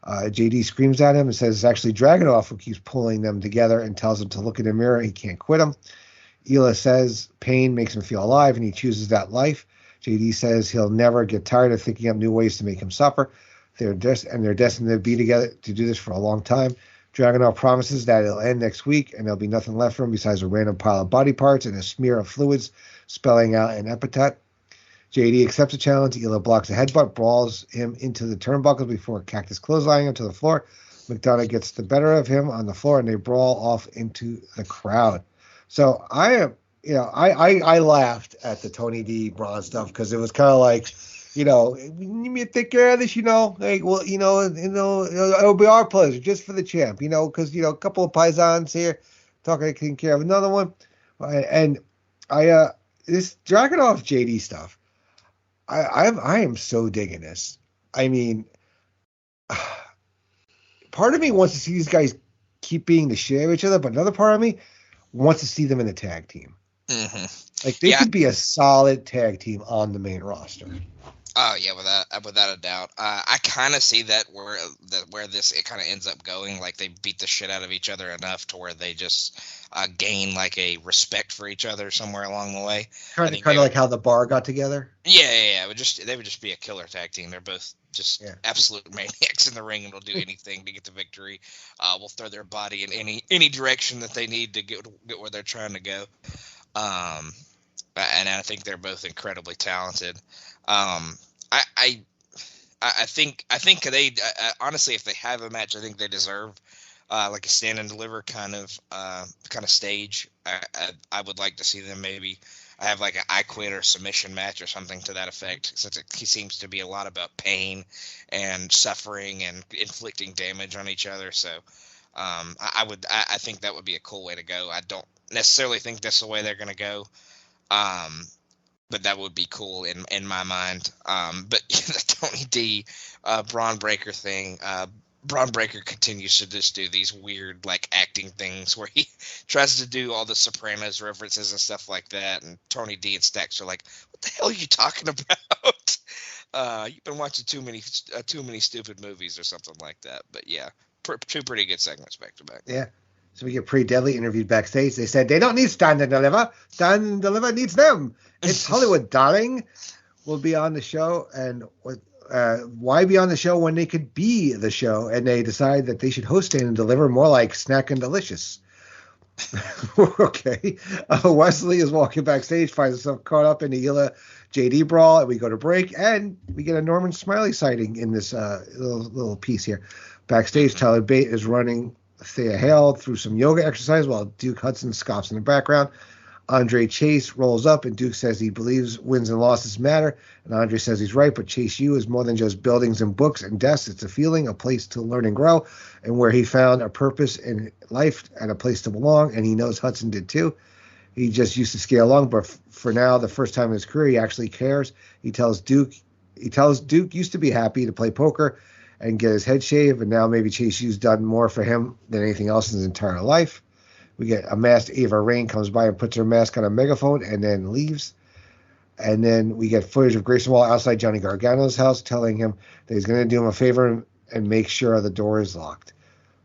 Speaker 2: JD screams at him and says it's actually Dragunov who keeps pulling them together and tells him to look in the mirror. He can't quit him. Ilja says pain makes him feel alive, and he chooses that life. JD says he'll never get tired of thinking up new ways to make him suffer. They're destined to be together to do this for a long time. Dragunov promises that it'll end next week, and there'll be nothing left for him besides a random pile of body parts and a smear of fluids spelling out an epithet. JD accepts the challenge. Ilja blocks a headbutt, brawls him into the turnbuckles before Cactus clotheslining him to the floor. McDonough gets the better of him on the floor, and they brawl off into the crowd. So I laughed at the Tony D Bron stuff because it was kind of like, you need me to take care of this, it'll be our pleasure just for the champ, because, a couple of paisans here taking care of another one. And this Dragunov JD stuff, I am so digging this. I mean, part of me wants to see these guys keep being the shit of each other, but another part of me wants to see them in a tag team. Mm-hmm. Like they could be a solid tag team on the main roster.
Speaker 3: Oh yeah, without a doubt. I kind of see that where this it kind of ends up going. Like they beat the shit out of each other enough to where they just gain like a respect for each other somewhere along the way.
Speaker 2: Kind of like how the Bar got together.
Speaker 3: Yeah. They would just be a killer tag team. They're both just absolute maniacs in the ring and will do anything to get the victory. Will throw their body in any direction that they need to get where they're trying to go. And I think they're both incredibly talented. I think they honestly, if they have a match, I think they deserve like a stand and deliver kind of stage. I would like to see them maybe have like an I Quit or submission match or something to that effect, since he seems to be a lot about pain and suffering and inflicting damage on each other. So I think that would be a cool way to go. I don't necessarily think that's the way they're going to go. But that would be cool in my mind. But the Tony D Bron Breakker thing, Bron Breakker continues to just do these weird like acting things where he tries to do all the Sopranos references and stuff like that. And Tony D and Stax are like, "What the hell are you talking about? You've been watching too many stupid movies or something like that." But yeah, two pretty good segments back to back.
Speaker 2: Yeah. So we get Pretty Deadly interviewed backstage. They said they don't need Stand and Deliver. Stand and Deliver needs them. It's Hollywood, darling. Will be on the show, and why be on the show when they could be the show? And they decide that they should host Stand and Deliver, more like Snack and Delicious. Okay. Wes Lee is walking backstage, finds himself caught up in the Ilja JD brawl, and we go to break, and we get a Norman Smiley sighting in this little piece here. Backstage, Tyler Bate is running Thea Hale through some yoga exercise while Duke Hudson scoffs in the background. Andre Chase rolls up, and Duke says he believes wins and losses matter. And Andre says he's right, but Chase U is more than just buildings and books and desks. It's a feeling, a place to learn and grow, and where he found a purpose in life and a place to belong. And he knows Hudson did too. He just used to scale along, but for now, the first time in his career, he actually cares. He tells Duke used to be happy to play poker and get his head shaved, and now maybe Chase U's done more for him than anything else in his entire life. We get a masked Ava Rain comes by and puts her mask on a megaphone and then leaves. And then we get footage of Grayson Waller outside Johnny Gargano's house telling him that he's going to do him a favor and make sure the door is locked.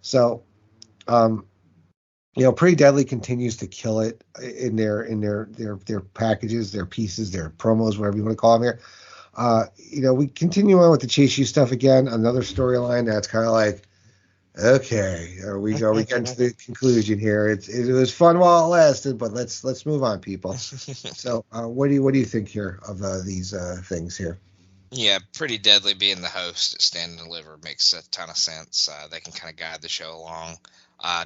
Speaker 2: So, Pretty Deadly continues to kill it in their packages, their pieces, their promos, whatever you want to call them here. We continue on with the Chase U stuff again. Another storyline that's kind of like, okay, are we getting to the conclusion here? It was fun while it lasted, but let's move on, people. So, what do you think here of these things here?
Speaker 3: Yeah, Pretty Deadly being the host at Stand and Deliver makes a ton of sense. They can kind of guide the show along,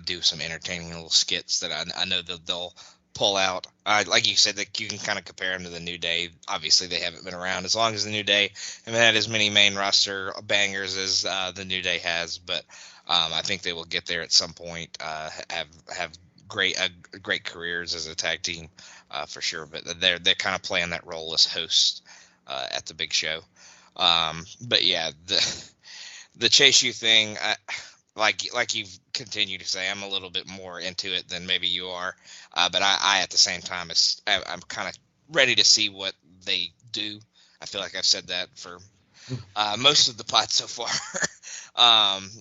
Speaker 3: do some entertaining little skits that I know that they'll pull out. Like you said, that you can kind of compare them to the New Day. Obviously, they haven't been around as long as the New Day haven't had as many main roster bangers as the New Day has, but I think they will get there at some point. Have great careers as a tag team for sure. But they're kind of playing that role as hosts at the big show. But yeah, the Chase U thing, like you've continued to say, I'm a little bit more into it than maybe you are. But I at the same time, I'm kind of ready to see what they do. I feel like I've said that for most of the pod so far.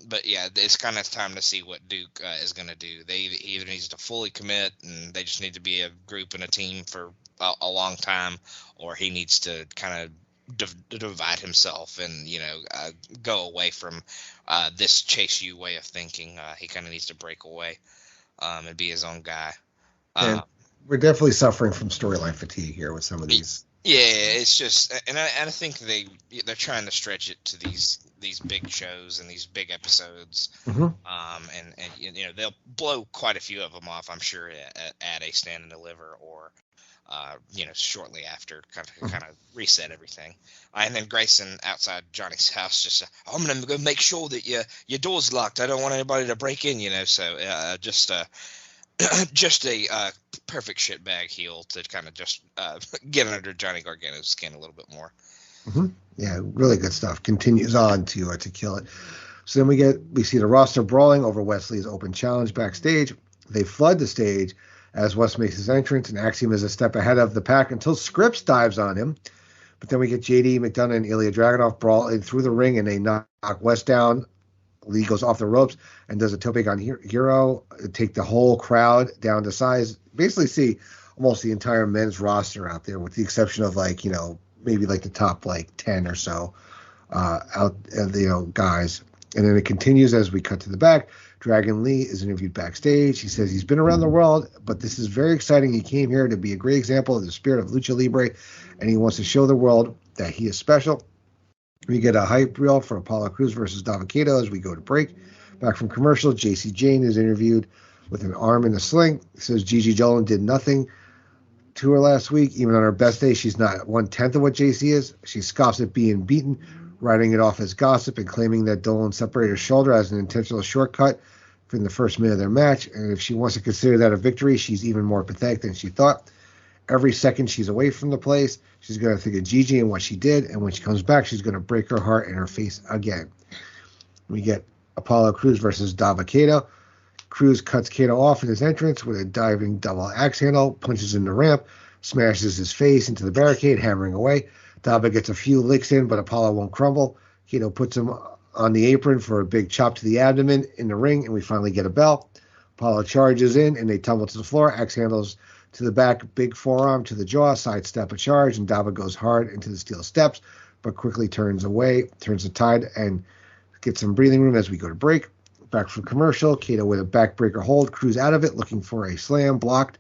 Speaker 3: But yeah, it's kind of time to see what Duke is going to do. They either needs to fully commit and they just need to be a group and a team for a long time, or he needs to kind of divide himself and go away from this Chase U way of thinking. He kind of needs to break away and be his own guy.
Speaker 2: And we're definitely suffering from storyline fatigue here with some of these.
Speaker 3: Yeah, it's just, and I think they're trying to stretch it to these big shows and these big episodes, and they'll blow quite a few of them off, I'm sure, at a Stand and Deliver or shortly after, kind of reset everything. And then Grayson outside Johnny's house just, I'm gonna go make sure that your door's locked. I don't want anybody to break in, So just a perfect shitbag heel to kind of just get under Johnny Gargano's skin a little bit more.
Speaker 2: Mm-hmm. Yeah, really good stuff. Continues on to kill it. So then we see the roster brawling over Wes Lee's open challenge backstage. They flood the stage as Wes makes his entrance and Axiom is a step ahead of the pack until Scripps dives on him. But then we get JD McDonough and Ilja Dragunov brawl in through the ring, and they knock Wes down. Lee goes off the ropes and does a tope on Hero, take the whole crowd down to size. Basically see almost the entire men's roster out there, with the exception of maybe the top 10 or so guys. And then it continues as we cut to the back. Dragon Lee is interviewed backstage. He says he's been around the world, but this is very exciting. He came here to be a great example of the spirit of Lucha Libre, and he wants to show the world that he is special. We get a hype reel for Apollo Crews versus Dabba-Kato as we go to break. Back from commercial, JC Jane is interviewed with an arm in a sling. Says Gigi Dolan did nothing to her last week. Even on her best day, she's not 1/10 of what JC is. She scoffs at being beaten, writing it off as gossip and claiming that Dolan separated her shoulder as an intentional shortcut from the first minute of their match. And if she wants to consider that a victory, she's even more pathetic than she thought. Every second she's away from the place, she's going to think of Gigi and what she did, and when she comes back, she's going to break her heart and her face again. We get Apollo Crews versus Dabba-Kato. Crews cuts Kato off in his entrance with a diving double axe handle, punches in the ramp, smashes his face into the barricade, hammering away. Dabba gets a few licks in, but Apollo won't crumble. Kato puts him on the apron for a big chop to the abdomen in the ring, and we finally get a bell. Apollo charges in, and they tumble to the floor. Axe handles to the back, big forearm to the jaw, sidestep a charge, and Dabba goes hard into the steel steps, but quickly turns the tide, and gets some breathing room as we go to break. Back from commercial, Kato with a backbreaker hold, Crews out of it, looking for a slam, blocked.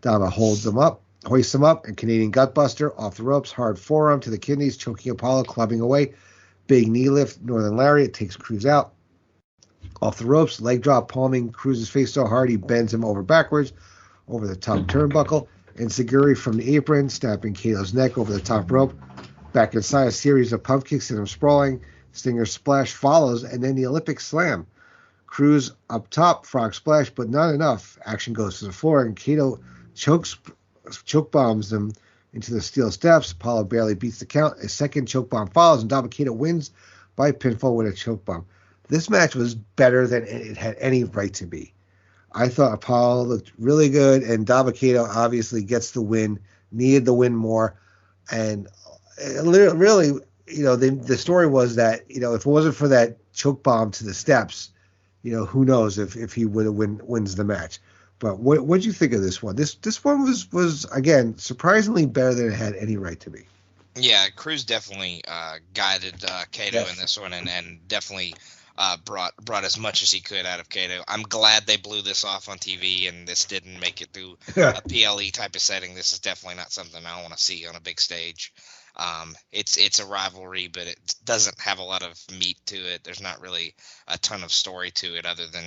Speaker 2: Dabba hoists him up, and Canadian Gutbuster off the ropes, hard forearm to the kidneys, choking Apollo, clubbing away. Big knee lift, Northern Lariat takes Crews out. Off the ropes, leg drop, palming Cruz's face so hard he bends him over backwards, over the top turnbuckle. And Seguri from the apron, snapping Kato's neck over the top rope. Back inside, a series of pump kicks and him sprawling. Stinger splash follows, and then the Olympic slam. Crews up top, frog splash, but not enough. Action goes to the floor, and Kato choke bombs them into the steel steps. Apollo barely beats the count. A second choke bomb follows, and Dabba-Kato wins by pinfall with a choke bomb. This match was better than it had any right to be. I thought Apollo looked really good, and Dabba-Kato obviously gets the win, needed the win more. And really, the story was that, if it wasn't for that choke bomb to the steps, who knows if he would have wins the match. But what'd you think of this one? This one was again surprisingly better than it had any right to be.
Speaker 3: Yeah, Crews definitely guided Kato in this one, and definitely brought as much as he could out of Kato. I'm glad they blew this off on TV, and this didn't make it through a PLE type of setting. This is definitely not something I want to see on a big stage. It's a rivalry, but it doesn't have a lot of meat to it. There's not really a ton of story to it, other than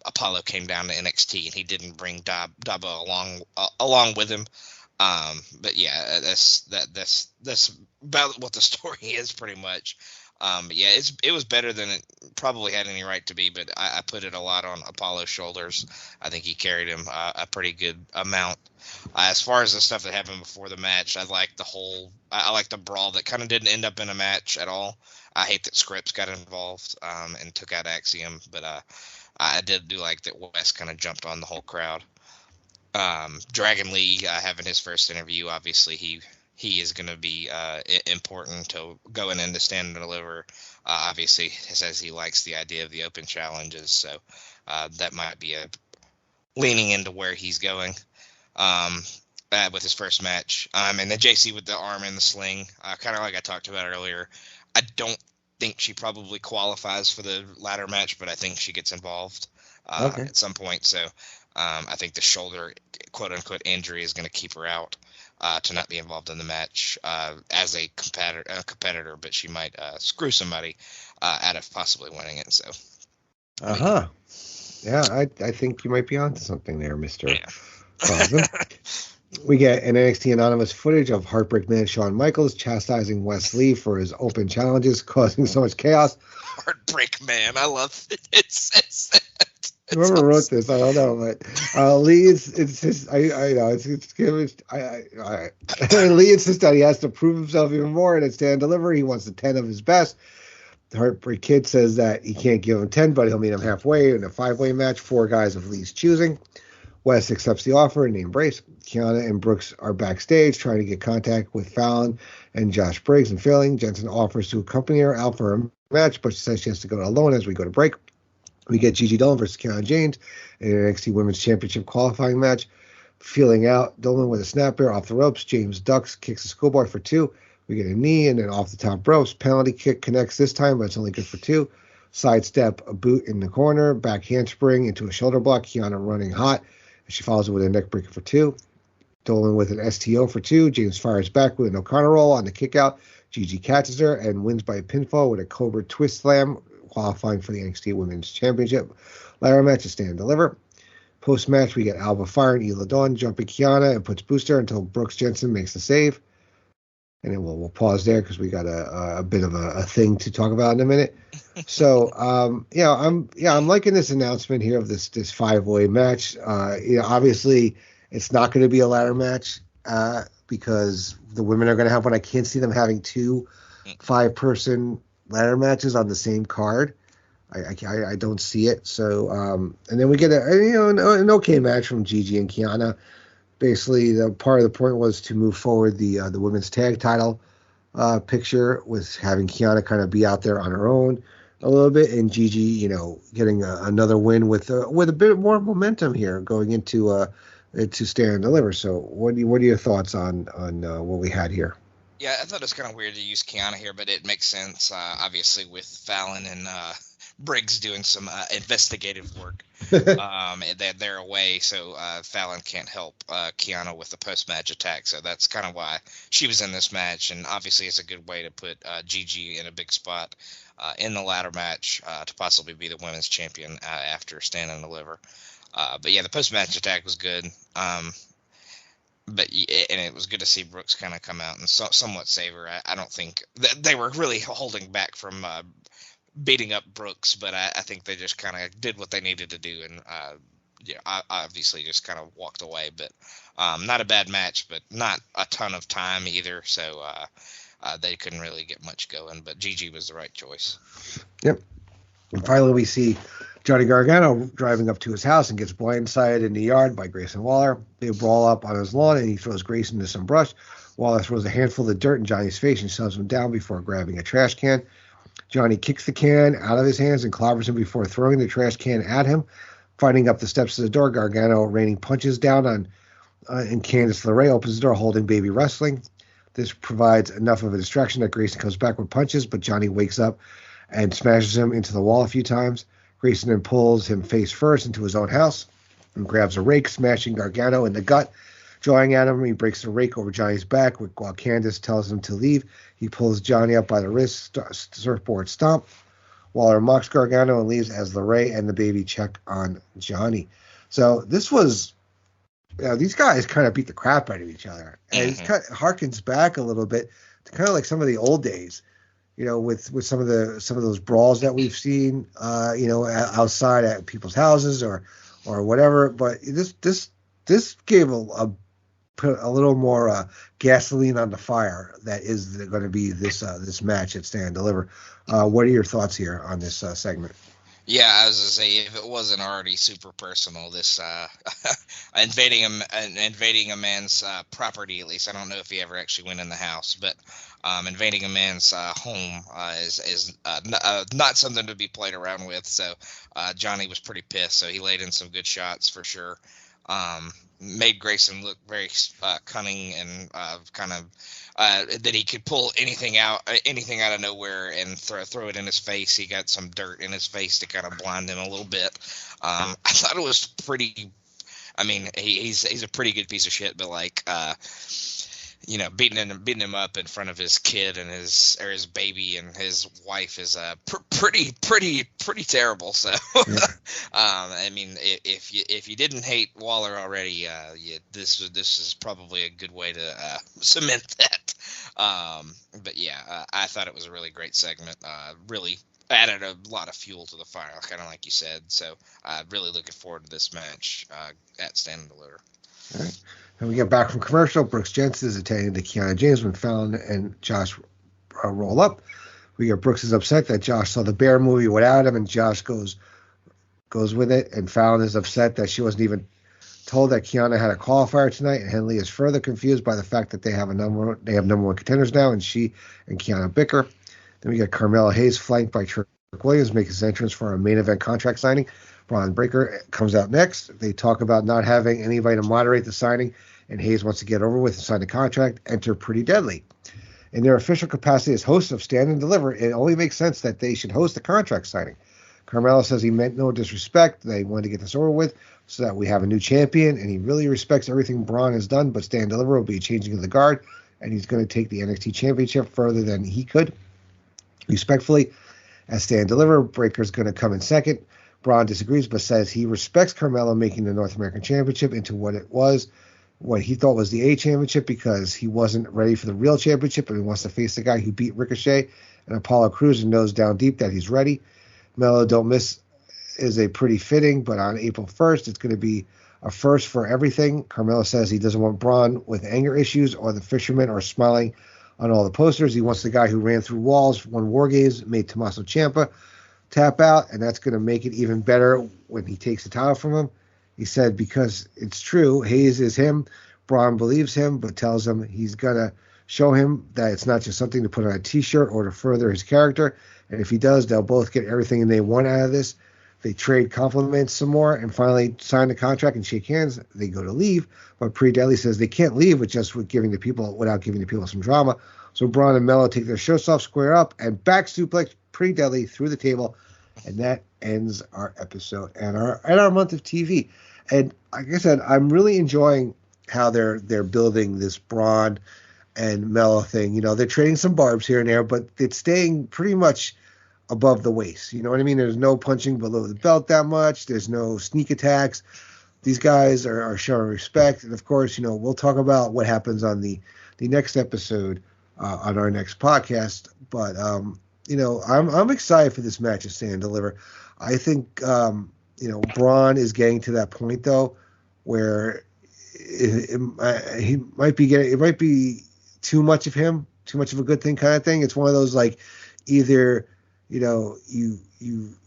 Speaker 3: Apollo came down to NXT and he didn't bring Dabba along with him. But yeah, that's about what the story is pretty much. But yeah, it was better than it probably had any right to be, but I put it a lot on Apollo's shoulders. I think he carried him a pretty good amount. As far as the stuff that happened before the match, I like the brawl that kind of didn't end up in a match at all. I hate that Scripps got involved and took out Axiom, but I did like that Wes kind of jumped on the whole crowd. Dragon Lee having his first interview, obviously he is going to be important to going into Stand and Deliver. Obviously, says he likes the idea of the open challenges, so that might be leaning into where he's going with his first match. And then JC with the arm in the sling, kind of like I talked about earlier. I don't think she probably qualifies for the ladder match, but I think she gets involved at some point. So I think the shoulder, quote-unquote, injury is going to keep her out. To not be involved in the match as a competitor, but she might screw somebody out of possibly winning it. So,
Speaker 2: yeah, I think you might be onto something there, Mr. Crosland. We get an NXT Anonymous footage of Heartbreak Man Shawn Michaels chastising Wes Lee for his open challenges, causing so much chaos.
Speaker 3: Heartbreak Man, I love it. It says that.
Speaker 2: Whoever wrote this, I don't know, but Lee insists. I know Lee insists that he has to prove himself even more, and at Stand Deliver, he wants the 10 of his best. The Heartbreak Kid says that he can't give him 10, but he'll meet him halfway in a 5-way match, 4 guys of Lee's choosing. Wes accepts the offer and they embrace. Kiana and Brooks are backstage trying to get contact with Fallon and Josh Briggs and failing. Jensen offers to accompany her out for a match, but she says she has to go alone as we go to break. We get Gigi Dolan versus Kiana James in an NXT Women's Championship qualifying match. Feeling out, Dolan with a snap bear off the ropes. James ducks, kicks a schoolboy for 2. We get a knee and then off the top ropes. Penalty kick connects this time, but it's only good for 2. Sidestep, a boot in the corner. Back handspring into a shoulder block. Kiana running hot. She follows it with a neck breaker for 2. Dolan with an STO for 2. James fires back with an O'Connor roll on the kick out. Gigi catches her and wins by a pinfall with a Cobra twist slam, qualifying for the NXT Women's Championship. Ladder match is Stand Deliver. Post-match, we get Alba Fyre and Isla Dawn jumping Kiana and puts booster until Brooks Jensen makes the save. And then we'll pause there because we got a bit of a thing to talk about in a minute. So, I'm liking this announcement here of this 5-way match. Obviously, it's not going to be a ladder match because the women are going to have one. I can't see them having 2 5-person ladder matches on the same card. I don't see it. So, and then we get an okay match from Gigi and Kiana. Basically, the part of the point was to move forward the women's tag title picture, with having Kiana kind of be out there on her own a little bit, and Gigi, getting another win with a bit more momentum here going into Stand and Deliver. So, what are your thoughts on what we had here?
Speaker 3: Yeah, I thought it was kind of weird to use Kiana here, but it makes sense, obviously, with Fallon and Briggs doing some investigative work. They're away, so Fallon can't help Kiana with the post-match attack, so that's kind of why she was in this match, and obviously it's a good way to put Gigi in a big spot in the ladder match to possibly be the women's champion after Stand and Deliver. But yeah, the post-match attack was good. But it was good to see Brooks kind of come out and somewhat save her. I don't think they were really holding back from beating up Brooks, but I think they just kind of did what they needed to do, and obviously just kind of walked away. But not a bad match, but not a ton of time either, so they couldn't really get much going. But Gigi was the right choice.
Speaker 2: Yep. And finally, we see Johnny Gargano driving up to his house and gets blindsided in the yard by Grayson Waller. They brawl up on his lawn, and he throws Grayson into some brush. Waller throws a handful of dirt in Johnny's face and shoves him down before grabbing a trash can. Johnny kicks the can out of his hands and clobbers him before throwing the trash can at him. Fighting up the steps of the door, Gargano raining punches down on and Candice LeRae opens the door holding Baby Wrestling. This provides enough of a distraction that Grayson comes back with punches, but Johnny wakes up and smashes him into the wall a few times. Grayson then pulls him face first into his own house and grabs a rake, smashing Gargano in the gut. Drawing at him, he breaks the rake over Johnny's back while Candice tells him to leave. He pulls Johnny up by the wrist, surfboard stomp. Waller mocks Gargano and leaves as LeRae and the Baby check on Johnny. So this was, these guys kind of beat the crap out of each other. And it kind of harkens back a little bit to kind of like some of the old days, with some of those brawls that we've seen, outside at people's houses or whatever. But this gave put a little more gasoline on the fire that is going to be this match at Stand and Deliver. What are your thoughts here on this segment?
Speaker 3: Yeah, I was going to say, if it wasn't already super personal, this invading a man's property, at least. I don't know if he ever actually went in the house, but invading a man's home is not something to be played around with. So Johnny was pretty pissed, so he laid in some good shots for sure. Made Grayson look very cunning and that he could pull anything out of nowhere and throw it in his face. He got some dirt in his face to kind of blind him a little bit. I thought it was pretty. I mean, he's a pretty good piece of shit, but beating him up in front of his kid and his baby and his wife is pretty terrible. So, yeah. I mean, if you didn't hate Waller already, this is probably a good way to cement that. But yeah, I thought it was a really great segment. Really added a lot of fuel to the fire, kind of like you said. So, really looking forward to this match at Stand and Deliver.
Speaker 2: All right. And we get back from commercial. Brooks Jensen is attending to Kiana James when Fallon and Josh roll up. We get Brooks is upset that Josh saw the Bear movie without him, and Josh goes with it. And Fallon is upset that she wasn't even told that Kiana had a qualifier tonight, and Henley is further confused by the fact that they have number one contenders now, and she and Kiana bicker. Then we get Carmelo Hayes flanked by Trick Williams make his entrance for a main event contract signing. Bron Breakker comes out next. They talk about not having anybody to moderate the signing, and Hayes wants to get over with and sign the contract. Enter Pretty Deadly. In their official capacity as hosts of Stand and Deliver, it only makes sense that they should host the contract signing. Carmelo says he meant no disrespect. They wanted to get this over with so that we have a new champion, and he really respects everything Braun has done, but Stand and Deliver will be changing of the guard, and he's going to take the NXT championship further than he could. Respectfully, as Stand and Deliver, Breakker's going to come in second. Braun disagrees, but says he respects Carmelo making the North American Championship into what he thought was the A championship, because he wasn't ready for the real championship, and he wants to face the guy who beat Ricochet and Apollo Crews and knows down deep that he's ready. Melo Don't Miss is a pretty fitting, but on April 1st, it's going to be a first for everything. Carmelo says he doesn't want Braun with anger issues or the fisherman or smiling on all the posters. He wants the guy who ran through walls, won War Games, made Tommaso Ciampa tap out, and that's going to make it even better when he takes the title from him. He said, because it's true, Hayes is him. Braun believes him, but tells him he's going to show him that it's not just something to put on a T-shirt or to further his character. And if he does, they'll both get everything they want out of this. They trade compliments some more and finally sign the contract and shake hands. They go to leave, but Pretty Deadly says they can't leave without giving the people some drama. So Braun and Melo take their shirts off, square up, and back suplex Pretty Deadly through the table. And that ends our episode and our month of TV. And like I said, I'm really enjoying how they're building this Braun and Melo thing. You know, they're trading some barbs here and there, but it's staying pretty much above the waist. You know what I mean? There's no punching below the belt that much. There's no sneak attacks. These guys are showing respect. And of course, you know, we'll talk about what happens on the next episode on our next podcast. But you know, I'm excited for this match of Stand and Deliver. I think you know, Braun is getting to that point though where it might be too much of him, too much of a good thing kind of thing. It's one of those, like, either, you know, you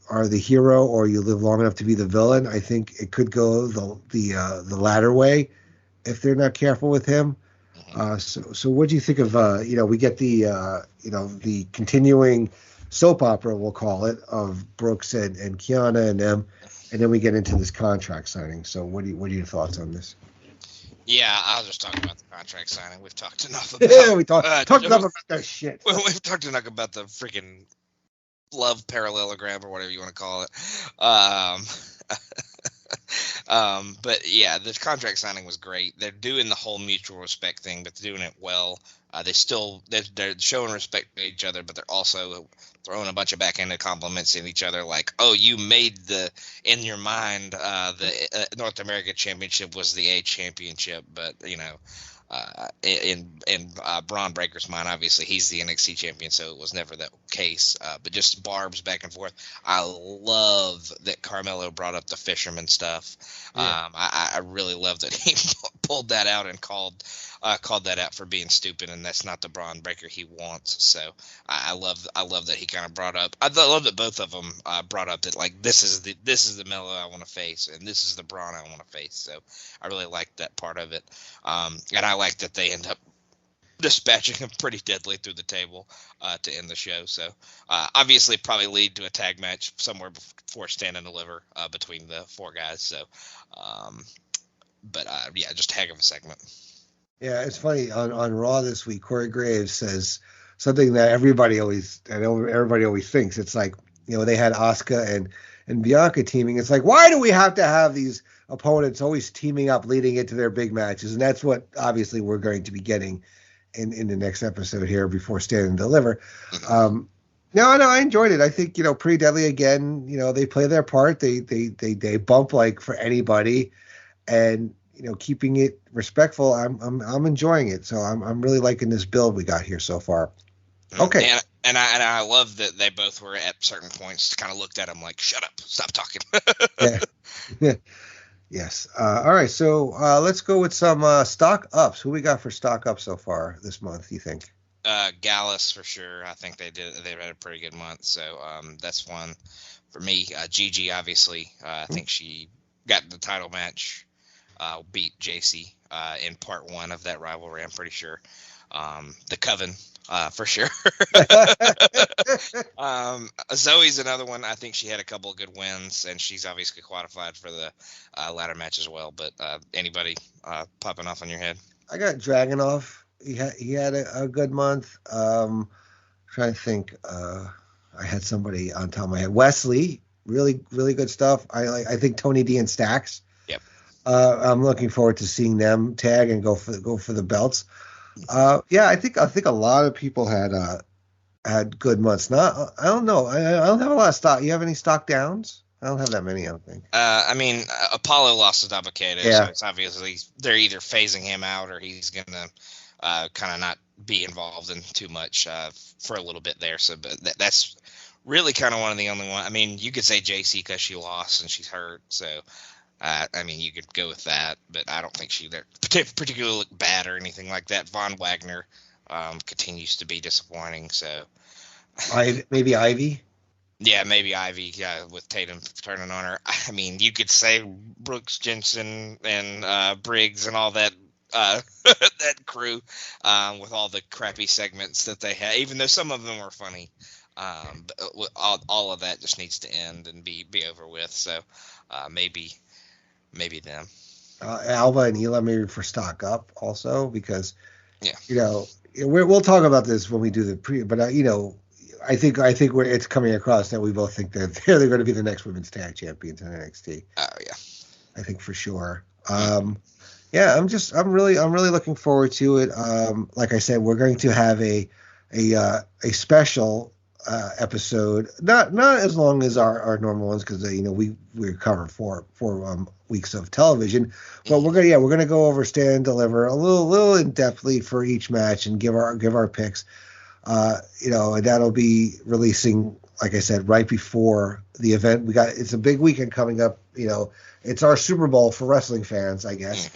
Speaker 2: are the hero or you live long enough to be the villain. I think it could go the latter way if they're not careful with him. So what do you think of, you know, we get the, you know, the continuing soap opera, we'll call it, of Brooks and Kiana and them, and then we get into this contract signing. So what are your thoughts on this?
Speaker 3: Yeah, I was just talking about the contract signing. We've talked enough about
Speaker 2: we talked enough about that shit.
Speaker 3: Well, we've talked enough about the freaking love parallelogram or whatever you want to call it. But yeah, the contract signing was great. They're doing the whole mutual respect thing, but they're doing it well. They're showing respect to each other, but they're also throwing a bunch of backhanded compliments at each other, like, "Oh, you made in your mind the North American Championship was the A championship," but you know, in Bron Breakker's mind, obviously he's the NXT champion, so it was never that case. But just barbs back and forth. I love that Carmelo brought up the fisherman stuff. Yeah. I really love that he pulled that out and called that out for being stupid, and that's not the Bron Breakker he wants. So I love that he kind of brought up. I love that both of them brought up that, like, this is the Melo I want to face, and this is the Bron I want to face. So I really liked that part of it, and I like that they end up dispatching him pretty deadly through the table to end the show. So obviously probably lead to a tag match somewhere before Stand and Deliver between the four guys. So but yeah, just a heck of a segment.
Speaker 2: Yeah, it's funny. On Raw this week, Corey Graves says something that everybody always thinks. It's like, you know, they had Asuka and Bianca teaming. It's like, why do we have to have these opponents always teaming up leading into their big matches? And that's what obviously we're going to be getting in the next episode here before Stand and Deliver. No, I enjoyed it. I think, you know, Pretty Deadly, again, you know, they play their part. They bump like for anybody, and, you know, keeping it respectful. I'm enjoying it. So I'm really liking this build we got here so far. Okay.
Speaker 3: And I love that they both were at certain points kind of looked at him like, shut up, stop talking.
Speaker 2: Yeah. Yes. All right. So let's go with some stock ups. Who we got for stock up so far this month, you think?
Speaker 3: Gallus for sure. I think they had a pretty good month. So that's one for me. Gigi, obviously. I think she got the title match. beat JC in part 1 of that rivalry, I'm pretty sure. The Coven, for sure. Zoe's another one. I think she had a couple of good wins, and she's obviously qualified for the ladder match as well. But anybody popping off on your head?
Speaker 2: I got Dragunov. He had a good month. Trying to think. I had somebody on top of my head. Wes Lee, really, really good stuff. I think Tony D and Stacks.
Speaker 3: Yep.
Speaker 2: I'm looking forward to seeing them tag and go for the belts. Yeah, I think a lot of people had good months. I don't know. I don't have a lot of stock. You have any stock downs? I don't have that many, I don't think.
Speaker 3: I mean, Apollo lost to Dabakato,
Speaker 2: yeah.
Speaker 3: So it's obviously they're either phasing him out or he's going to kind of not be involved in too much for a little bit there. So but that's really kind of one of the only ones. I mean, you could say JC because she lost and she's hurt. So, I mean, you could go with that, but I don't think she particularly looked bad or anything like that. Von Wagner continues to be disappointing. So,
Speaker 2: maybe Ivy.
Speaker 3: Yeah, maybe Ivy. Yeah, with Tatum turning on her. I mean, you could say Brooks Jensen and Briggs and all that that crew with all the crappy segments that they had. Even though some of them were funny, but all of that just needs to end and be over with. So maybe them.
Speaker 2: Alba and Ela maybe for stock up also because
Speaker 3: yeah,
Speaker 2: we'll talk about this when we do the pre. But I think it's coming across that we both think that they're going to be the next women's tag champions in NXT.
Speaker 3: Oh yeah,
Speaker 2: I think for sure. Yeah, I'm really looking forward to it. Like I said, we're going to have a special episode, not as long as our normal ones because we cover four weeks of television, but we're gonna go over Stand and Deliver a little in depthly for each match and give our picks. And that'll be releasing, like I said, right before the event. It's a big weekend coming up. It's our Super Bowl for wrestling fans, I guess.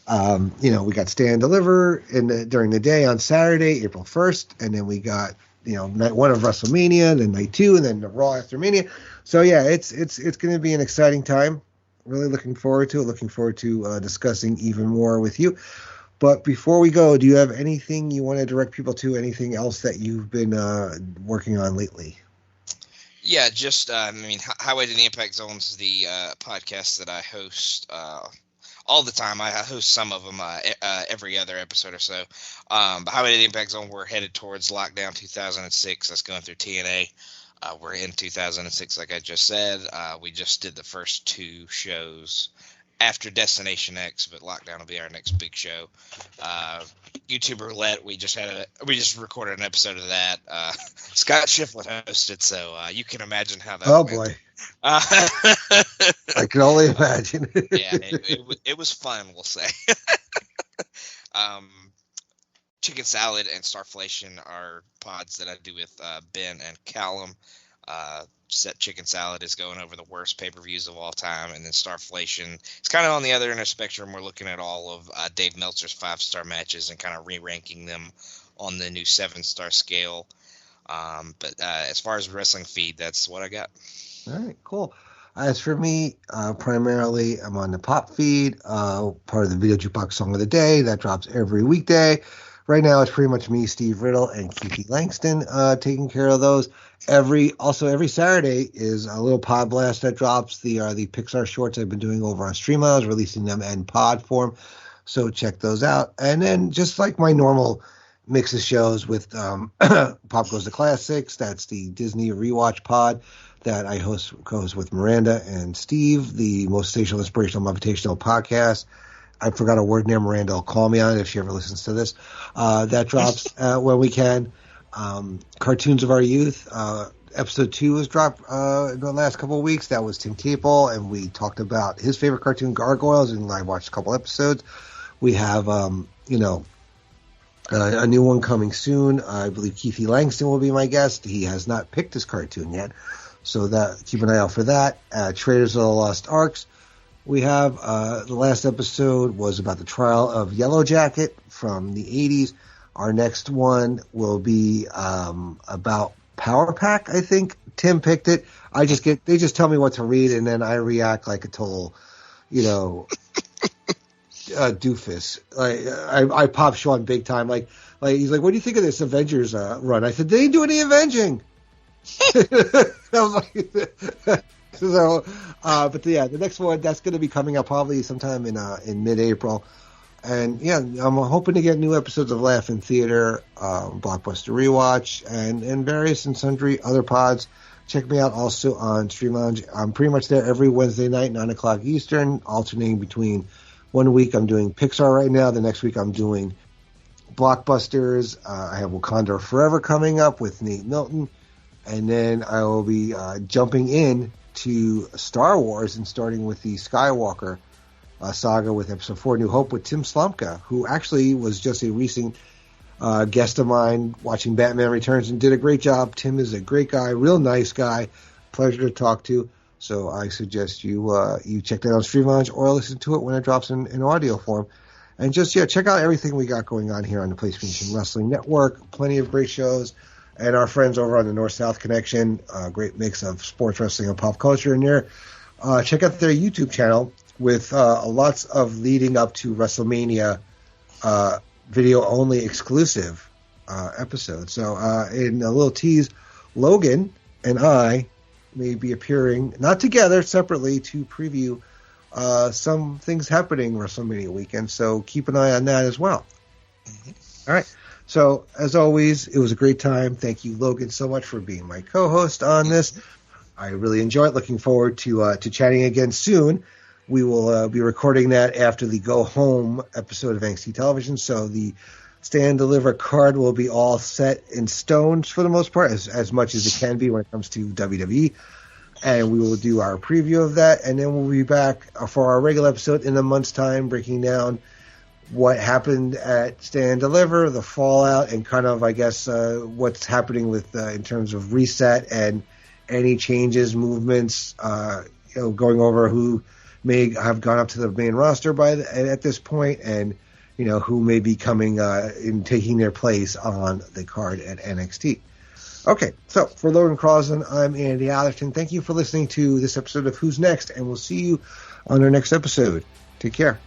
Speaker 2: We got Stand and Deliver during the day on Saturday, April 1st, and then we got night 1 of WrestleMania, then night 2, and then the Raw after Mania. So yeah, it's going to be an exciting time. Really looking forward to it. Looking forward to discussing even more with you. But before we go, do you have anything you want to direct people to? Anything else that you've been working on lately?
Speaker 3: Yeah, just Highway to the Impact Zone is the podcast that I host all the time. I host some of them every other episode or so. But Highway to the Impact Zone, we're headed towards Lockdown 2006. That's going through TNA. We're in 2006, like I just said. We just did the first 2 shows after Destination X, but Lockdown will be our next big show. YouTube Roulette, we just recorded an episode of that. Scott Shiflett hosted, so you can imagine how that went.
Speaker 2: Boy. I can only imagine.
Speaker 3: Yeah, it was fun, we'll say. Chicken Salad and Starflation are pods that I do with Ben and Callum. Chicken Salad is going over the worst pay-per-views of all time, and then Starflation is kind of on the other end of the spectrum. We're looking at all of Dave Meltzer's 5-star matches and kind of re-ranking them on the new 7-star scale. But as far as wrestling feed, that's what I got.
Speaker 2: All right, cool. As for me, primarily I'm on the Pop feed, part of the Video Jukebox Song of the Day that drops every weekday. Right now, it's pretty much me, Steve Riddle, and Keithy Langston taking care of those. Every Saturday is a little pod blast that drops. The Pixar shorts I've been doing over on Streamlabs, releasing them in pod form. So check those out. And then just like my normal mix of shows with Pop Goes the Classics, that's the Disney Rewatch pod that I co-host with Miranda and Steve, the most sensational, inspirational, motivational podcast. I forgot a word there. Miranda will call me on it if she ever listens to this. That drops when we can. Cartoons of Our Youth. Episode 2 was dropped in the last couple of weeks. That was Tim Capel, and we talked about his favorite cartoon, Gargoyles, and I watched a couple episodes. We have, a new one coming soon. I believe Keithy Langston will be my guest. He has not picked his cartoon yet, so keep an eye out for that. Traders of the Lost Arks. We have the last episode was about the trial of Yellow Jacket from the 80s. Our next one will be about Power Pack, I think. Tim picked it. They just tell me what to read, and then I react like a total, doofus. I popped Sean big time. Like he's like, what do you think of this Avengers run? I said, they didn't do any avenging. I was like, so, but yeah, the next one that's going to be coming up probably sometime in mid-April. And yeah, I'm hoping to get new episodes of Laugh in Theater, Blockbuster Rewatch, and various and sundry other pods. Check me out also on Stream Lounge. I'm pretty much there every Wednesday night, 9 o'clock Eastern, alternating between 1 week I'm doing Pixar right now, the next week I'm doing Blockbusters. I have Wakanda Forever coming up with Nate Milton, and then I will be jumping in to Star Wars and starting with the Skywalker saga with Episode 4, New Hope, with Tim Slomka, who actually was just a recent guest of mine watching Batman Returns and did a great job. Tim is a great guy, real nice guy, pleasure to talk to. So I suggest you check that on Stream Lounge or listen to it when it drops in audio form. And just, check out everything we got going on here on the Place to Be Nation Wrestling Network. Plenty of great shows. And our friends over on the North-South Connection, a great mix of sports wrestling and pop culture in there. Check out their YouTube channel with lots of leading up to WrestleMania video-only exclusive episodes. So in a little tease, Logan and I may be appearing, not together, separately, to preview some things happening WrestleMania weekend. So keep an eye on that as well. Mm-hmm. All right. So, as always, it was a great time. Thank you, Logan, so much for being my co-host on this. I really enjoyed. Looking forward to chatting again soon. We will be recording that after the Go Home episode of NXT Television, so the Stand Deliver card will be all set in stone for the most part, as much as it can be when it comes to WWE. And we will do our preview of that, and then we'll be back for our regular episode in a month's time, breaking down what happened at Stand Deliver, the fallout, and kind of, I guess, what's happening with in terms of reset and any changes, movements, going over who may have gone up to the main roster at this point, and who may be coming and taking their place on the card at NXT. Okay, so for Logan Crosland, I'm Andy Atherton. Thank you for listening to this episode of Who's Next, and we'll see you on our next episode. Take care.